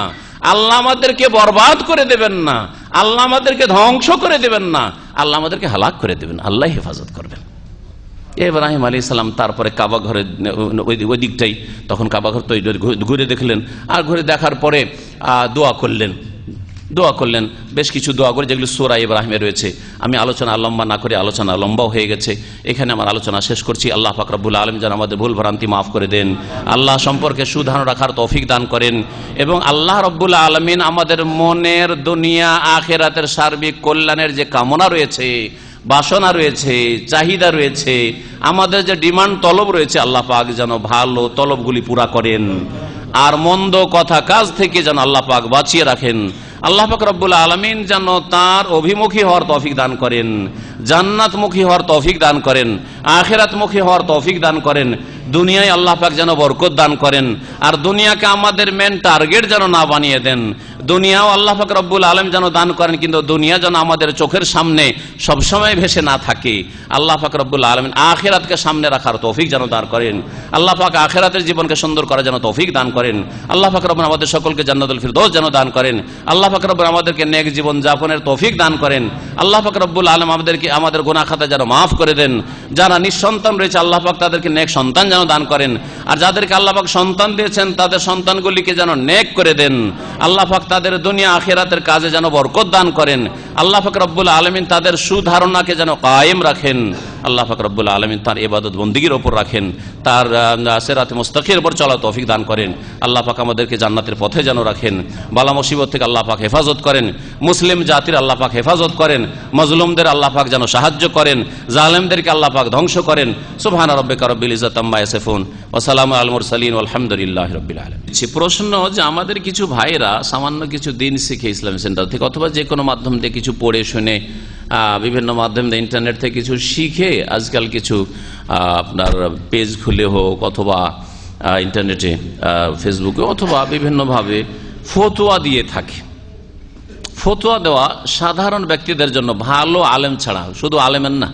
D: আল্লাহ আমাদেরকে বরবাদ করে দেবেন না, আল্লাহ আমাদেরকে ধ্বংস করে দেবেন না, আল্লাহ আমাদেরকে হালাক করে দেবেন, আল্লাহ হেফাজত করবেন। ইব্রাহিম আলাইহিস সালাম তারপরে কাবা ঘরের ওই দিকটাই, তখন কাবা ঘর তৈরি ঘুরে দেখলেন, আর ঘুরে দেখার পরে দোয়া করলেন, বেশ কিছু দোয়া করে, যেগুলো সূরা ইব্রাহিমে রয়েছে। আমি আলোচনা লম্বা না করে, আলোচনা লম্বাও হয়ে গেছে, এখানে আমার আলোচনা শেষ করছি। আল্লাহ পাক রব্বুল আলামিন যেন আমাদের ভুল ভ্রান্তি মাফ করে দেন, আল্লাহ সম্পর্কে সুধারণা রাখার তৌফিক দান করেন, এবং আল্লাহ রব্বুল আলামিন আমাদের মনের দুনিয়া আখিরাতের সার্বিক কল্যাণের যে কামনা রয়েছে, বাসনা রয়েছে, চাহিদা রয়েছে, আমাদের যে ডিমান্ড তলব রয়েছে, আল্লাহ পাক যেন ভালো তলবগুলি পুরা করেন, আর মন্দ কথা কাজ থেকে যেন আল্লাহ পাক বাঁচিয়ে রাখেন। আল্লাহ পাক রব্বুল আলামিন যেন তার অভিমুখী হওয়ার তৌফিক দান করেন, জান্নাতমুখী হওয়ার তৌফিক দান করেন, আখিরাতমুখী হওয়ার তৌফিক দান করেন। দুনিয়ায় আল্লাহ পাক যেন বরকত দান করেন, আর দুনিয়াকে আমাদের মেন টার্গেট যেন না বানিয়ে দেন। দুনিয়াও আল্লাহ পাক রব্বুল আলামিন যেন দান করেন, কিন্তু দুনিয়া যেন আমাদের চোখের সামনে সবসময় ভেসে না থাকে। আল্লাহ পাক রব্বুল আলামিন আখিরাতকে সামনে রাখার তৌফিক যেন দান করেন। আল্লাহ পাক আখিরাতের জীবনকে সুন্দর করার যেন তৌফিক দান করেন। আল্লাহ পাক রব্বুল আমাদের সকলকে জান্নাতুল ফিরদৌস যেন দান করেন। আল্লাহ পাক রব্বুল আমাদেরকে নেক জীবন যাপনের তৌফিক দান করেন। আল্লাহ পাক রব্বুল আলামিন আমাদেরকে আমাদের গুনাহ খাতা যেন মাফ করে দেন। যারা নিঃসন্তান রয়েছে আল্লাহ পাক তাদেরকে নেক সন্তান যেন দান করেন, আর যাদেরকে আল্লাহ পাক সন্তান দিয়েছেন তাদের সন্তানগুলিকে যেন নেক করে দেন। আল্লাহ পাক তাদের দুনিয়া আখিরাতের কাজে যেন বরকত দান করেন। আল্লাহ পাক রব্বুল আলামিন তাদের সুধারণাকে যেন কায়েম রাখেন। আল্লাহ পাক রব্বুল আলামিন তার ইবাদত বন্দেগীর উপর রাখেন, তার সিরাতে মুস্তাকিমের উপর চলার তৌফিক দান করেন। আল্লাহ পাক আমাদেরকে জান্নাতের পথে যেন রাখেন। বালা মুসিবত থেকে আল্লাহ পাক হেফাজত করেন। মুসলিম জাতির আল্লাহ পাক হেফাজত করেন। মজলুমদের আল্লাহ পাক যেন সাহায্য করেন। জালেমদেরকে আল্লাহ পাক ধ্বংস করেন। সুবহান রাব্বিকা রব্বিল ইজ্জাতি আম্মা ইয়াসিফুন ওয়া সালামু আলাল মুরসালিন ওয়ালহামদুলিল্লাহি রাব্বিল আলামিন। প্রশ্ন যে আমাদের কিছু ভাইরা সামান্য কিছু দিন শিখে ইসলামী সেন্টার থেকে অথবা যে কোনো মাধ্যম থেকে কিছু পড়ে শুনে, বিভিন্ন মাধ্যম দিয়ে ইন্টারনেট থেকে কিছু শিখে আজকাল কিছু আপনার পেজ খুলে হোক অথবা ইন্টারনেটে ফেসবুকে অথবা বিভিন্নভাবে ফতোয়া দিয়ে থাকে। ফতোয়া দেওয়া সাধারণ ব্যক্তিদের জন্য, ভালো আলেম ছাড়া, শুধু আলেমের না,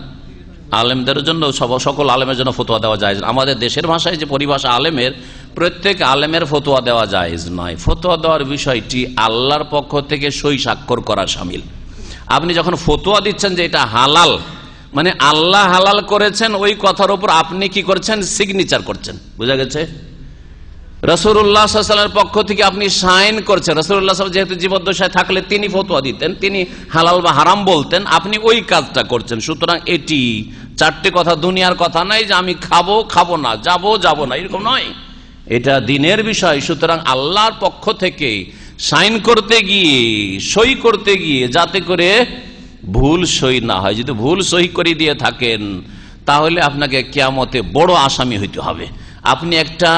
D: আলেমদের জন্য সকল আলেমের জন্য ফতোয়া দেওয়া যায়। আমাদের দেশের ভাষায় যে পরিভাষা আলেমের, প্রত্যেক আলেমের ফতোয়া দেওয়া জায়েজ নয়। ফতোয়া দেওয়ার বিষয়টি আল্লাহর পক্ষ থেকে সই স্বাক্ষর করা শামিল। আপনি যখন ফতোয়া দিচ্ছেন যে এটা হালাল, মানে আল্লাহ হালাল করেছেন, ওই কথার উপর আপনি কি করছেন? সিগনেচার করছেন। বুঝা গেছে? রাসূলুল্লাহ সাল্লাল্লাহু আলাইহি ওয়াসাল্লামের পক্ষ থেকে আপনি সাইন করছেন। রাসূলুল্লাহ সাল্লাল্লাহু আলাইহি ওয়াসাল্লাম যেহেতু জীবদ্দশায় থাকলে তিনি ফতোয়া দিতেন, তিনি হালাল বা হারাম বলতেন, আপনি ওই কাজটা করছেন। সুতরাং এটি চারটে কথা, দুনিয়ার কথা নাই যে আমি খাবো খাবো না, যাব না, এরকম নয়। এটা দিনের বিষয়। সুতরাং আল্লাহর পক্ষ থেকে সাইন করতে গিয়ে, সই করতে গিয়ে যাতে করে ভুল সই না হয়। যদি ভুল সই করে দিয়ে থাকেন তাহলে আপনাকে কিয়ামতে বড় আসামি হইতে হবে। আপনি একটা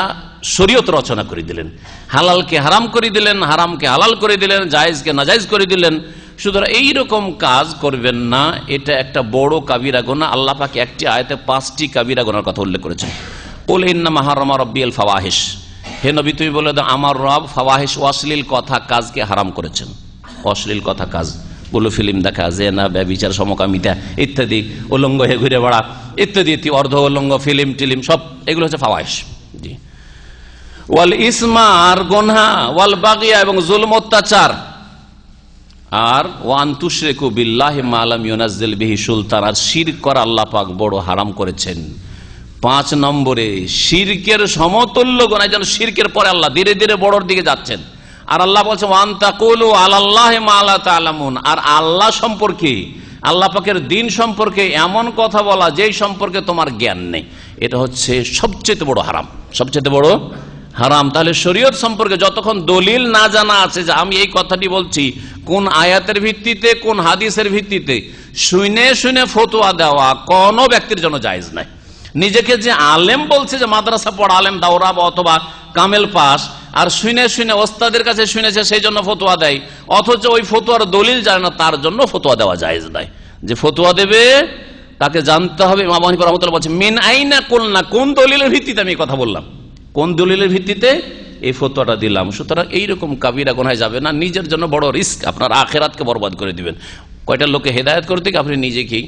D: শরীয়ত রচনা করে দিলেন, হালালকে হারাম করে দিলেন, হারামকে হালাল করে দিলেন, জায়েজকে নাজায়েজ করে দিলেন। সুতরাং এইরকম কাজ করবেন না। এটা একটা বড় কাবিরা গুনাহ। আল্লাহ পাক একটি আয়াতে 5টি কাবিরা গুনাহর কথা উল্লেখ করেছেন। কুল ইন্নামা হারামা রাব্বিয়াল ফাওয়াহিশ, হে নবী তুমি বলে দাও আমার রব ফাওয়াহিশ অশ্লীল কথা কাজকে হারাম করেছেন। অশ্লীল কথা কাজ গুলো ফিল্ম দেখা, জেনা, ব্যভিচার, সমকামিতা ইত্যাদি, উলঙ্গ হয়ে ঘুরে বেড়া ইত্যাদি, অর্ধ উলঙ্গ ফিল্ম টিলিম সব এগুলো হচ্ছে ফাওয়াহিশ। জি। ওয়াল ইসমা, আর গুনাহ, ওয়াল বাগিয়া, এবং জুলম অত্যাচার, আর ওয়ান তুশরিকু বিল্লাহি মা লাম ইউনাজ্জিল বিহি সুলতান, আর শিরক করা আল্লাহ পাক বড় হারাম করেছেন। 5 নম্বরে শিরকের সমতুল্য গুনাহ, যেন শিরকের পরে আল্লাহ ধীরে ধীরে বড়র দিকে যাচ্ছেন। আর আল্লাহ বলছেন ওয়ান তাকুলু আলাল্লাহি মা লা তা'লামুন, আর আল্লাহ সম্পর্কে, আল্লাহ পাকের দ্বীন সম্পর্কে এমন কথা বলা যেই সম্পর্কে তোমার জ্ঞান নেই। এটা হচ্ছে সবচেয়ে বড় হারাম, সবচেয়ে বড় হারাম। তাহলে শরীয়ত সম্পর্কে যতক্ষণ দলিল না জানা আছে যে আমি এই কথাটি বলছি কোন আয়াতের ভিত্তিতে, কোন হাদিসের ভিত্তিতে, শুনে শুনে ফতোয়া দেওয়া কোনো ব্যক্তির জন্য জায়েজ নাই। নিজেকে যে আলেম বলছে, যে মাদ্রাসা পড়া আলেম, দাওরা অথবা কামেল পাস, আর শুনে শুনে ওস্তাদের কাছে শুনেছে সেই জন্য ফতোয়া দেয়, অথচ ওই ফতোয়ার দলিল জানে না, তার জন্য ফতোয়া দেওয়া জায়েজ নাই। যে ফতোয়া দেবে তাকে জানতে হবে। ইমাম আবু হানিফা রাহমাতুল্লাহ বলছেন মিন আইনা কুলনা, কোন দলিলের ভিত্তিতে আমি এই কথা বললাম, কোন দলিলের ভিত্তিতে এই ফতোয়াটা দিলাম। সুতরাং এইরকম কাবিরা গুনাহে যাবে না। নিজের জন্য বড় রিস্ক, আপনার আখিরাতকে বরবাদ করে দিবেন। কয়টা লোকে হেদায়েত করতে গিয়ে আপনি নিজেকেই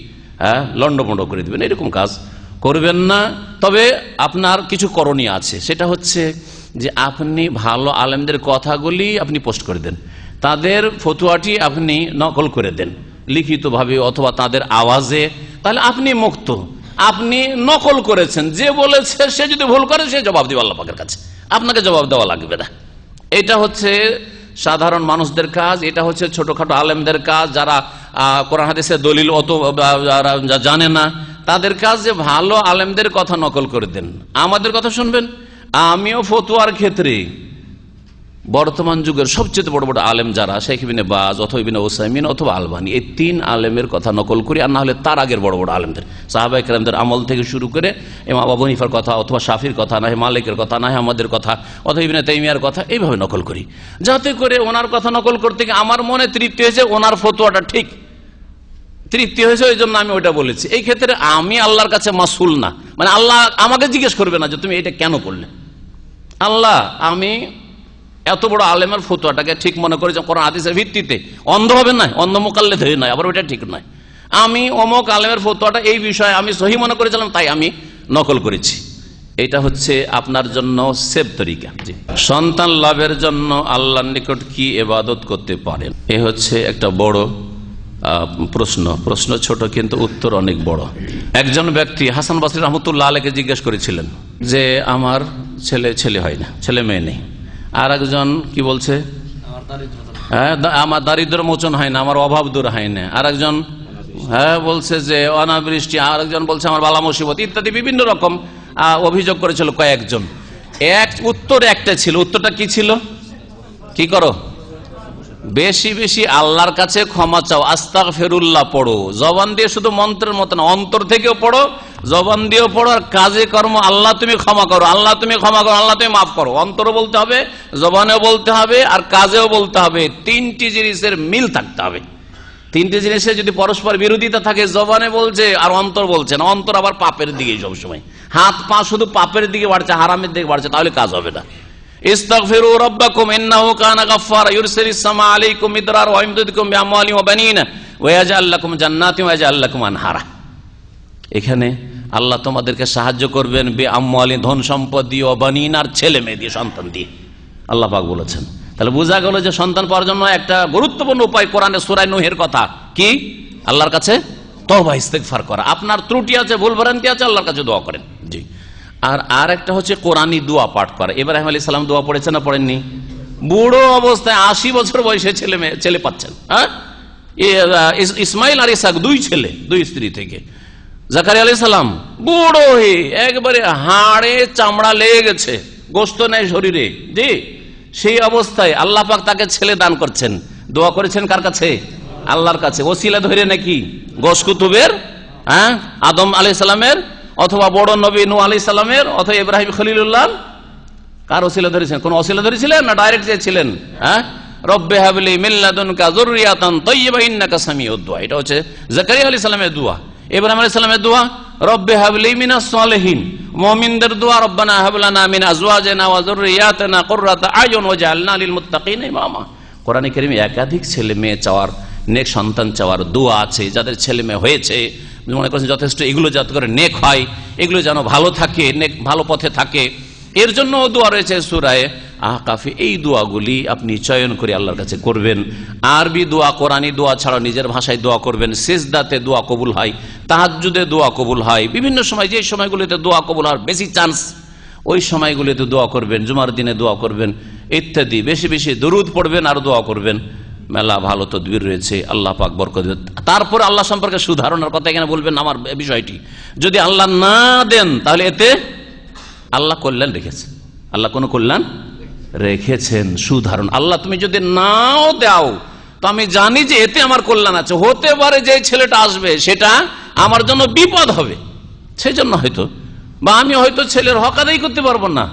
D: লন্ডভন্ড করে দিবেন, এরকম কাজ করবেন না। তবে আপনার কিছু করণীয় আছে, সেটা হচ্ছে যে আপনি ভালো আলেমদের কথাগুলি আপনি পোস্ট করে দেন, তাদের ফতোয়াটি আপনি নকল করে দেন লিখিতভাবে অথবা তাদের আওয়াজে, তাহলে আপনি মুক্ত। আপনি নকল করেছেন, যে বলেছে সে যদি ভুল করে সে জবাব দিবে আল্লাহ পাকের কাছে, আপনাকে জবাব দেওয়া লাগবে না। এটা হচ্ছে সাধারণ মানুষদের কাজ, এটা হচ্ছে ছোটখাটো আলেমদের কাজ, যারা কোরআন হাদিসের দলিল অত জানে না, তাদের কাজ যে ভালো আলেমদের কথা নকল করে দেন, আমাদের কথা শুনবেন। আমিও ফতোয়ার ক্ষেত্রে বর্তমান যুগের সবচেয়ে বড় বড় আলেম যারা, শেখ ইবনে বাজ অথবা ইবনে উসাইমিন অথবা আলবানী, এই 3 আলেমের কথা নকল করি, আর না হলে তার আগের বড় বড় আলেমদের, সাহাবায়ে কেরামদের আমল থেকে শুরু করে ইমাম আবু হানিফার কথা অথবা শাফির কথা, না হয় মালিকের কথা, না হয় আমাদের কথা অথবা ইবনে তাইমিয়ার কথা, এইভাবে নকল করি, যাতে করে ওনার কথা নকল করতে গিয়ে আমার মনে তৃপ্তি হয়েছে, ওনার ফতোয়াটা ঠিক তৃপ্তি হয়েছে, ওই জন্য আমি ওইটা বলেছি। এই ক্ষেত্রে আমি আল্লাহর কাছে মাসুল না, মানে আল্লাহ আমাকে জিজ্ঞেস করবে না যে তুমি এটা কেন করলে। আল্লাহ, আমি এত বড় আলেমের ফতোয়াটাকে ঠিক মনে করি যে কোরআন হাদিসের ভিত্তিতে, অন্ধ হবে না, অন্ধ মুকাল্লিদ হয়ে নয়, আবার ওইটা ঠিক নয়। আমি অমুক আলেমের ফতোয়াটা এই বিষয়ে আমি সহি মনে করেছিলাম, তাই আমি নকল করেছি। এটা হচ্ছে আপনার জন্য সেফ তরিকা। সন্তান লাভের জন্য আল্লাহর নিকট কি ইবাদত করতে পারেন? এ হচ্ছে একটা বড় প্রশ্ন ছোট কিন্তু উত্তর অনেক বড়। একজন ব্যক্তি হাসান বসরি রহমতুল্লাহ আলাইহিকে জিজ্ঞেস করেছিলেন যে আমার ছেলে হয় না, ছেলে মেয়ে নেই। আর একজন কি বলছে, আমার দারিদ্র মোচন হয় না, আমার অভাব দূর হয় না। আর একজন বলছে যে অনাবৃষ্টি, আর একজন বলছে আমার বালা মুসিবত ইত্যাদি বিভিন্ন রকম অভিযোগ করেছিল কয়েকজন। উত্তর একটা ছিল। উত্তরটা কি ছিল? কি করো? বেশি বেশি আল্লাহর কাছে ক্ষমা চাও, আস্তাগফিরুল্লাহ পড়ো। জবান দিয়ে শুধু মন্ত্রের মতো না, অন্তর থেকেও পড়ো, জবান দিয়েও পড়ো, আর কাজে কর্ম আল্লাহ তুমি ক্ষমা করো, আল্লাহ তুমি ক্ষমা করো, আল্লাহ তুমি মাফ করো। অন্তরও বলতে হবে, জবানেও বলতে হবে, আর কাজেও বলতে হবে। 3টি জিনিসের মিল থাকতে হবে। 3টি জিনিসের যদি পরস্পর বিরোধিতা থাকে, জবানে বলছে আর অন্তর বলছে না, অন্তর আবার পাপের দিকে সবসময়, হাত পা শুধু পাপের দিকে বাড়ছে, হারামের দিকে বাড়ছে, তাহলে কাজ হবে না। ইস্তাগফিরু রাব্বাকুম ইন্নাহু কানা গাফফারা ইউরসিলিস সামা আলাইকুম মিদরার ওয়া ইমদিদকুম বিআমওয়ালিন ওয়া বানিনা ওয়া ইয়াজআল লাকুম জান্নাতিন ওয়া ইয়াজআল লাকুম আনহারা। এখানে আল্লাহ তোমাদেরকে সাহায্য করবেন বে আমওয়ালি, ধন সম্পদ দিয়ে, বানিন, আর ছেলে মেয়ে দিয়ে, সন্তান দিয়ে। আল্লাহ পাক বলেছেন। তাহলে বোঝা গেল যে সন্তান পাওয়ার জন্য একটা গুরুত্বপূর্ণ উপায় কোরআনে সূরা নূহের কথা কি, আল্লাহর কাছে তওবা ইস্তেগফার করা। আপনার ত্রুটি আছে, ভুল ভ্রান্তি আছে, আল্লাহর কাছে দোয়া করেন। জি। আর একটা হচ্ছে কোরআনী দোয়া পাঠ করা। ইব্রাহিম আলাইহিস সালাম দোয়া পড়েছেন না পড়েননি? বুড়ো অবস্থায় 80 বছর বয়সে ছেলে পাচ্ছেন। হ্যাঁ, ইসমাইল আর ইসহাক, 2 ছেলে 2 স্ত্রী থেকে। জাকারিয়া আলাইহিস সালাম বুড়ো হয়ে একবারে হাড়ে চামড়া লেগে গেছে, গোশত নেই শরীরে। জি, সেই অবস্থায় আল্লাহ পাক তাকে ছেলে দান করছেন। দোয়া করেছেন কার কাছে? আল্লাহর কাছে। ওসিলা ধরে নাকি গোশ কুতুবের, হ্যাঁ, আদম আলাইহিস সালামের, অথবা বড় নবী নূহ আলাইহিস সালামের, অথবা ইব্রাহিম খলিলুল্লাহ, কার ওসিলা ধরেছেন? কোন ওসিলা ধরেছিলেন না ডাইরেক্ট চেয়েছিলেন? হ্যাঁ, রব্বে হাবলি মিন লাদুনকা যুররিয়াতান তাইয়্যিবা ইন্নাকা সামিউদ দুআ। এটা হচ্ছে জাকারিয়া আলাইহিস সালামের দোয়া। ইব্রাহিম আলাইহিস সালামের দোয়া রব্বে হাবলি মিনাস সালিহিন। মুমিনদের দোয়া রব্বানা হাব লানা মিন আজওয়াজিনা ওয়া যুররিয়াতিনা কুররাতা আয়ুন ওয়াজআলনা লিল মুত্তাকিনা ইমামা। কোরআনে কারীমে একাধিক ছেলে মেয়ে চাওয়ার, নেক সন্তান চাওয়ার দোয়া আছে। যাদের ছেলে মেয়ে হয়েছে মনে করছেন যথেষ্ট, এগুলো যাতে করে নেক হয়, এগুলো যেন ভালো থাকে, নেক ভালো পথে থাকে, এর জন্য দোয়া রয়েছে সূরায়ে আহকাফে। এই দোয়াগুলি আপনি চয়ন করে আল্লাহর কাছে করবেন। আরবি দোয়া, কোরআনী দোয়া ছাড়া নিজের ভাষায় দোয়া করবেন। সিজদাতে দোয়া কবুল হয়, তাহাজ্জুদে দোয়া কবুল হয়, বিভিন্ন সময় যে সময়গুলিতে দোয়া কবুল হওয়ার বেশি চান্স, ওই সময়গুলিতে দোয়া করবেন। জুমার দিনে দোয়া করবেন ইত্যাদি। বেশি বেশি দরুদ পড়বেন আর দোয়া করবেন। মেলা ভালো তদবির রয়েছে, আল্লাহ পাক বরকত দেন। তারপরে আল্লাহ সম্পর্কে সুধারণার কথা এখানে বলবেন আমার বিষয়টি। যদি আল্লাহ না দেন তাহলে এতে আল্লাহ কল্যাণ রেখেছেন, আল্লাহ কোনো কল্যাণ রেখেছেন, সুধারণ। আল্লাহ তুমি যদি নাও দাও তো আমি জানি যে এতে আমার কল্যাণ আছে। হতে পারে যে ছেলেটা আসবে সেটা আমার জন্য বিপদ হবে, সেই জন্য হয়তো, বা আমি হয়তো ছেলের হক আদায় করতে পারবো না,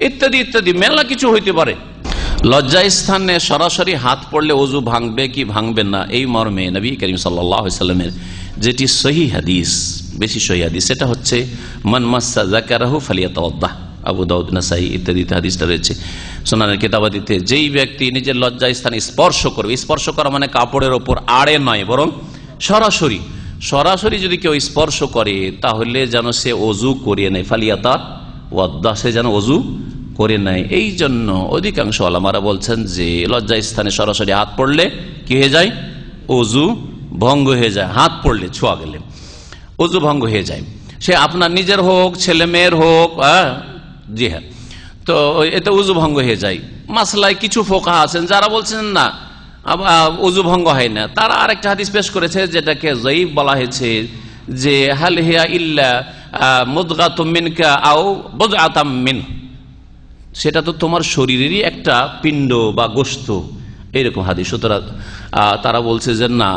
D: ইত্যাদি ইত্যাদি মেলা কিছু হইতে পারে। লজ্জা স্থানে সরাসরি হাত পড়লে ওযু ভাঙবে কি ভাঙবে না, এই মর্মে নবী করিম সাল্লাল্লাহু আলাইহি ওয়াসাল্লামের যেটি সহিহ হাদিস, বেশি সহিহ হাদিস, সেটা হচ্ছে মান মাসসা যাকারাহু ফালিয়াতাওয়াদ্দাহ। আবু দাউদ, নাসাই ইত্যাদিতে হাদিসটা রয়েছে সুনানের কিতাবাদিতে। যেই ব্যক্তি নিজের লজ্জা স্থানে স্পর্শ করবে, স্পর্শ করা মানে কাপড়ের ওপর আড়ে নয়, বরং সরাসরি সরাসরি যদি কেউ স্পর্শ করে তাহলে যেন সে ওযু করিয়ে নেয়। ফালিয়াতাওয়াদ্দাহ, সে যেন ওযু করে নেয়। এই জন্য অধিকাংশ ওলামারা বলছেন যে লজ্জা স্থানে সরাসরি হাত পড়লে কি হয়ে যায়? ওযু ভঙ্গ হয়ে যায়। হাত পড়লে, ছোঁয়া গেলে ওযু ভঙ্গ হয়ে যায়। সে আপনার নিজের হোক, ছেলে মেয়ের হোক, জি হ্যাঁ, তো এতে ওযু ভঙ্গ হয়ে যায়। মাসলায় কিছু ফোকাহা আছেন যারা বলছেন না, ওযু ভঙ্গ হয় না। তারা আরেকটা হাদিস পেশ করেছে যেটাকে যায়ীফ বলা হয়েছে, যে হাল হিয়া ইল্লা মুদগাতুম মিনকা আও বুদআতাম মিন, সেটা তো তোমার শরীরেরই একটা পিণ্ড বা গোশত, এইরকম হাদিস। সুতরাং তারা বলছে যে না,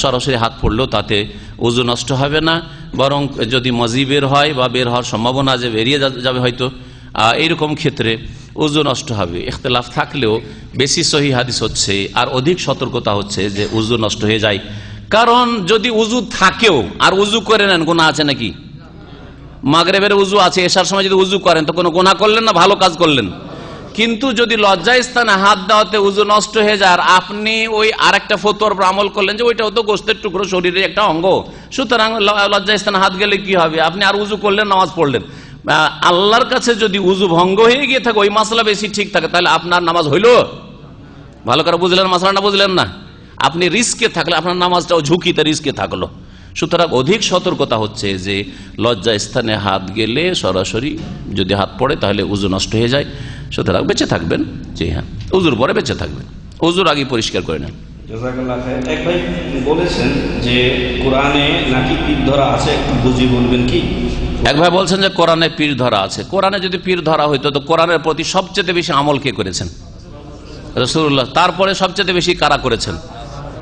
D: সরাসরি হাত পড়লেও তাতে ওযু নষ্ট হবে না, বরং যদি মজি বের হয় বা বের হওয়ার সম্ভাবনা যে বেরিয়ে যাবে হয়তো, এইরকম ক্ষেত্রে ওযু নষ্ট হবে। ইখতিলাফ থাকলেও বেশি সহিহ হাদিস হচ্ছে আর অধিক সতর্কতা হচ্ছে যে ওযু নষ্ট হয়ে যায়। কারণ যদি ওযু থাকেও আর ওযু করে নেন, গুনাহ আছে নাকি? মাগরিবের ওযু আছে, এশার সময় যদি ওযু করেন তো কোনো গুনাহ করলেন না, ভালো কাজ করলেন। কিন্তু যদি লজ্জা স্থানে হাত দেওয়াতে ওযু নষ্ট হয়ে যায় আর আপনি ওই আরেকটা ফতোয়ার উপর আমল করলেন যে ওইটাও তো গোশতের টুকরো, শরীরের একটা অঙ্গ, সুতরাং লজ্জা স্থানে হাত গেলে কি হবে? আপনি আর ওযু করলেন, নামাজ পড়লেন। আল্লাহর কাছে যদি ওযু ভঙ্গ হয়ে গিয়ে থাকে, ওই মাসলা বেশি ঠিক থাকে, তাহলে আপনার নামাজ হইল? ভালো করে বুঝলেন মাসলাটা? বুঝলেন না? আপনি রিস্কে থাকলে আপনার নামাজটাও ঝুঁকিতে, রিস্কে থাকলো। সুতরাং অধিক সতর্কতা হচ্ছে যে লজ্জা স্থানে হাত গেলে সরাসরি যদি হাত পড়ে তাহলে ওযু নষ্ট হয়ে যায়। সুতরাং বেঁচে থাকবেন। জি হ্যাঁ, ওযুর পরে বেঁচে থাকবেন, ওযুর আগে পরিষ্কার করে নেন।
E: জাযাকাল্লাহ খাইর। এক ভাই বলেছেন যে কোরআনে নাকি পীর ধরা আছে, একটু বুঝিয়ে বলবেন কি?
D: এক ভাই বলছেন যে কোরআনে পীর ধরা আছে। কোরআনে যদি পীর ধরা হইতো তো কোরআনের প্রতি সবচেয়ে বেশি আমল কে করেছেন? রাসূলুল্লাহ। তারপরে সবচেয়ে বেশি কারা করেছেন?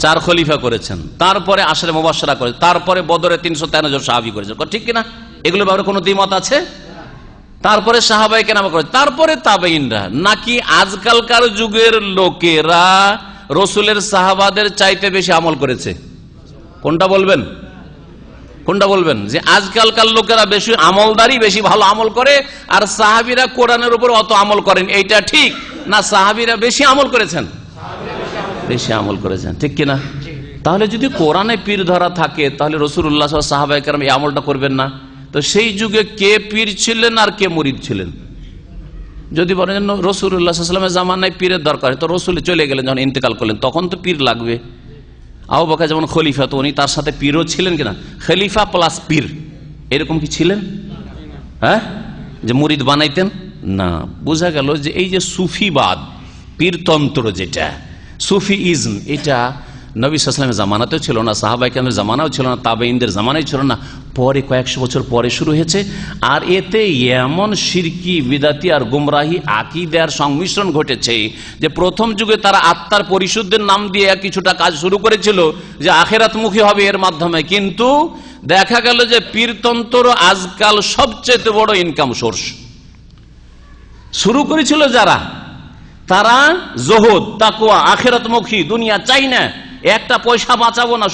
D: 4 খলিফা করেছেন। তারপরে আশরে মুবাশশারা করেছেন। তারপরে বদরে 353 জন সাহাবী করেছেন। ঠিক কিনা? এগুলো ব্যাপারে কোনো দ্বিমত আছে? তারপরে সাহাবায়ে কেরাম করেছেন, তারপরে তাবেঈনরা। নাকি আজকালকার যুগের লোকেরা রাসূলের সাহাবাদের চাইতে বেশি আমল করেছে? কোনটা বলবেন? কোনটা বলবেন? যে আজকালকার লোকেরা বেশি আমলদারি, বেশি ভালো আমল করে, আর সাহাবীরা কোরআনের উপর অত আমল করেন, এইটা ঠিক না? সাহাবীরা বেশি আমল করেছেন, বেশি আমল করেছেন, ঠিক কিনা? তাহলে যদি কোরআনে পীর ধরা থাকে তাহলে রাসূলুল্লাহ সাল্লাল্লাহু আলাইহি ওয়াসাল্লাম সাহাবায়ে কেরাম এই আমলটা করবেন না? তো সেই যুগে কে পীর ছিলেন আর কে মুরিদ ছিলেন? যদি বলেন রাসূলুল্লাহ সাল্লাল্লাহু আলাইহি ওয়াসাল্লামের জামানায় পীরের দরকার, তো রাসূল চলে গেলেন যখন ইন্তেকাল করলেন, তখন তো পীর লাগবে। আবু বকর যেমন খলিফা, তো উনি তার সাথে পীরও ছিলেন কিনা? খলিফা প্লাস পীর এরকম কি ছিলেন? হ্যাঁ, যে মুরিদ বানাইতেন না। বোঝা গেল যে এই যে সুফিবাদ, পীরতন্ত্র, যেটা সুফিইজম, এটা নবী সাল্লাল্লাহু আলাইহি ওয়াসাল্লামের জামানাতেও ছিল না, সাহাবায়ে কেরামের জামানাও ছিল না, তাবেঈনদের জামানায় ছিল না, পরে কয়েকশো বছর পরে শুরু হয়েছে। আর এতে এমন শিরকি, বিদাতি আর গুমরাহি আকীদার সংমিশ্রণ ঘটেছে যে প্রথম যুগে তারা আত্মার পরিশুদ্ধের নাম দিয়ে কিছুটা কাজ শুরু করেছিল যে আখিরাতমুখী হবে এর মাধ্যমে, কিন্তু দেখা গেল যে পীরতন্ত্র আজকাল সবচেয়ে বড় ইনকাম সোর্স। শুরু করেছিল যারা, তারা জোহদ, তাকওয়া, আখিরাতমুখী, দুনিয়া চাই না, একটা পয়সা বাঁচাবো না,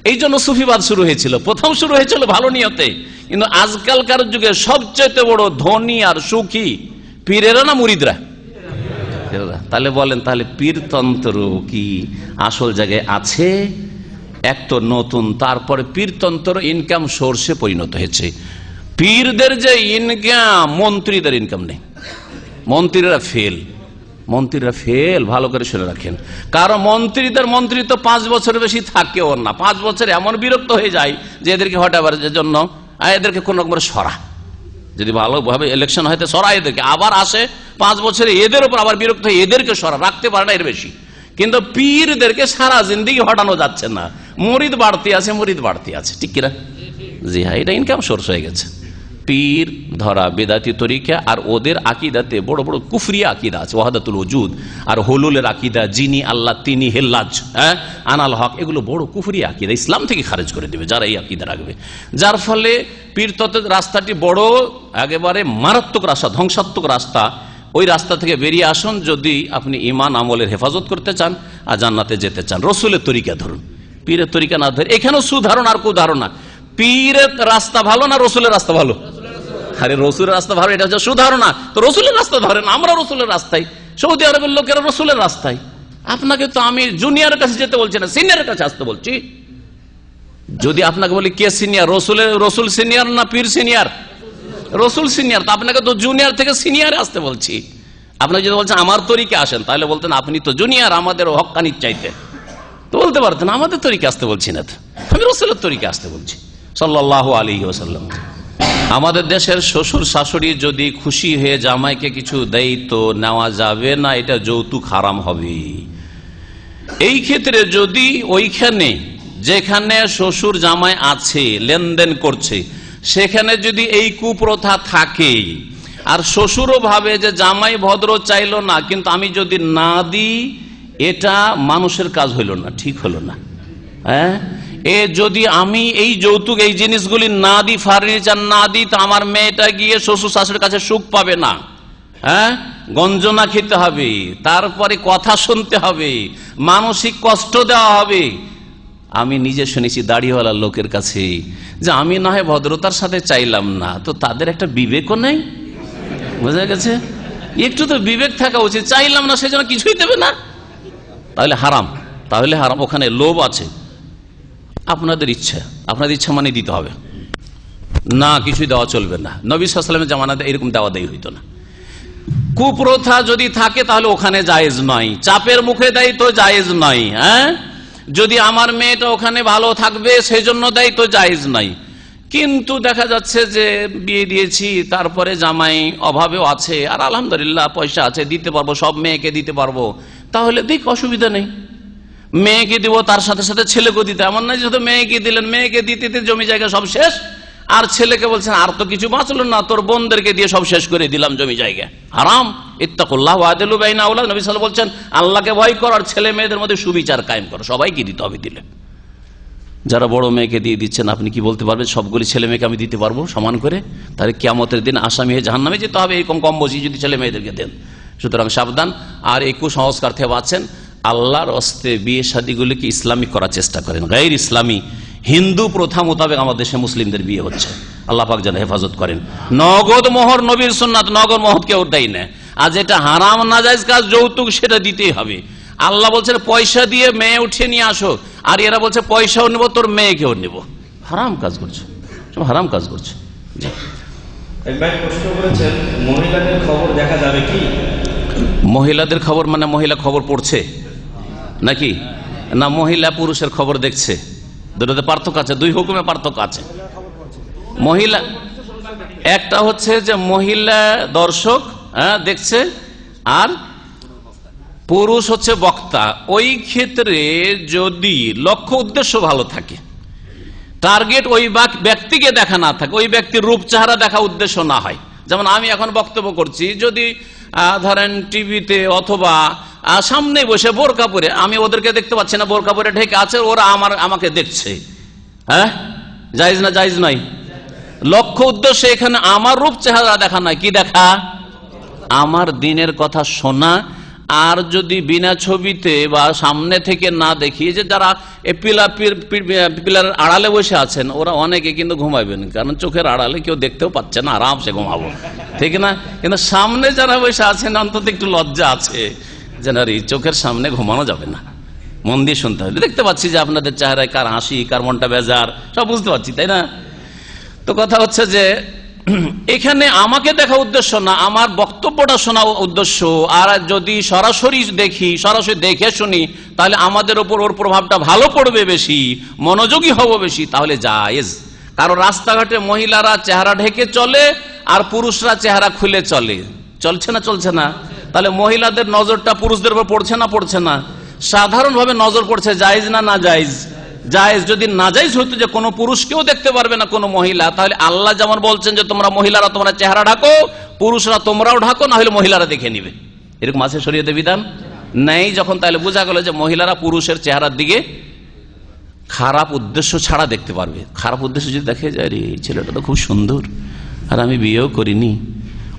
D: এই জন্য সুফিবাদ শুরু হয়েছিল। প্রথম শুরু হয়েছিল ভালো নিয়তে, কিন্তু আজকালকার যুগে সবচেয়ে বড় ধনী আর সুখী পীরেরা না মুরিদরা? তাহলে বলেন, তাহলে পীরতন্ত্র কি আসল জায়গায় আছে? এক তো নতুন, তারপরে পীরতন্ত্র ইনকাম সোর্সে পরিণত হয়েছে। পীরদের যে ইনকাম, মন্ত্রীদের ইনকাম নেই। মন্ত্রীরা ফেল, মন্ত্রীরা ফেল, ভালো করে শুনে রাখেন। কারণ মন্ত্রী তো 5 বছরের বেশি থাকেও না। 5 বছর এমন বিরক্ত হয়ে যায় যে এদেরকে হটাবার জন্য এদেরকে কোন রকম সরা, যদি ভালোভাবে ইলেকশন হয়তো সরা এদেরকে, আবার আসে 5 বছরে এদের উপর আবার বিরক্ত হয়ে এদেরকে সরা, রাখতে পারে না এর বেশি। কিন্তু পীরদেরকে সারা জিন্দেগি হটানো যাচ্ছে না, মুরিদ বাড়তি আছে, মুরিদ বাড়তি আছে, ঠিক কিনা? জি হ্যাঁ, এটা ইনকাম সোর্স হয়ে গেছে। পীর ধরা বেদাতি তরিকা, আর ওদের আকিদাতে বড় বড় কুফরি আকিদা আছে, ওয়াহাদাতুল ওজুদ আর হুলুলের আকিদা, যিনি আল্লাহ তিনি হেল্লাজ, হ্যাঁ, আনাল হক, এগুলো বড় কুফরি আকিদা, ইসলাম থেকে খারিজ করে দেবে যারা এই আকিদা রাখবে। যার ফলে পীর তত্ত্বের রাস্তাটি বড় একেবারে মারাত্মক রাস্তা, ধ্বংসাত্মক রাস্তা। ওই রাস্তা থেকে বেরিয়ে আসুন যদি আপনি ঈমান আমলের হেফাজত করতে চান আর জান্নাতে যেতে চান। রসুলের তরিকা ধরুন, পীরের তরিকা না ধরে। এখানেও সুধারণ আর কুধারণা, পীরের রাস্তা ভালো না রসুলের রাস্তা ভালো? আরে রসুলের রাস্তা ভালো, এটা হচ্ছে সুধারণা। তো রসুলের রাস্তা ধরেন, আমরা রসুলের রাস্তায়, সৌদি আরবের লোকেরা রসুলের রাস্তায়। আপনাকে তো আমি জুনিয়রের কাছে যেতে বলছি না, সিনিয়রের কাছে আসতে বলছি। যদি আপনাকে বলি কে সিনিয়র, রসুল সিনিয়র না পীর সিনিয়র? রসুল সিনিয়র, তো আপনাকে তো জুনিয়র থেকে সিনিয়রে আসতে বলছি। আপনাকে যদি বলছেন আমার তরিকে আসেন, তাহলে বলতেন আপনি তো জুনিয়র, আমাদের হক্কানি চাইতে, তো বলতে পারতেন আমাদের তরিকে আসতে বলছি না, আমি রসুলের তরিকে আসতে বলছি সাল্লাল্লাহু আলাইহি ওয়াসাল্লাম। আমাদের দেশের শ্বশুর শাশুড়ি যদি খুশি হয়ে জামাইকে কিছু দেয় তো নেওয়া যাবে না, এটা যৌতুক হারাম হবে। এই ক্ষেত্রে যদি ওইখানে যেখানে শ্বশুর জামাই আছে লেনদেন করছে, সেখানে যদি এই কুপ্রথা থাকে, আর শ্বশুরও ভাবে যে জামাই ভদ্র চাইলো না, কিন্তু আমি যদি না দিই এটা মানুষের কাজ হইল না, ঠিক হলো না, হ্যাঁ, যদি আমি এই যৌতুক এই জিনিসগুলি না দিই, ফার্নিচার না দিই, তো আমার মেয়েটা গিয়ে শ্বশুর শাশুড়ির কাছে সুখ পাবে না, হ্যাঁ, গঞ্জনা খেতে হবে, তারপরে কথা শুনতে হবে, মানসিক কষ্ট দেওয়া হবে। আমি নিজে শুনেছি দাড়িওয়ালা লোকের কাছে যে আমি না হয় ভদ্রতার সাথে চাইলাম না, তো তাদের একটা বিবেকও নেই, বোঝা গেছে? একটু তো বিবেক থাকা উচিত, চাইলাম না সেজন্য কিছুই দেবে না, তাহলে হারাম, তাহলে হারাম। ওখানে লোভ আছে, আপনাদের ইচ্ছা মানে দিতে হবে না, কিছুই দেওয়া চলবে না। নবী সাল্লাল্লাহু আলাইহি ওয়াসাল্লামের জামানাতে এরকম দেওয়া দেই হইতো না। কুপ্রথা যদি থাকে তাহলে ওখানে জায়েজ নয়, চাপের মুখে দেয় তো জায়েজ নয়, হ্যাঁ, যদি আমার মেয়েটা ওখানে ভালো থাকবে সেই জন্য দেয় তো জায়েজ নাই। কিন্তু দেখা যাচ্ছে যে বিয়ে দিয়েছি, তারপরে জামাই অভাবেও আছে, আর আলহামদুলিল্লাহ পয়সা আছে, দিতে পারবো, সব মেয়েকে দিতে পারবো, তাহলে দেখ অসুবিধা নেই, মেয়েকে দিব, তার সাথে সাথে ছেলেকেও দিতে। এমন নয় যেহেতু মেয়েকে দিলেন, মেয়েকে দিতে জমি জায়গা সব শেষ, আর ছেলেকে বলছেন আর তো কিছু বাঁচলো না, তোর বোনদেরকে দিয়ে সব শেষ করে দিলাম জমি জায়গা। হারাম। ইত্তাকুল্লাহ ওয়াদিলু বাইনা আওলাদ, নবী সাল্লাল্লাহু আলাইহি ওয়াসাল্লাম বলছেন আল্লাহকে ভয় কর আর ছেলে মেয়েদের মধ্যে সুবিচার কায়েম করো, সবাইকে দিতে হবে। দিলে যারা বড় মেয়েকে দিয়ে দিচ্ছেন, আপনি কি বলতে পারবেন সবগুলি ছেলে মেয়েকে আমি দিতে পারবো সমান করে? তাহলে কিয়ামতের দিন আসামি হয়ে জাহান্নামে যেতে হবে, এরকম কম বসি যদি ছেলে মেয়েদেরকে দেন। সুতরাং সাবধান। আর এই কুসংস্কার থেকে বাঁচেন। আল্লাহর হস্তে বিয়ে শাদীগুলিকে ইসলামিক করার চেষ্টা করেন, গায়র ইসলামী হিন্দু প্রথা মোতাবেক আমাদের দেশে মুসলিমদের বিয়ে হচ্ছে, আল্লাহ পাক যেন হেফাজত করেন। নগদ মোহর নবীর সুন্নাত, নগদ মোহর কেউ দেয় না। আর যেটা হারাম নাজায়েজ কাজ যৌতুক, সেটা দিতেই হবে। আল্লাহ বলছেন পয়সা দিয়ে মেয়ে উঠিয়ে নিয়ে আসো, আর এরা বলছে পয়সাও নেবো তোর মেয়েকেও নেবো। হারাম কাজ করছে, হারাম কাজ করছে।
E: এক ভাই প্রশ্ন করেছেন, মহিলাদের খবর দেখা যাবে কি?
D: মহিলাদের খবর মানে মহিলা খবর পড়ছে নাকি, না মহিলা পুরুষের খবর দেখছে? দুটোতে পার্থক্য আছে, দুই হুকুমে পার্থক্য আছে। মহিলা একটা হচ্ছে যে মহিলা দর্শক দেখছে, আর পুরুষ হচ্ছে বক্তা। ওই ক্ষেত্রে যদি লক্ষ্য উদ্দেশ্য ভালো থাকে, টার্গেট ওই ব্যক্তিকে দেখা না থাকে, ওই ব্যক্তির রূপ চেহারা দেখা উদ্দেশ্য না হয়। যেমন আমি এখন বক্তব্য করছি, যদি ধরেন টিভিতে অথবা সামনে বসে বোরকা পরে, আমি ওদেরকে দেখতে পাচ্ছি না, বোরকা পরে ঢেকে আছে, ওরা আমাকে দেখছে, হ্যাঁ জায়েজ না জায়েজ নয়? লক্ষ্য উদ্দেশ্য এখানে আমার রূপ চেহারা দেখা নয়, কি দেখা? আমার দিনের কথা শোনা। আর যদি বিনা ছবিতে বা সামনে থেকে না দেখি, যে যারা পিলারের আড়ালে বসে আছেন ওরা অনেকে কিন্তু ঘুমাবেন, কারণ চোখের আড়ালে কেউ দেখতেও পাচ্ছে না, আরামসে ঘুমাবো, ঠিক না? কিন্তু সামনে যারা বসে আছেন অন্তত একটু লজ্জা আছে যে না, চোখের সামনে ঘুমানো যাবে না, মন দিয়ে শুনতে হবে। দেখতে পাচ্ছি যে আপনাদের চেহারায় কার হাসি, কার মনটা বেজার, সব বুঝতে পারছি, তাই না? তো কথা হচ্ছে যে এখানে আমাকে দেখা উদ্দেশ্য না, আমার বক্তব্যটা শোনা উদ্দেশ্য। আর যদি সরাসরি দেখি, সরাসরি দেখে শুনি, তাহলে আমাদের ওপর ওর প্রভাবটা ভালো পড়বে বেশি, মনোযোগী হব বেশি, তাহলে জায়েজ। কারণ রাস্তাঘাটে মহিলারা চেহারা ঢেকে চলে আর পুরুষরা চেহারা খুলে চলে, চলছে না চলছে না? তাহলে মহিলাদের নজরটা পুরুষদের উপর পড়ছে না পড়ছে না? সাধারণভাবে নজর পড়ছে, জায়েজ না না জায়েজ? জায়েজ। যদি নাজায়েজ হতো যে কোনো পুরুষকেও দেখতে পারবে না কোনো মহিলা, তাহলে আল্লাহ যেমন বলছেন যে তোমরা মহিলারা তোমরা চেহারা ঢাকো, পুরুষরা তোমরাও ঢাকো, না হলে মহিলারা দেখে নিবে, এরকম আছে শরীয়তে বিধান নেই যখন, তাহলে বোঝা গেল যে মহিলারা পুরুষের চেহারার দিকে খারাপ উদ্দেশ্য ছাড়া দেখতে পারবে। খারাপ উদ্দেশ্য যদি দেখে যায়, রে ছেলেটা তো খুব সুন্দর আর আমি বিয়েও করিনি,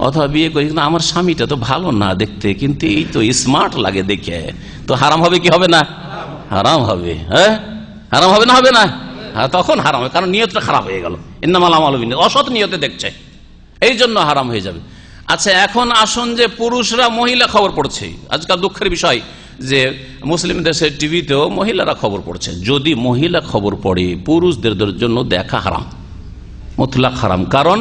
D: অথবা বিয়ে করি কিন্তু আমার স্বামীটা তো ভালো না দেখতে, কিন্তু এই তো স্মার্ট লাগে দেখে, তো হারাম হবে কি হবে না? হারাম হবে। হ্যাঁ হারাম হবে না হবে না? তখন হারাম হবে, কারণ নিয়তটা খারাপ হয়ে গেল। ইন্নামাল আমালু বিন্নিয়াত, অসৎ নিয়তে দেখছে, এই জন্য হারাম হয়ে যাবে। আচ্ছা, এখন আসুন যে পুরুষরা মহিলা খবর পড়ছে। আজকাল দুঃখের বিষয় যে মুসলিম দেশের টিভিতেও মহিলারা খবর পড়ছে। যদি মহিলা খবর পড়ে, পুরুষদের জন্য দেখা হারাম, মুতলাক হারাম। কারণ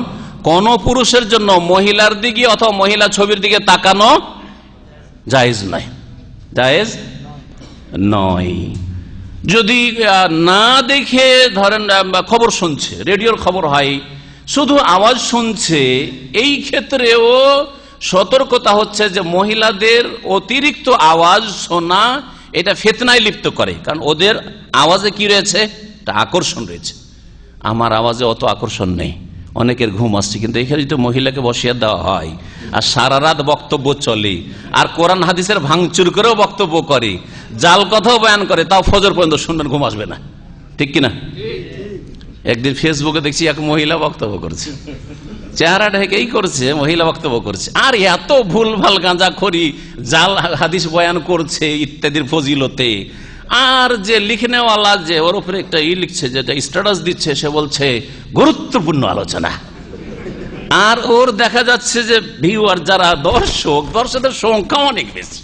D: কোন পুরুষের জন্য মহিলার দিকে অথবা মহিলা ছবির দিকে তাকানো জায়েজ নয়, জায়েজ নয়। যদি না দেখে ধরেন খবর শুনছে, রেডিওর খবর হয়, শুধু আওয়াজ শুনছে, এই ক্ষেত্রেও সতর্কতা হচ্ছে যে মহিলাদের অতিরিক্ত আওয়াজ শোনা এটা ফিতনায় লিপ্ত করে। কারণ ওদের আওয়াজে কি রয়েছে? একটা আকর্ষণ রয়েছে। আমার আওয়াজে অত আকর্ষণ নেই, অনেকের ঘুম আসছে, কিন্তু এখানে যদি মহিলাকে বসিয়ে দেওয়া হয় আর সারা রাত বক্তব্য চলে, আর কোরআন হাদিসের ভাঙচুর করেও বক্তব্য করে, জাল কথাও বয়ান করে, তাও ফজর পর্যন্ত শুনবেন, ঘুম আসবে না, ঠিক কিনা? একদিন ফেসবুকে দেখছি এক মহিলা বক্তব্য করছে, চেহারা ঢেকেই করছে, মহিলা বক্তব্য করছে, আর এত ভুলভাল গাঁজাখড়ি জাল হাদিস বয়ান করছে ইত্যাদির ফজিলতে। আর যে লিখনেওয়ালা যে ওর উপরে একটা লিখছে, যেটা স্ট্যাটাস দিচ্ছে, সে বলছে গুরুত্বপূর্ণ আলোচনা। আর ওর দেখা যাচ্ছে যে ভিউয়ার যারা দর্শকদের সংখ্যা অনেক বেশি,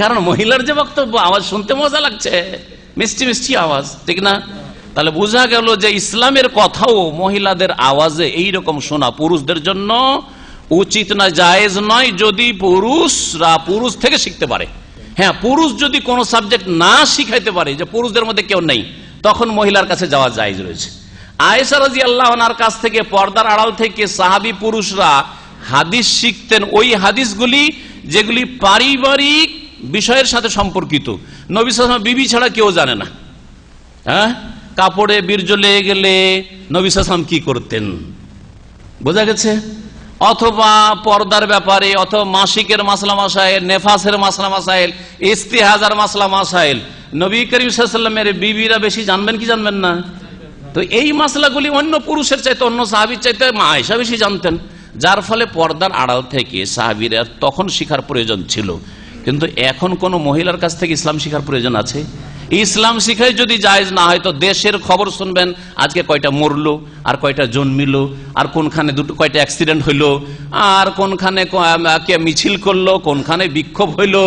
D: কারণ মহিলার যে বক্তব্য, আওয়াজ শুনতে মজা লাগছে, মিষ্টি মিষ্টি আওয়াজ, ঠিক না? তাহলে বোঝা গেল যে ইসলামের কথাও মহিলাদের আওয়াজে এইরকম শোনা পুরুষদের জন্য উচিত নয়, জায়েজ নয়, যদি পুরুষরা পুরুষ থেকে শিখতে পারে। হ্যাঁ, পুরুষ যদি কোনো সাবজেক্ট না শিখাইতে পারে, যে পুরুষদের মধ্যে কেউ নেই, তখন মহিলার কাছে যাওয়া জায়েজ রয়েছে। আয়েশা রাদিয়াল্লাহু আনহার কাছ থেকে পর্দার আড়াল থেকে সাহাবী পুরুষরা হাদিস শিখতেন, ওই হাদিসগুলি যেগুলি পারিবারিক বিষয়ের সাথে সম্পর্কিত। নবী সাল্লাল্লাহু আলাইহি ওয়াসাল্লাম বিবি ছাড়া কেউ জানে না। হ্যাঁ, কাপড়ে বীর্য লেগে গেলে নবী সাল্লাল্লাহু আলাইহি ওয়াসাল্লাম কি করতেন, বোঝা গেছে? অথবা পর্দার ব্যাপারে, অথবা মাসিকের মাসলা মাসাইল, নেফাসের মাসলা মাসাইল, ইস্তিহাজার মাসলা মাসাইল নবী করিম সাল্লাল্লাহু আলাইহি ওয়াসাল্লামের বিবিরা বেশি জানবেন কি জানবেন না? তো এই মাসলাগুলি অন্য পুরুষের চাইতে, অন্য সাহাবীর চাইতে মা আয়েশা বেশি জানতেন, যার ফলে পর্দার আড়াল থেকে সাহাবীরা তখন শিখার প্রয়োজন ছিল। কিন্তু এখন কোন মহিলার কাছ থেকে ইসলাম শিখার প্রয়োজন আছে? ইসলাম শিখাই যদি জায়েজ না হয়, তো দেশের খবর শুনবেন, আজকে কয়টা মরলো আর কয়টা জন্মিলো, আর কোনখানে কয়টা অ্যাক্সিডেন্ট হইলো, আর কোনখানে কে মিছিল করলো, কোনখানে বিক্ষোভ হইলো,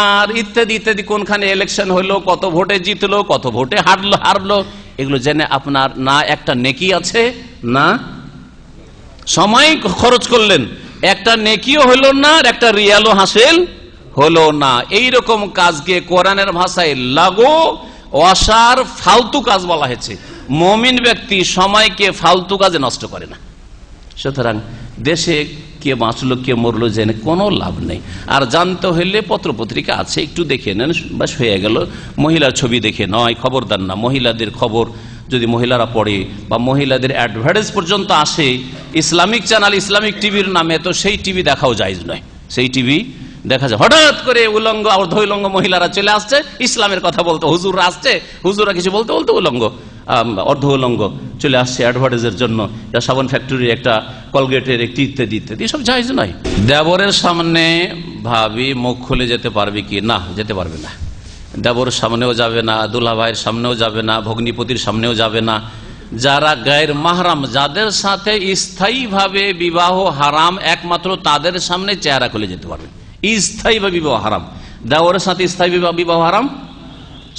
D: আর ইত্যাদি ইত্যাদি, কোনখানে ইলেকশন হইলো, কত ভোটে জিতলো, কত ভোটে হারলো। এগুলো জেনে আপনার না একটা নেকি আছে, না, সময় খরচ করলেন, একটা নেকিও হলো না আর একটা রিয়ালও হাসিল হলো না। এইরকম কাজকে কোরআনের ভাষায় লাগো অসার ফালতু কাজ বলা হয়েছে। মুমিন ব্যক্তি সময়কে ফালতু কাজে নষ্ট করে না। সুতরাং দেশে কে বাঁচলো কে মরলো জেনে কোনো লাভ নেই। আর জানতে হইলে পত্রপত্রিকা আছে, একটু দেখে নেন, বাস হয়ে গেল। মহিলার ছবি দেখে নয়, খবরদার না। মহিলাদের খবর যদি মহিলারা পড়ে বা মহিলাদের অ্যাডভার্টাইজ পর্যন্ত আসে ইসলামিক চ্যানেল, ইসলামিক টিভির নামে, তো সেই টিভি দেখাও জায়েজ নয়। সেই টিভি দেখা যায় হঠাৎ করে উলঙ্গ অর্ধউলঙ্গ মহিলারা চলে আসছে ইসলামের কথা বলতে, হুজুররা আসছে, হুজুররা কিছু বলতে বলতে উলঙ্গ অর্ধ উলঙ্গ চলে আসছে অ্যাডভার্টাইজের জন্য, সাবান ফ্যাক্টরির একটা, কলগেটের একটি, ইত্যাদি ইত্যাদি। সব জায়েজ নয়। দেবরের সামনে ভাবি মুখ খুলে যেতে পারবে কি? না, যেতে পারবে না। দেবরের সামনেও যাবে না, দুলা ভাইয়ের সামনেও যাবে না, ভগ্নিপতির সামনেও যাবে না। যারা গায়ের মাহরাম, যাদের সাথে স্থায়ীভাবে বিবাহ হারাম, একমাত্র তাদের সামনে চেহারা খুলে যেতে পারবে। স্থায়ী বা বিবাহ হারাম, দেবরের সাথে স্থায়ী বিবাহ হারাম।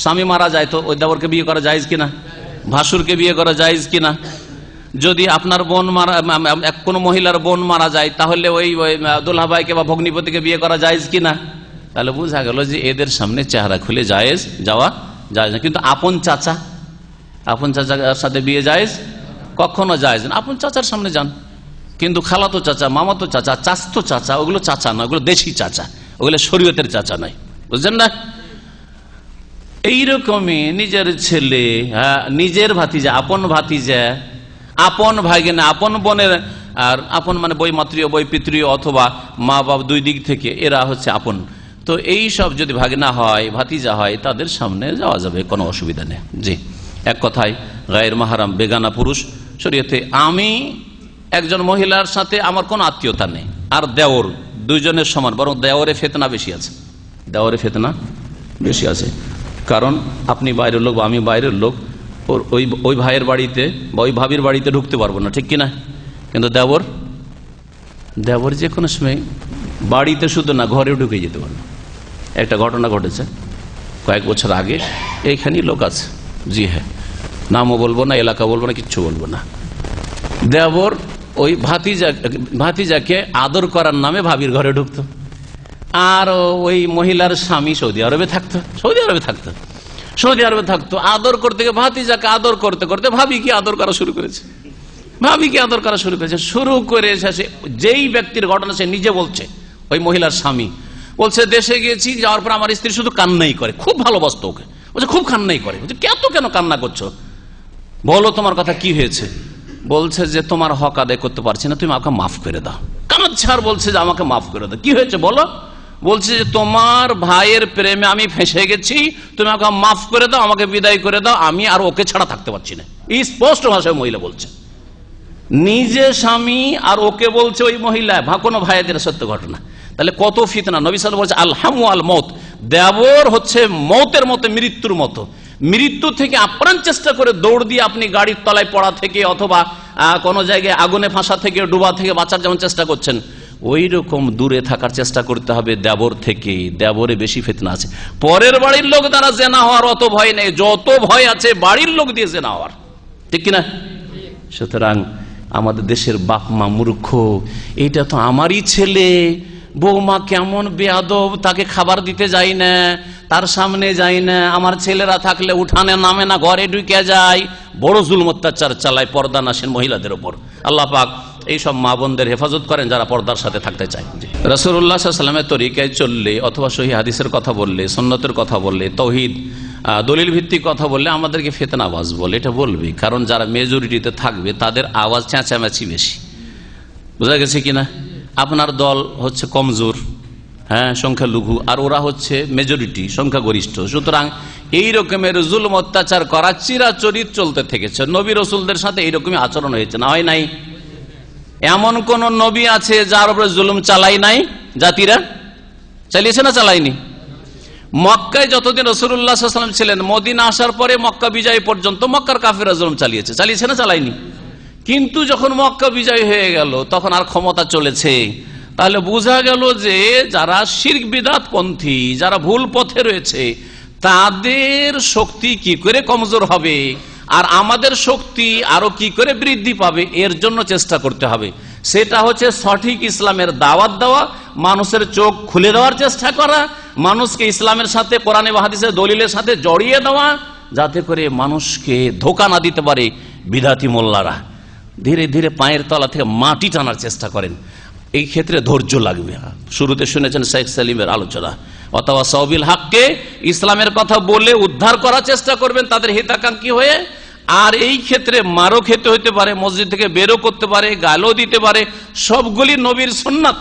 D: স্বামী মারা যায় তো ওই দেবরকে বিয়ে করা জায়েজ কিনা? ভাসুরকে বিয়ে করা জায়েজ কিনা? যদি আপনার বোন মারা, কোনো মহিলার বোন মারা যায়, তাহলে ওই দুলহা ভাইকে বা ভগ্নিপতিকে বিয়ে করা জায়েজ কিনা? তাহলে বোঝা গেল যে এদের সামনে চেহারা খুলে জায়েজ যাওয়া জায়েজ না। কিন্তু আপন চাচার সাথে বিয়ে জায়েজ? কখনো জায়েজ না। আপন চাচার সামনে যান, কিন্তু খালাতো চাচা, মামাতো চাচা, চাচতো চাচা, ওগুলো চাচা নয়, ওগুলো দেশি চাচা, ওগুলো শরীয়তের চাচা নাই, বুঝছেন না? এইরকমই নিজের ছেলে, নিজের ভাতিজা, আপন ভাতিজা, আপন ভাইগেনা, আপন বোনের, আর আপন মানে বৈমাত্রীয়, বৈপিত্রীয় অথবা মা বাবা দুই দিক থেকে, এরা হচ্ছে আপন। তো এই সব যদি ভাগনা হয়, ভাতিজা হয়, তাদের সামনে যাওয়া যাবে, কোনো অসুবিধা নেই। জি, এক কথায় গায়ের মাহারাম বেগানা পুরুষ শরীয়তে, আমি একজন মহিলার সাথে আমার কোনো আত্মীয়তা নেই, আর দেওর, দুইজনের সমান, বরং দেওরে ফেতনা বেশি আছে, দেওরে ফেতনা বেশি আছে। কারণ আপনি বাইরের লোক বা আমি বাইরের লোক, ওই ভাইয়ের বাড়িতে বা ওই ভাবির বাড়িতে ঢুকতে পারবো না, ঠিক কিনা? কিন্তু দেবর যে কোনো সময় বাড়িতে শুধু না, ঘরেও ঢুকে যেতে পারবে। একটা ঘটনা ঘটেছে কয়েক বছর আগে, এইখানেই লোক আছে, জি হ্যাঁ, নামও বলবো না, এলাকা বলবো না, কিচ্ছু বলবো না। দেবর ওই ভাতিজাকে আদর করার নামে ভাবির ঘরে ঢুকতো, আর ওই মহিলার স্বামী সৌদি আরবে থাকতো, আদর করতে গিয়ে ভাতিজাকে আদর করতে করতে ভাবিকে আদর করা শুরু করেছে, শুরু করে যেই ব্যক্তির ঘটনা সে নিজে বলছে, ওই মহিলার স্বামী বলছে, দেশে গেছি, যাওয়ার পর আমার স্ত্রী শুধু কান্নাই করে, খুব ভালোবাসতো ওকে, বলছে খুব কান্নাই করে, বলছে কেন কান্না করছো, বলো তোমার কথা কি হয়েছে? বলছে যে তোমার হক আদায় করতে পারছি না, তুমি আমাকে মাফ করে দাও। কান্নাচ্ছে আর বলছে যে আমাকে মাফ করে দাও। কি হয়েছে বলো? বলছে যে তোমার ভাইয়ের প্রেমে আমি ফেঁসে গেছি, তুমি আমাকে মাফ করে দাও, আমাকে বিদায় করে দাও, আমি আর ওকে ছাড়া থাকতে পারছি না। এই স্পষ্ট ভাষায় মহিলা বলছে, নিজে স্বামী আর ওকে বলছে ওই মহিলা, কোনো ভাইদের সত্য ঘটনা। তাহলে কত ফিতনা। নবী সাল্লাল্লাহু আলাইহি ওয়াসাল্লাম বলছে আল হামু আল মউত, দেবর হচ্ছে মৌতের মতো, মৃত্যুর মতো। মৃত্যু থেকে আপ্রাণ চেষ্টা করে দৌড় দিয়ে আপনি গাড়ির তলায় পড়া থেকে অথবা কোনো জায়গায় আগুনে ফাঁসা থেকে, ডুবা থেকে বাঁচার যেমন চেষ্টা করছেন, ওই রকম দূরে থাকার চেষ্টা করতে হবে দেবর থেকে। দেবরে বেশি ফিতনা আছে। পরের বাড়ির লোক দ্বারা জেনা হওয়ার অত ভয় নেই, যত ভয় আছে বাড়ির লোক দিয়ে জেনা হওয়ার, ঠিক কিনা? সুতরাং আমাদের দেশের বাপ মা মূর্খ, এটা তো আমারই ছেলে, বৌমা কেমন বেয়াদব, তাকে খাবার দিতে যাই না, তার সামনে যাই না, আমার ছেলেরা থাকলে উঠানে নামে না, ঘরে ঢুকে যায়, বড় জুলম অত্যাচার চালায় পর্দা নাসীন মহিলাদের উপর। আল্লাহ পাক এইসব মা বোনদের হেফাজত করেন যারা পর্দার সাথে থাকতে চায়। রাসূলুল্লাহ সাল্লাল্লাহু আলাইহি ওয়াসাল্লামের তরিকায় চললে অথবা সহিহ হাদিসের কথা বললে, সুন্নতের কথা বললে, তাওহীদ দলিল ভিত্তিক কথা বললে আমাদেরকে ফিতনাবাজ বলে, এটা বলবে। কারণ যারা মেজরিটিতে থাকবে তাদের আওয়াজ চেঁচামেচি বেশি, বোঝা গেছে কিনা? আপনার দল হচ্ছে কমজোর, হ্যাঁ, সংখ্যালঘু, আর ওরা হচ্ছে মেজরিটি, সংখ্যাগরিষ্ঠ। সুতরাং এই রকমের জুলম অত্যাচার করা চিরাচরিত চলতে থেকেছে। নবী রাসূলদের সাথে এইরকমই আচরণ হয়েছে, না হয় নাই? এমন কোন নবী আছে যার উপরে জুলুম চালাই নাই? জাতিরা চালিয়েছে না চালায়নি? মক্কায় যতদিন রাসূলুল্লাহ সাল্লাল্লাহু আলাইহি ওয়াসাল্লাম ছিলেন, মদিনা আসার পরে মক্কা বিজয় পর্যন্ত মক্কার কাফেররা জুলুম চালিয়েছে না চালায়নি? কিন্তু যখন মক্কা বিজয় হয়ে গেল তখন আর ক্ষমতা চলেছে। তাহলে বোঝা গেল যে যারা শিরক বিদআত পন্থী, যারা ভুল পথে রয়েছে, তাদের শক্তি কি করে কমজোর হবে আর আমাদের শক্তি আরো কি করে বৃদ্ধি পাবে এর জন্য চেষ্টা করতে হবে। সেটা হচ্ছে সঠিক ইসলামের দাওয়াত দেওয়া, মানুষের চোখ খুলে দেওয়ার চেষ্টা করা, মানুষকে ইসলামের সাথে কোরআন এবং হাদিসের দলিলের সাথে জড়িয়ে দেওয়া, যাতে করে মানুষকে ধোঁকা না দিতে পারে বিদাতি মোল্লারা। ধীরে ধীরে পায়ের তলা থেকে মাটি টানার চেষ্টা করেন। এই ক্ষেত্রে ধৈর্য লাগবে। শুরুতে শুনেছেন শেখ সালিমের আলোচনা, অথবা সাবিল হককে ইসলামের কথা বলে উদ্ধার করার চেষ্টা করবেন তাদের হিতাকাঙ্ক্ষী হয়ে। আর এই ক্ষেত্রে মারও খেতে হতে পারে, মসজিদ থেকে বেরো করতে পারে, গালও দিতে পারে, সবগুলি নবীর সুন্নাত,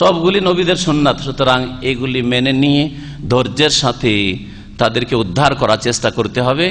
D: সবগুলি নবীদের সুন্নাত। সুতরাং এগুলি মেনে নিয়ে ধৈর্যের সাথে তাদেরকে উদ্ধার করার চেষ্টা করতে হবে।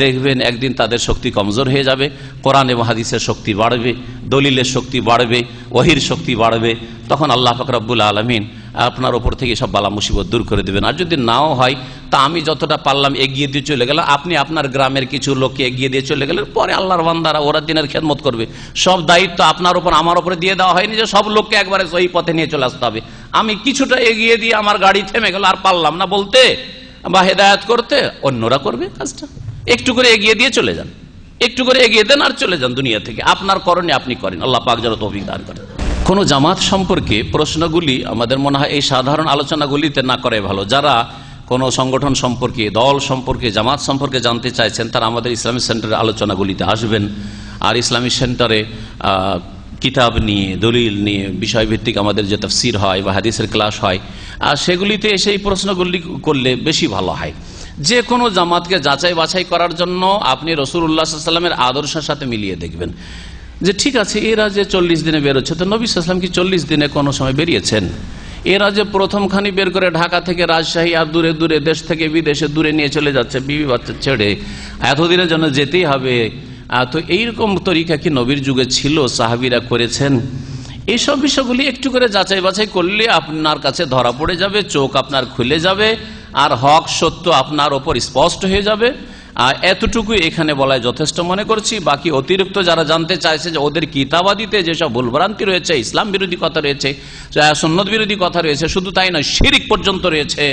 D: দেখবেন একদিন তাদের শক্তি কমজোর হয়ে যাবে, কোরআন এবং হাদিসের শক্তি বাড়বে, দলিলের শক্তি বাড়বে, ওহির শক্তি বাড়বে। তখন আল্লাহ পাক রব্বুল আলামিন আপনার ওপর থেকে সব বালা মুসিবত দূর করে দেবেন। আর যদি নাও হয় তা আমি যতটা পারলাম এগিয়ে দিয়ে চলে গেলাম, আপনি আপনার গ্রামের কিছু লোককে এগিয়ে দিয়ে চলে গেলেন, পরে আল্লাহর বান্দারা ওরা দিনের খেদমত করবে। সব দায়িত্ব আপনার উপর আমার উপরে দিয়ে দেওয়া হয়নি যে সব লোককে একবারে সহি পথে নিয়ে চলে আসতে হবে। আমি কিছুটা এগিয়ে দিয়ে আমার গাড়ি থেমে গেল, আর পারলাম না বলতে বা হেদায়েত করতে, অন্যরা করবে কাজটা। একটু করে এগিয়ে দিয়ে চলে যান, একটু করে এগিয়ে দেন আর চলে যান দুনিয়া থেকে। আপনার করণে আপনি করেন, আল্লাহ পাক যেন তৌফিক দান করেন। কোন জামাত সম্পর্কে প্রশ্নগুলি আমাদের মনে হয় এই সাধারণ আলোচনাগুলিতে না করে ভালো। যারা কোনো সংগঠন সম্পর্কে, দল সম্পর্কে, জামাত সম্পর্কে জানতে চাইছেন তারা আমাদের ইসলামী সেন্টারের আলোচনাগুলিতে আসবেন। আর ইসলামী সেন্টারে কিতাব নিয়ে, দলিল নিয়ে, বিষয়ভিত্তিক আমাদের যে তাফসির হয় বা হাদিসের ক্লাস হয়, আর সেগুলিতে এসে এই প্রশ্নগুলি করলে বেশি ভালো হয়। যে কোনো জামাতকে যাচাই বাছাই করার জন্য আপনি রাসূলুল্লাহ সাল্লাল্লাহু আলাইহি ওয়াসাল্লামের আদর্শের সাথে মিলিয়ে দেখবেন যে ঠিক আছে, এরা যে 40 দিনে বেরোচ্ছে, তো নবী সাল্লাল্লাহু আলাইহি ওয়াসাল্লাম কি 40 দিনে কোনো সময় বেরিয়েছেন? এরা যে প্রথমখানি বের করে ঢাকা থেকে রাজশাহী আর দূরে দূরে দেশ থেকে বিদেশে দূরে নিয়ে চলে যাচ্ছে বিবি বাচ্চা ছেড়ে, এতদিনের জন্য যেতেই হবে, তো এইরকম তরিকা কি নবীর যুগে ছিল? সাহাবীরা করেছেন? এইসব বিষয়গুলি একটু করে যাচাই বাছাই করলে আপনার কাছে ধরা পড়ে যাবে, চোখ আপনার খুলে যাবে, আর হক সত্য আপনার ওপর স্পষ্ট হয়ে যাবে। আর এতটুকু এখানে বলায় যথেষ্ট মনে করছি। বাকি অতিরিক্ত যারা জানতে চাইছে যে ওদের কিতাবাদিতে যেসব ভুলভ্রান্তি রয়েছে, ইসলাম বিরোধী কথা রয়েছে, সুন্নত বিরোধী কথা রয়েছে, শুধু তাই নয় শিরিক পর্যন্ত রয়েছে,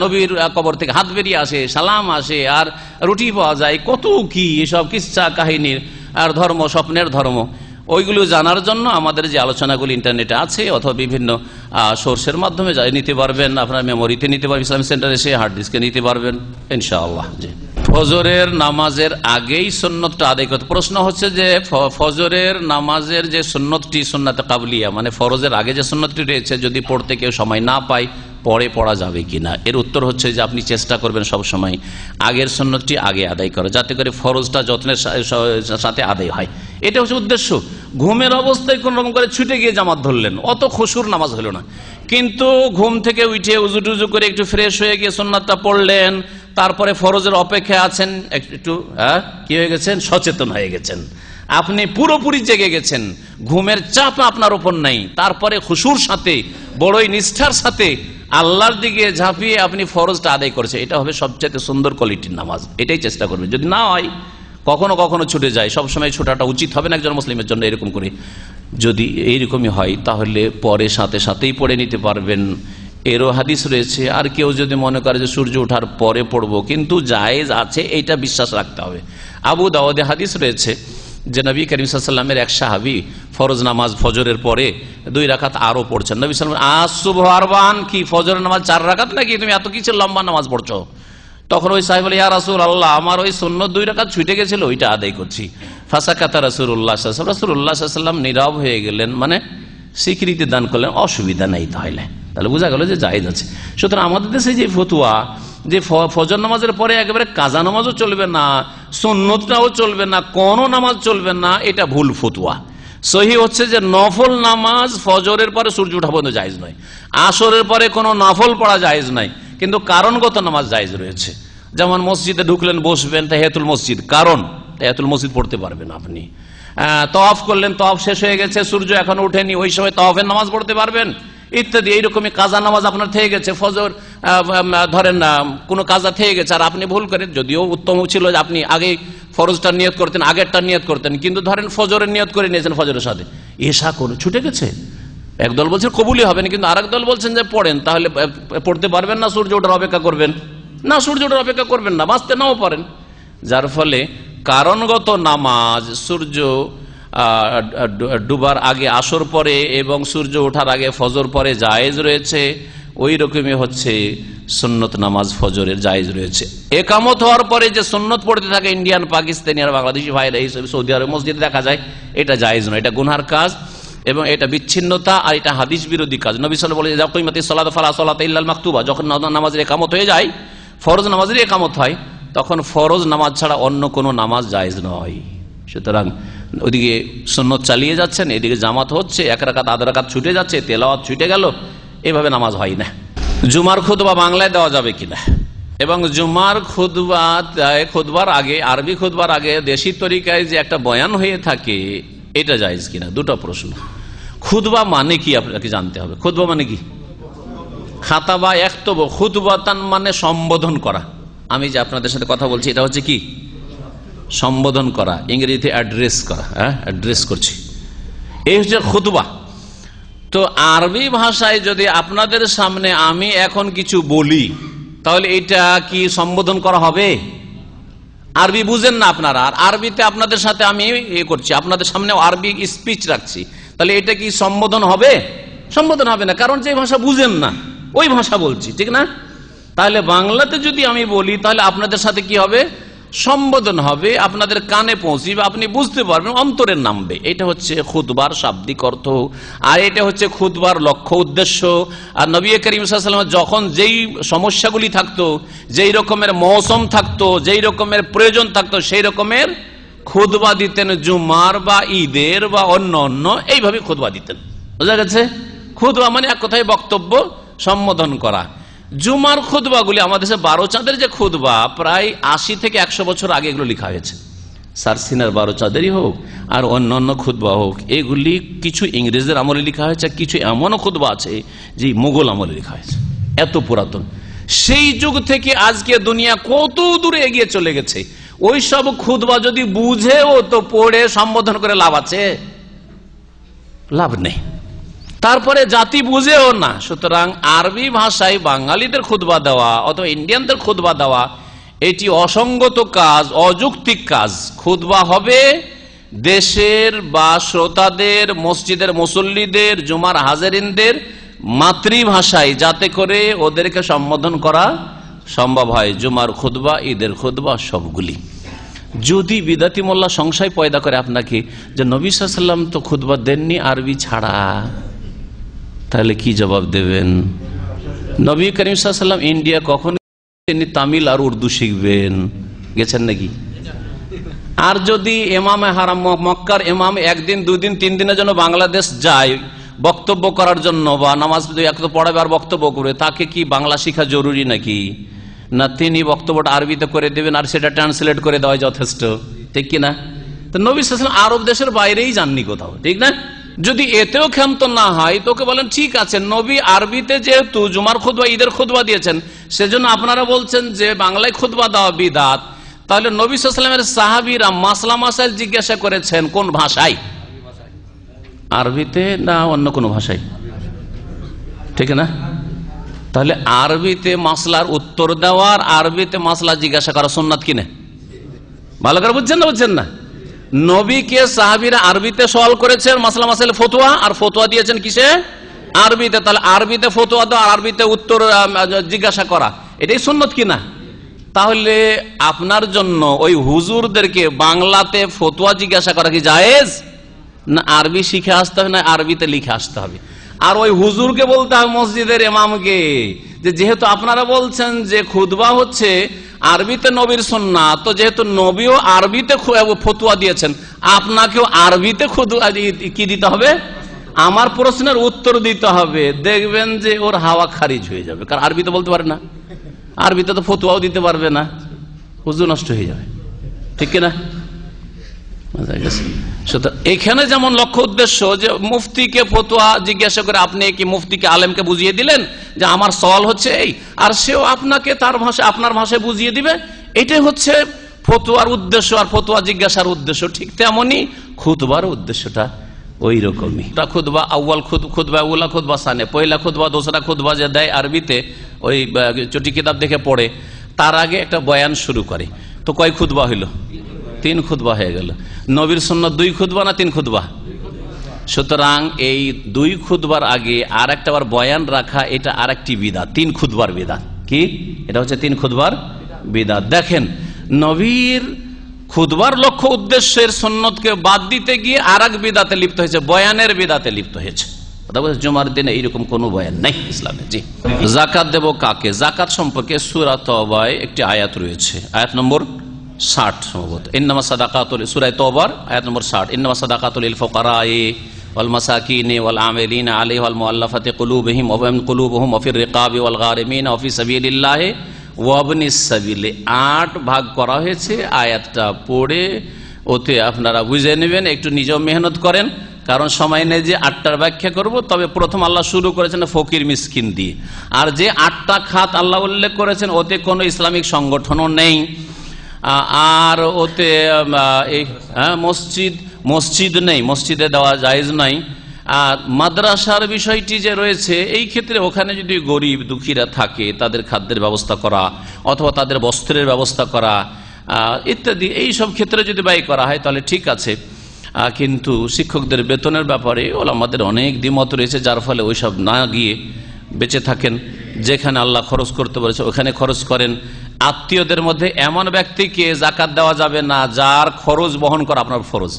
D: নবীর কবর থেকে হাত বেরিয়ে আসে, সালাম আসে, আর রুটি পাওয়া যায়, কত কি এসব কিচ্ছা কাহিনীর আর ধর্ম, স্বপ্নের ধর্ম, ওইগুলো জানার জন্য আমাদের যে আলোচনাগুলি ইন্টারনেটে আছে অথবা বিভিন্ন সোর্সের মাধ্যমে নিতে পারবেন। আপনার মেমোরিতে নিতে পারবেন, ইসলামিক সেন্টারে এসে হার্ড ডিস্কে নিতে পারবেন ইনশাআল্লাহ। জি, ফজরের নামাজের আগেই সুন্নতটা আদায় করতে। প্রশ্ন হচ্ছে যে ফজরের নামাজের যে সুন্নতটি, সুন্নাতে কাবলিয়া, মানে ফরজের আগে যে সুন্নতটি রয়েছে, যদি পড়তে কেউ সময় না পায় পরে পড়া যাবে কিনা। এর উত্তর হচ্ছে যে আপনি চেষ্টা করবেন সব সময় আগের সুন্নতটি আগে আদায় করা, যাতে করে ফরজটা যত্নের সাথে আদায় হয়। এটা হচ্ছে উদ্দেশ্য। ঘুমের অবস্থায় কোন রকম করে ছুটে গিয়ে জামাত ধরলেন, অত খুশুর নামাজ হলো না। কিন্তু ঘুম থেকে উঠে উজু টুজু করে একটু ফ্রেশ হয়ে গিয়ে সুন্নাতটা পড়লেন, তারপরে ফরজের অপেক্ষায় আছেন, একটু কি হয়ে গেছেন, সচেতন হয়ে গেছেন, আপনি পুরোপুরি জেগে গেছেন, ঘুমের চাপ আপনার উপর নাই, তারপরে খুশুর সাথে, বড়ই নিষ্ঠার সাথে আল্লাহর দিকে ঝাঁপিয়ে আপনি ফরজটা আদায় করেছে, এটা হবে সবচেয়ে সুন্দর কোয়ালিটির নামাজ। এটাই চেষ্টা করবেন। যদি না হয়, কখনো কখনো ছুটে যায়, সবসময় ছোটাটা উচিত হবে না একজন মুসলিমের জন্য। এরকম করে যদি এইরকমই হয় তাহলে পরে সাথে সাথেই পড়ে নিতে পারবেন। এরও হাদিস রয়েছে। আর কেউ যদি মনে করে যে সূর্য ওঠার পরে পড়বো, কিন্তু জায়েজ আছে, এইটা বিশ্বাস রাখতে হবে। আবু দাউদে হাদিস রয়েছে যে নবী করিম সাল্লাল্লাহু আলাইহি ওয়াসাল্লামের এক সাহাবী ফরজ নামাজ ফজরের পরে 2 রাকাত আরো পড়ছেন। নবী সাল্লাল্লাহু আলাইহি ওয়াসাল্লাম আসুবহ আরবান, কি ফজরের নামাজ 4 রাকাত নাকি, তুমি এত কিছু লম্বা নামাজ পড়ছো? তখন ওই সাহেব বলে, ইয়া রাসূলুল্লাহ, আমার ওই সুন্নত 2 রাকাত ছুটে গেছিল, ওইটা আদায় করছি। ফাসাকাতা রাসূলুল্লাহ সাল্লাল্লাহু আলাইহি ওয়াসাল্লাম, রাসূলুল্লাহ সাল্লাল্লাহু আলাইহি ওয়াসাল্লাম নীরব হয়ে গেলেন, মানে স্বীকৃতি দান করলেন, অসুবিধা নেই। তাহলে বোঝা গেল যে জায়েজ আছে। সুতরাং আমাদের দেশে যে ফতুয়া যে ফজর নামাজের পরে একেবারে কাজা নামাজও চলবে না, সুন্নতটাও চলবে না, কোনো নামাজ চলবে না, এটা ভুল ফতুয়া। সহি হচ্ছে যে নফল নামাজ ফজরের পরে সূর্য ওঠা পর্যন্ত জায়েজ নয়, আসরের পরে কোনো নফল পড়া জায়েজ নাই, কিন্তু কারণগত নামাজ জায়েজ রয়েছে। যেমন মসজিদে ঢুকলেন, বসবেন, তাহিয়াতুল মসজিদ, কারণ তাহিয়াতুল মসজিদ পড়তে পারবেন আপনি। তওয়াফ করলেন, তওয়াফ শেষ হয়ে গেছে, সূর্য এখনো ওঠেনি, ওই সময় তওয়াফের নামাজ পড়তে পারবেন ইত্যাদি। এইরকমই কাজা নামাজ আপনার থেকে গেছে, ফজর ধরেন কোনো কাজা থেকে গেছে, আর আপনি ভুল করেন, যদিও উত্তম ছিল যে আপনি আগে ফরজটা নিয়ত করতেন, আগেরটা নিয়ত করতেন, কিন্তু ধরেন ফজরের নিয়ত করে নিয়েছেন, ফজরের সাথে এশা করে ছুটে গেছে। একদল বলছেন কবুলই হবে না, কিন্তু আরেক দল বলছেন যে পড়েন, তাহলে পড়তে পারবেন না, সূর্য ওঠার অপেক্ষা করবেন না, সূর্য ওঠার অপেক্ষা করবেন না, বাঁচতে নাও পারেন। যার ফলে কারণগত নামাজ সূর্য ডুবার আগে আসর পরে এবং সূর্য ওঠার আগে ফজর পরে জায়েজ রয়েছে, ওই রকমই হচ্ছে সুন্নত নামাজ ফজরের জায়েজ রয়েছে। একামত হওয়ার পরে যে সুন্নত পড়তে থাকে ইন্ডিয়ান, পাকিস্তানি আর বাংলাদেশি ভাইরা এইসব সৌদি আরব মসজিদে দেখা যায়, এটা জায়েজ নয়, এটা গুনহার কাজ এবং এটা বিচ্ছিন্নতা আর এটা হাদিস বিরোধী কাজ। নবী সাল্লাল্লাহু আলাইহি ওয়াসাল্লাম বলেছেন যাকিমাতিস সালাতু ফালা সালাতা ইল্লাল মাকতুবা, যখন নামাজের একামত হয়ে যায়, ফরজ নামাজের একামত হয়, তখন ফরজ নামাজ ছাড়া অন্য কোনো নামাজ জায়েজ নয়। সুতরাং ওইদিকে সুন্নত চালিয়ে যাচ্ছেন, এদিকে জামাত হচ্ছে, এক রাকাত আধা রাকাত ছুটে যাচ্ছে, তেলাওয়াত ছুটে গেল, এভাবে নামাজ হয় না। জুমার খুতবা বাংলায় দেওয়া যাবে কিনা এবং জুমার খুতবার আগে, আরবি খুতবার আগে দেশি তরিকায় যে একটা বয়ান হয়ে থাকে, এটা জায়েজ কিনা, দুটো প্রশ্ন। খুতবা মানে কি আপনাকে জানতে হবে। খুতবা মানে কি? খাতাবা একতব খুতবাতান মানে সম্বোধন করা। আমি যে আপনাদের সাথে কথা বলছি এটা হচ্ছে কি? সম্বোধন করা, ইংরেজিতে অ্যাড্রেস করা। অ্যাড্রেস করছি, এই হচ্ছে খুতবা। তো আরবি ভাষায় যদি আপনাদের সামনে আমি এখন কিছু বলি, তাহলে এটা কি সম্বোধন করা হবে? আরবি বুঝেন না আপনারা, আর আরবিতে আপনাদের সাথে আমি করছি, আপনাদের সামনে আরবি স্পিচ রাখছি, তাহলে এটা কি সম্বোধন হবে? সম্বোধন হবে না, কারণ যে ভাষা বুঝেন না ওই ভাষা বলছি, ঠিক না? তাহলে বাংলাতে যদি আমি বলি তাহলে আপনাদের সাথে কি হবে? সম্বোধন হবে, আপনাদের কানে পৌঁছবে, আপনি বুঝতে পারবেন, অন্তরের নামবে। এটা হচ্ছে খুতবার শাব্দিক অর্থ, আর এটা হচ্ছে খুতবার লক্ষ্য উদ্দেশ্য। আর নবী করিম সাল্লাল্লাহু আলাইহি ওয়াসাল্লাম যখন যেই সমস্যাগুলি থাকতো, যেই রকমের মৌসুম থাকতো, যেই রকমের প্রয়োজন থাকতো, সেই রকমের খুতবা দিতেন, জুমার বা ঈদের বা অন্য অন্য এইভাবে খুতবা দিতেন। বোঝা গেছে? খুতবা মানে এক কথায় বক্তব্য সম্বোধন করা। জুমার খুতবাগুলি আমাদের দেশে 12 চাঁদের যে খুতবা, প্রায় 80 থেকে 100 বছর আগে এগুলো লেখা হয়েছে। সারসিনার 12 চাঁদেরই হোক আর অন্যান্য খুতবা হোক, এগুলি কিছু ইংরেজদের আমলে লেখা হয়েছে, কিছু এমনও খুতবা আছে যে মুঘল আমলে লেখা হয়েছে, এত পুরাতন। সেই যুগ থেকে আজকে দুনিয়া কত দূরে এগিয়ে চলে গেছে। ওই সব খুতবা যদি বুঝেও তো পড়ে সম্বোধন করে লাভ আছে? লাভ নেই। তারপরে জাতি বুঝেও না। সুতরাং আরবি ভাষায় বাঙালিদের খুতবা দেওয়া অথবা ইন্ডিয়ানদের খুতবা দেওয়া এটি অসঙ্গত কাজ, অযৌক্তিক কাজ। খুতবা হবে দেশের বা শ্রোতাদের, মসজিদের মুসল্লিদের, জুমার হাজেরিনদের মাতৃভাষায়, যাতে করে ওদেরকে সম্বোধন করা সম্ভব হয়। জুমার খুতবা, ঈদের খুতবা সবগুলি। যদি বিদাতি মোল্লা সংশয় পয়দা করে আপনাকে যে নবী সাল্লাল্লাহু আলাইহি ওয়াসাল্লাম তো খুতবা দেননি আরবি ছাড়া, তাহলে কি জবাব দেবেন? নবী করিম সাল্লাল্লাহু আলাইহি ওয়াসাল্লাম ইন্ডিয়া কখন তিনি তামিল আর উর্দু শিখবেন? গেছেন নাকি? আর যদি ইমামে হারাম মক্কার ইমাম একদিন, 2 দিন, 3 দিনের জন্য বাংলাদেশ যায় বক্তব্য করার জন্য, বা নামাজ পড়াবে আর বক্তব্য করবে, তাকে কি বাংলা শিখা জরুরি নাকি? না তিনি বক্তব্যটা আরবিতে করে দেবেন আর সেটা ট্রান্সলেট করে দেওয়া যথেষ্ট, ঠিক কিনা? তো নবী সাল্লাল্লাহু আলাইহি ওয়াসাল্লাম আরব দেশের বাইরেই যাননি কোথাও, ঠিক না? যদি এতেও ক্ষান্ত না হয়, তোকে বলেন ঠিক আছে, নবী আরবিতে যেহেতু জুমার খুতবা, ঈদের খুতবা দিয়েছেন, সেজন্য আপনারা বলছেন যে বাংলায় খুতবা দেওয়া বিদআত। তাহলে নবী সাল্লাল্লাহু আলাইহি ওয়াসাল্লামের সাহাবীরা মাসলা মাসাইল জিজ্ঞাসা করেছেন কোন ভাষায়? আরবিতে না অন্য কোন ভাষায়? ঠিক না? তাহলে আরবিতে মাসলার উত্তর দেওয়ার, আরবিতে মাসলা জিজ্ঞাসা করা সুন্নাত কিনা? ভালো করে বুঝছেন না? বুঝছেন না? নবীকে সাহাবীরা আরবিতে সওয়াল করেছেন মাসলা মাসাইল ফতোয়া, আর ফতোয়া দিয়েছেন কিসে? আরবিতে। তাহলে আরবিতে ফতোয়া দেওয়া, আরবিতে উত্তর জিজ্ঞাসা করা, এটাই সুন্নত কিনা? তাহলে আপনার জন্য ওই হুজুরদেরকে বাংলাতে ফতোয়া জিজ্ঞাসা করা কি জায়েজ? না আরবি শিখে আসতে হবে, না আরবিতে লিখে আসতে হবে? আর ওই হুজুরকে বলতে হবে, মসজিদের ইমামকে, যে যেহেতু আপনারা বলছেন যে খুতবা হচ্ছে আরবিতে নবীর সুন্নাত, তো যেহেতু নবীও আরবিতে ফতোয়া দিয়েছেন, আপনাকেও আরবিতে কি দিতে হবে? আমার প্রশ্নের উত্তর দিতে হবে। দেখবেন যে ওর হাওয়া খারিজ হয়ে যাবে, কারণ আরবিতে বলতে পারে না, আরবিতে তো ফতোয়াও দিতে পারবে না, হুজুর নষ্ট হয়ে যাবে, ঠিক কিনা? এখানে যেমন লক্ষ্য উদ্দেশ্য যে মুফতিকে ফতোয়া জিজ্ঞাসা করে আপনি কি মুফতিকে, আলেমকে বুঝিয়ে দিলেন যে আমার সওয়াল হচ্ছে এই, আর সেও আপনাকে তার ভাষায়, আপনার ভাষায় বুঝিয়ে দিবে, এটাই হচ্ছে ফতোয়ার উদ্দেশ্য আর ফতোয়া জিজ্ঞাসার উদ্দেশ্য। ঠিক তেমনি খুতবার উদ্দেশ্যটা ওই রকমই। খুতবা আউয়াল খুতবা, উলা খুতবা সানে, পয়লা খুতবা, দোসরা খুতবা যে দেয় আরবিতে, ওই চটি কিতাব দেখে পড়ে, তার আগে একটা বয়ান শুরু করে। তো কয় খুতবা হইল? 3 খুতবা হয়ে গেল। নবীর সুন্নাত 2 খুতবা না 3 খুতবা? সুতরাং এই 2 খুতবার আগে আর একটা বার বয়ান রাখা, এটা আর একটি বিদআত, 3 খুতবার বিদআত। কি এটা হচ্ছে 3 খুতবার বিদআত। দেখেন, নবীর খুতবার লক্ষ্য উদ্দেশ্যের সুন্নতকে বাদ দিতে গিয়ে আর এক বিদআতে লিপ্ত হয়েছে, বয়ানের বিদআতে লিপ্ত হয়েছে। জুমার দিনে এইরকম কোন বয়ান নাই ইসলামে। জি, যাকাত দেব কাকে? যাকাত সম্পর্কে সূরা তওবায় একটি আয়াত রয়েছে, আয়াত নম্বর 60 সম্ভবত। ইন্নামা সাদাকাতুল, সূরা তওবার আয়াত নম্বর 60, ইন্নামা সাদাকাতুল লিল ফুকারায়ে ওয়াল মাসাকিনে ওয়াল আমিলিনা আলাইহা ওয়াল মুআল্লাফাতি কুলুবুহুম ওয়া কুলুবুহুম ওয়া ফির রিকাবি ওয়াল গারিমিনা ওয়া ফি সাবিলিল্লাহি ওয়া ইবনিস সাবিলি। 8 ভাগ করা হয়েছে। আয়াতটা পড়ে ওতে আপনারা বুঝে নেবেন, একটু নিজেও মেহনত করেন, কারণ সময় নেই যে 8টার ব্যাখ্যা করব। তবে প্রথম আল্লাহ শুরু করেছেন ফকির মিসকিন দিয়ে, আর যে 8টা খাত আল্লাহ উল্লেখ করেছেন ওতে কোনো ইসলামিক সংগঠনও নেই, আর ওতে এই মসজিদ নেই, মসজিদে দেওয়া জায়েজ নাই। আর মাদ্রাসার বিষয়টি যে রয়েছে, এই ক্ষেত্রে ওখানে যদি গরিব দুঃখীরা থাকে তাদের খাদ্যের ব্যবস্থা করা অথবা তাদের বস্ত্রের ব্যবস্থা করা ইত্যাদি, এই সব ক্ষেত্রে যদি ব্যয় করা হয় তাহলে ঠিক আছে। কিন্তু শিক্ষকদের বেতনের ব্যাপারে ওলামাদের অনেক দ্বিমত রয়েছে, যার ফলে ওইসব না গিয়ে বেঁচে থাকেন। যেখানে আল্লাহ খরচ করতে বলেছে ওখানে খরচ করেন। আত্মীয়দের মধ্যে এমন ব্যক্তিকে যাকাত দেওয়া যাবে না যার খরচ বহন করা আপনার ফরজ।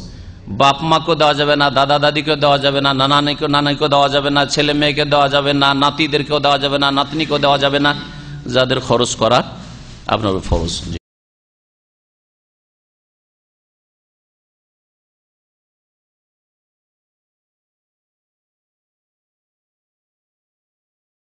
D: বাপ মাকেও দেওয়া যাবে না, দাদা দাদিকেও দেওয়া যাবে না, নানাকেও দেওয়া যাবে না, ছেলে মেয়েকে দেওয়া যাবে না, নাতিদেরকেও দেওয়া যাবে না, নাতনিকেও দেওয়া যাবে না, যাদের খরচ করা আপনার ফরজ।